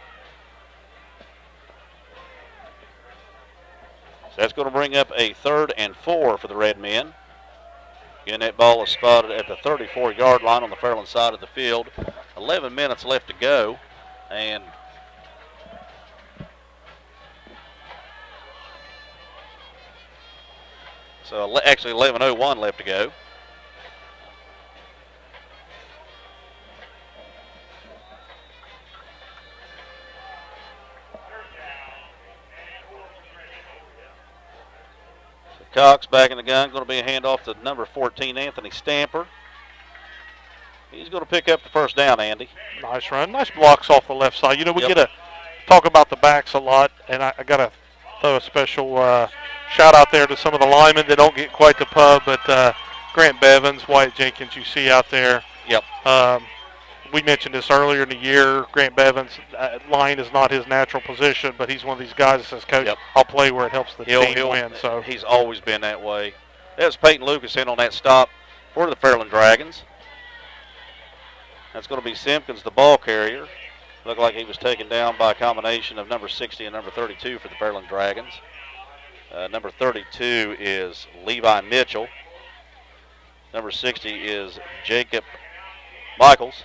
So that's going to bring up a 3rd and 4 for the Red Men. Again, that ball is spotted at the 34-yard line on the Fairland side of the field. 11 minutes left to go. And so actually 11:01 left to go. So Cox back in the gun, going to be a handoff to number 14, Anthony Stamper. He's going to pick up the first down, Andy. Nice run. Nice blocks off the left side. You know, we Yep. get to talk about the backs a lot, and I got to throw a special shout out there to some of the linemen that don't get quite the pub, but Grant Bevins, Wyatt Jenkins, you see out there. Yep. We mentioned this earlier in the year. Grant Bevins, line is not his natural position, but he's one of these guys that says, Coach, Yep. I'll play where it helps the team win. So he's always been that way. That's Peyton Lucas in on that stop for the Fairland Dragons. That's going to be Simpkins, the ball carrier. Looked like he was taken down by a combination of number 60 and number 32 for the Fairland Dragons. Number 32 is Levi Mitchell. Number 60 is Jacob Michaels.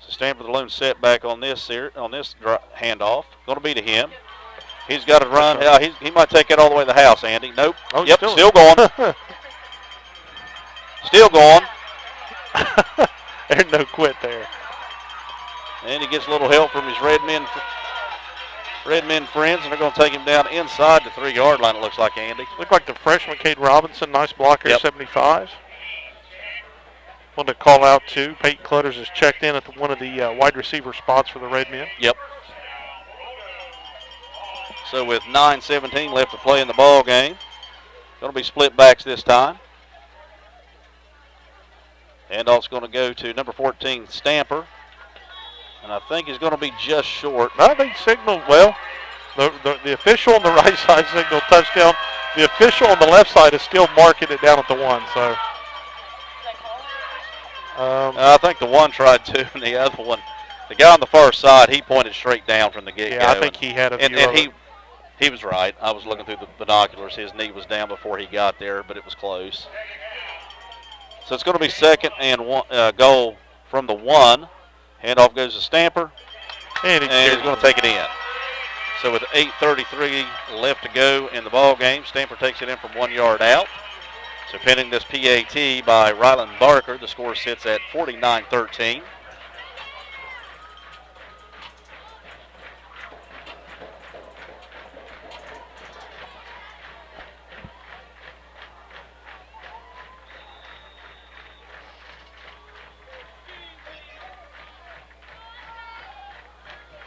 So Stanford the lone setback on this handoff. Going to be to him. He's got to run. He might take it all the way to the house, Andy. Nope. Oh, yep, still going. Still going. There's no quit there. And he gets a little help from his Red Men friends, and they're going to take him down inside the 3-yard line, it looks like, Andy. Looked like the freshman, Cade Robinson. Nice blocker, Yep. 75. Wanted to call out, too. Peyton Clutters has checked in at one of the wide receiver spots for the Red Men. Yep. So with 9:17 left to play in the ball game, going to be split backs this time. Handoff's going to go to number 14, Stamper. And I think he's going to be just short. I think signaled, well, the official on the right side signaled touchdown. The official on the left side is still marking it down at the 1. So I think the one tried to, and the other one, the guy on the far side, he pointed straight down from the get-go. Yeah, I think he had a view and of it. He was right. I was looking through the binoculars. His knee was down before he got there, but it was close. So it's going to be 2nd and goal from the 1. Handoff goes to Stamper, and he's going to take it in. So with 8:33 left to go in the ball game, Stamper takes it in from 1 yard out. So pending this PAT by Ryland Barker, the score sits at 49-13.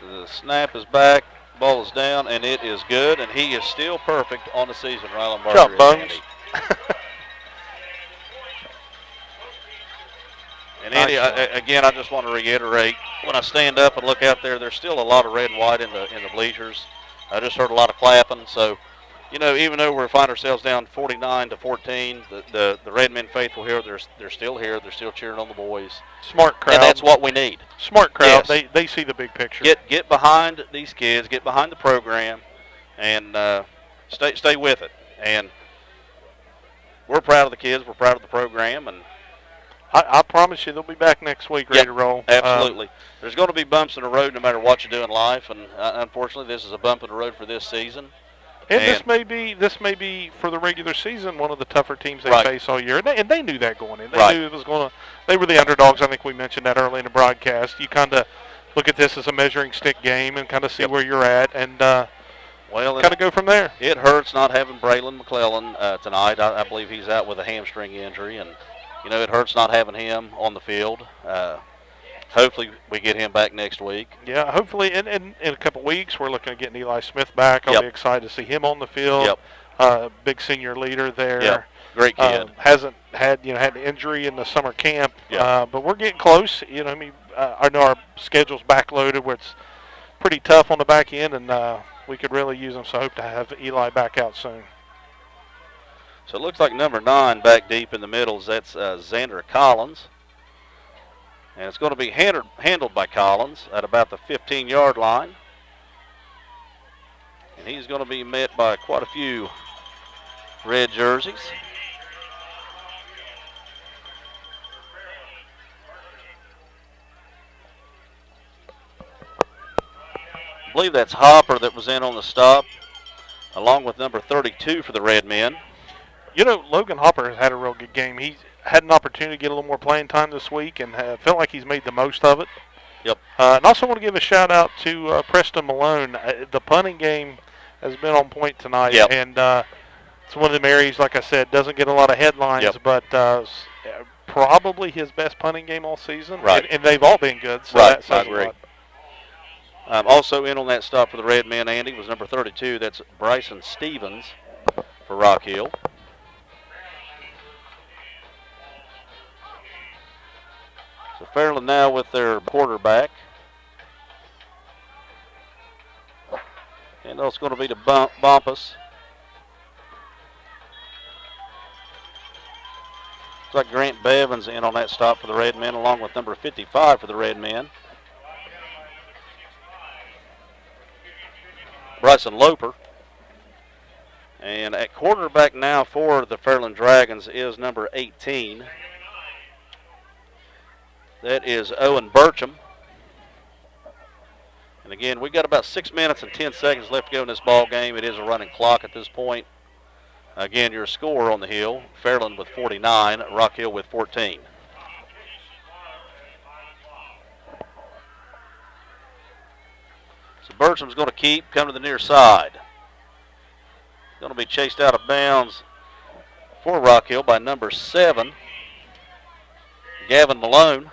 The snap is back, ball is down, and it is good, and he is still perfect on the season, Ryland Barker. Jump, Buns. And Andy, again, I just want to reiterate, when I stand up and look out there, there's still a lot of red and white in the bleachers. I just heard a lot of clapping, so, you know, even though we find ourselves down 49-14, the Red Men faithful here, they're still here. They're still cheering on the boys. Smart crowd. And that's what we need. Smart crowd. Yes. They see the big picture. Get behind these kids. Get behind the program, and stay with it. And we're proud of the kids. We're proud of the program, and I promise you they'll be back next week ready Yep, to roll. absolutely. There's going to be bumps in the road no matter what you do in life, and unfortunately this is a bump in the road for this season. And this may be for the regular season one of the tougher teams they Right. face all year, and they knew that going in. They Right. knew it was going to. They were the underdogs. I think we mentioned that early in the broadcast. You kind of look at this as a measuring stick game and kind of see Yep. where you're at, and Well, kind of go from there. it hurts not having Braylon McClellan tonight. I believe he's out with a hamstring injury, and it hurts not having him on the field. Hopefully we get him back next week. Yeah, hopefully in a couple weeks we're looking at getting Eli Smith back. I'll Yep. be excited to see him on the field. Yep. Big senior leader there. Yep. Great kid. Hasn't had had an injury in the summer camp. Yep. But we're getting close. I know our schedule's backloaded where it's pretty tough on the back end, and we could really use them. So I hope to have Eli back out soon. So it looks like number 9 back deep in the middles. That's Xander Collins. And it's going to be handled by Collins at about the 15-yard line. And he's going to be met by quite a few red jerseys. I believe that's Hopper that was in on the stop, along with number 32 for the Red Men. Logan Hopper has had a real good game. He's had an opportunity to get a little more playing time this week, and felt like he's made the most of it. Yep. And also want to give a shout out to Preston Malone. The punting game has been on point tonight, Yep. and it's one of them areas, like I said, doesn't get a lot of headlines, Yep. but probably his best punting game all season. Right. And they've all been good. So Right, that says I agree. a lot. Also in on that stop for the Red Men, Andy, was number 32. That's Bryson Stevens for Rock Hill. So Fairland now with their quarterback. And that's going to be to Bumpus. Looks like Grant Bevins in on that stop for the Red Men, along with number 55 for the Red Men. Bryson Loper. And at quarterback now for the Fairland Dragons is number 18. That is Owen Burcham. And again, we've got about 6 minutes and 10 seconds left to go in this ball game. It is a running clock at this point. Again, your score on the hill, Fairland with 49, Rock Hill with 14. So Burcham's going to come to the near side. Going to be chased out of bounds for Rock Hill by number 7, Gavin Malone.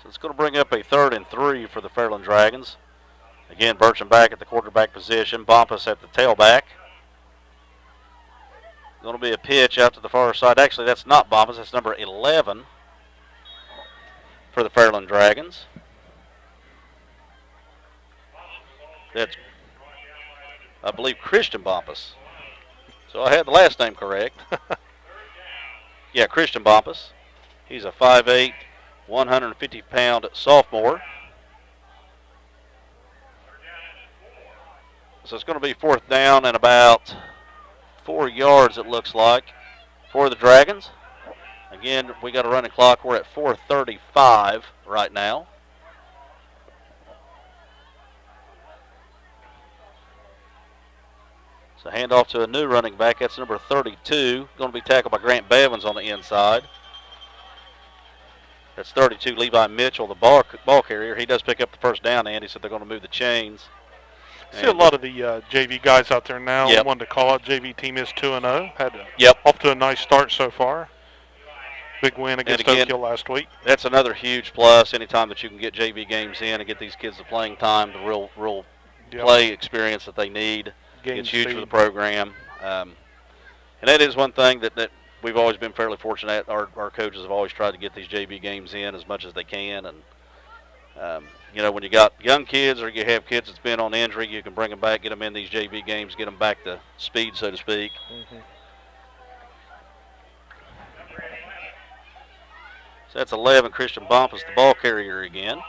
So it's going to bring up a 3rd and 3 for the Fairland Dragons. Again, Burcham back at the quarterback position. Bumpus at the tailback. Going to be a pitch out to the far side. Actually, that's not Bumpus. That's number 11 for the Fairland Dragons. That's, I believe, Christian Bumpus. So I had the last name correct. Yeah, Christian Bumpus. He's a 5'8", 150-pound sophomore. So it's going to be 4th down and about 4 yards, it looks like, for the Dragons. Again, we got a running clock. We're at 4:35 right now. So handoff to a new running back. That's number 32. Going to be tackled by Grant Bevins on the inside. That's 32, Levi Mitchell, the ball carrier. He does pick up the first down, Andy, so they're going to move the chains. See a lot of the JV guys out there now. Yep. Wanted to call out JV team is 2-0. Yep. Off to a nice start so far. Big win against again, Oak Hill last week. That's another huge plus. Anytime that you can get JV games in and get these kids the playing time, the real Yep. play experience that they need. Game It's huge speed. for the program. And that is one thing that we've always been fairly fortunate at. Our coaches have always tried to get these JV games in as much as they can. And You know, when you got young kids or you have kids that's been on injury, you can bring them back, get them in these JV games, get them back to speed, so to speak. Mm-hmm. So that's 11. Christian Bumpus, the ball carrier again.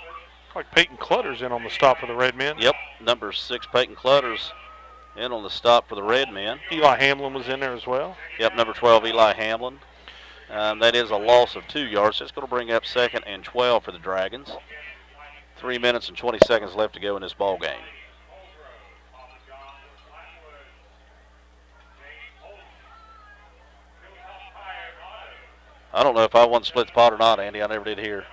Like Peyton Clutter's in on the stop for the Red Men. Yep, number 6, Peyton Clutters, in on the stop for the Red Men. Eli Hamlin was in there as well. Yep, number 12, Eli Hamlin. That is a loss of 2 yards. That's going to bring up 2nd and 12 for the Dragons. 3 minutes and 20 seconds left to go in this ball game. I don't know if I won split spot or not, Andy. I never did hear.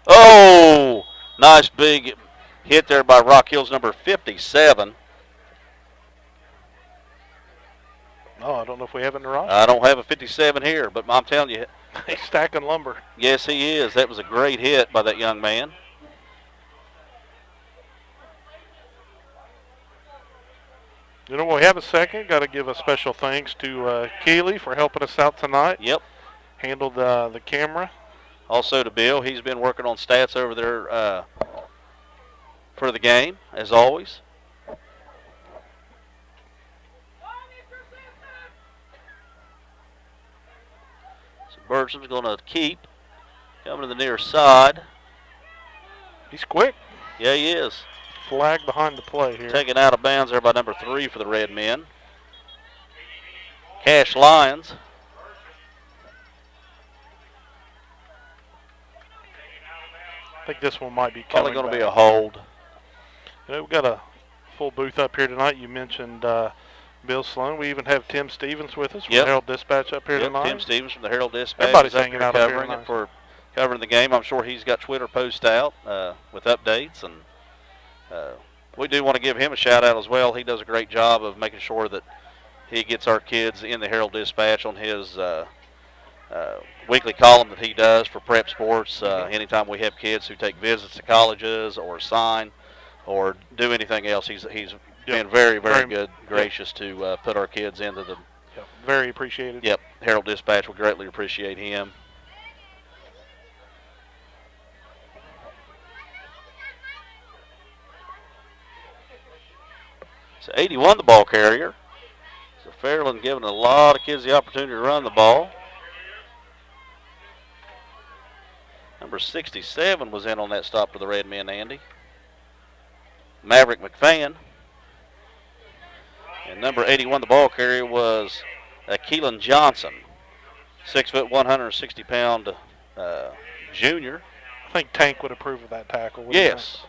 Oh, nice big hit there by Rock Hill's number 57. Oh, I don't know if we have it in the roster. I don't have a 57 here, but I'm telling you. He's stacking lumber. Yes, he is. That was a great hit by that young man. You know, we have a second. Got to give a special thanks to Keeley for helping us out tonight. Yep. Handled the camera. Also to Bill. He's been working on stats over there for the game, as always. So Bertram's going to keep. Coming to the near side. He's quick. Yeah, he is. Flag behind the play here. Taken out of bounds there by number 3 for the Red Men. Cash Lyons. I think this one might be coming Probably going to be back. a hold. You know, we've got a full booth up here tonight. You mentioned Bill Sloan. We even have Tim Stevens with us from Yep. the Herald Dispatch up here Yep, tonight. Tim Stevens from the Herald Dispatch. Everybody's is up hanging here out up here covering tonight. it for covering the game. I'm sure he's got Twitter posts out with updates, and we do want to give him a shout out as well. He does a great job of making sure that he gets our kids in the Herald Dispatch on his weekly column that he does for prep sports. Anytime we have kids who take visits to colleges or sign or do anything else, he's been very, very good, gracious to put our kids into the. Yep. Very appreciated. Yep, Herald Dispatch will greatly appreciate him. So 81, the ball carrier. So Fairland giving a lot of kids the opportunity to run the ball. Number 67 was in on that stop for the Red Men, Andy. Maverick McFan. And number 81, the ball carrier, was Keelan Johnson. 6 foot, 160 pound junior. I think Tank would approve of that tackle. wouldn't Yes.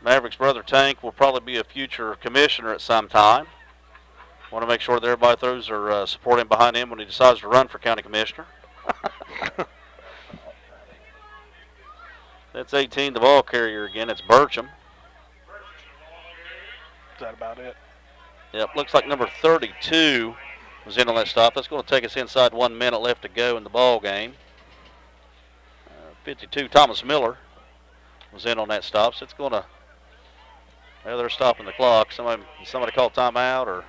Maverick's brother Tank will probably be a future commissioner at some time. Want to make sure that everybody throws their support in behind him when he decides to run for county commissioner. That's 18, the ball carrier again. It's Burcham. Is that about it? Yep, looks like number 32 was in on that stop. That's going to take us inside 1 minute left to go in the ball game. 52, Thomas Miller was in on that stop. So it's going to, well, they're stopping the clock. Somebody called timeout or.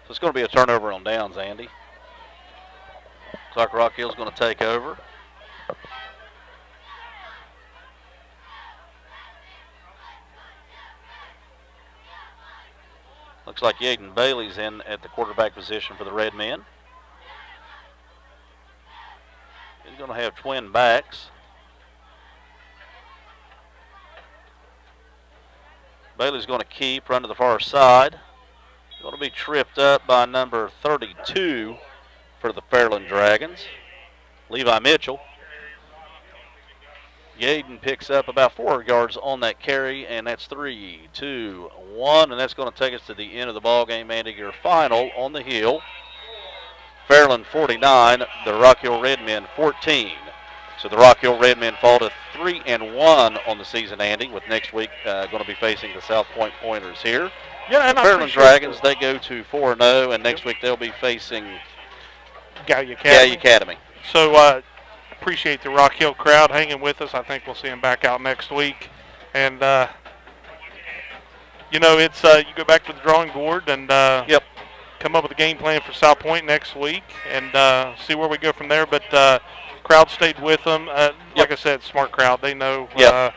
So it's going to be a turnover on downs, Andy. Looks like Rock Hill's going to take over. Looks like Yaden Bailey's in at the quarterback position for the Red Men. He's going to have twin backs. Bailey's going to keep, run to the far side. Going to be tripped up by number 32 for the Fairland Dragons, Levi Mitchell. Yaden picks up about 4 yards on that carry, and that's 3, 2, 1, and that's going to take us to the end of the ball game. Andy, your final on the hill. Fairland 49, the Rock Hill Red Men 14. So the Rock Hill Red Men fall to 3-1 on the season, Andy, with next week going to be facing the South Point Pointers here. Yeah, and the Fairland Dragons, they go to 4-0, and next week they'll be facing Gallia Gallia Academy. So appreciate the Rock Hill crowd hanging with us. I think we'll see them back out next week. And, it's you go back to the drawing board and Yep. come up with a game plan for South Point next week and see where we go from there. But crowd stayed with them. Like I said, smart crowd. They know. Yep.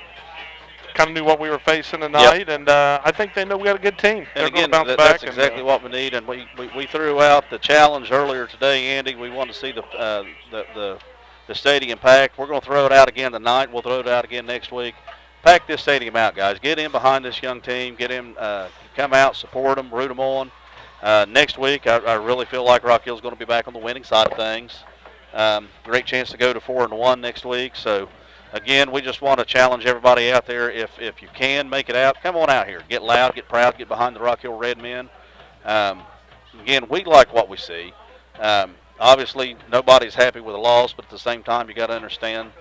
Kind of knew what we were facing tonight, and I think they know we got a good team. And They're again, going to bounce that's back. exactly what we need. And we threw out the challenge earlier today, Andy. We want to see the stadium packed. We're going to throw it out again tonight. We'll throw it out again next week. Pack this stadium out, guys. Get in behind this young team. Get in, come out, support them, root them on. Next week, I really feel like Rock Hill's going to be back on the winning side of things. Great chance to go to 4-1 next week. So. Again, we just want to challenge everybody out there. If you can make it out, come on out here. Get loud, get proud, get behind the Rock Hill Red Men. Again, we like what we see. Obviously, nobody's happy with the loss, but at the same time, you got to understand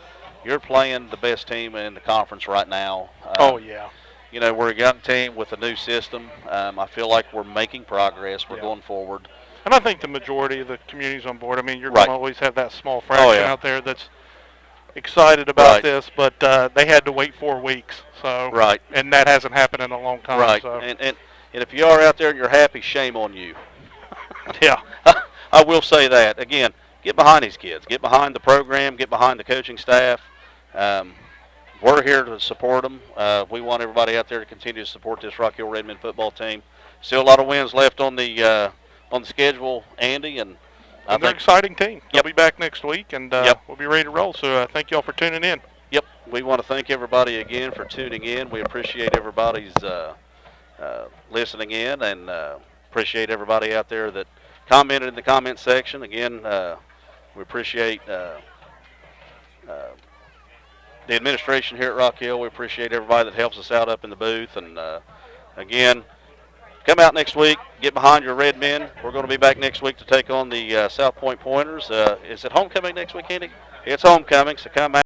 you're playing the best team in the conference right now. Oh, yeah. We're a young team with a new system. I feel like we're making progress. We're going forward. And I think the majority of the community's on board. I mean, you're going to always have that small fraction out there that's excited about this, but they had to wait 4 weeks. So and that hasn't happened in a long time. Right. So. And if you are out there and you're happy, shame on you. Yeah. I will say that. Again, get behind these kids. Get behind the program. Get behind the coaching staff. We're here to support them. We want everybody out there to continue to support this Rock Hill Redmen football team. Still a lot of wins left on the schedule, Andy, and they're an exciting team. They'll be back next week, and we'll be ready to roll. So thank you all for tuning in. Yep. We want to thank everybody again for tuning in. We appreciate everybody's listening in, and appreciate everybody out there that commented in the comment section. Again, we appreciate the administration here at Rock Hill. We appreciate everybody that helps us out up in the booth. And, again, come out next week. Get behind your Red Men. We're going to be back next week to take on the South Point Pointers. Is it homecoming next week, Andy? It's homecoming, so come out.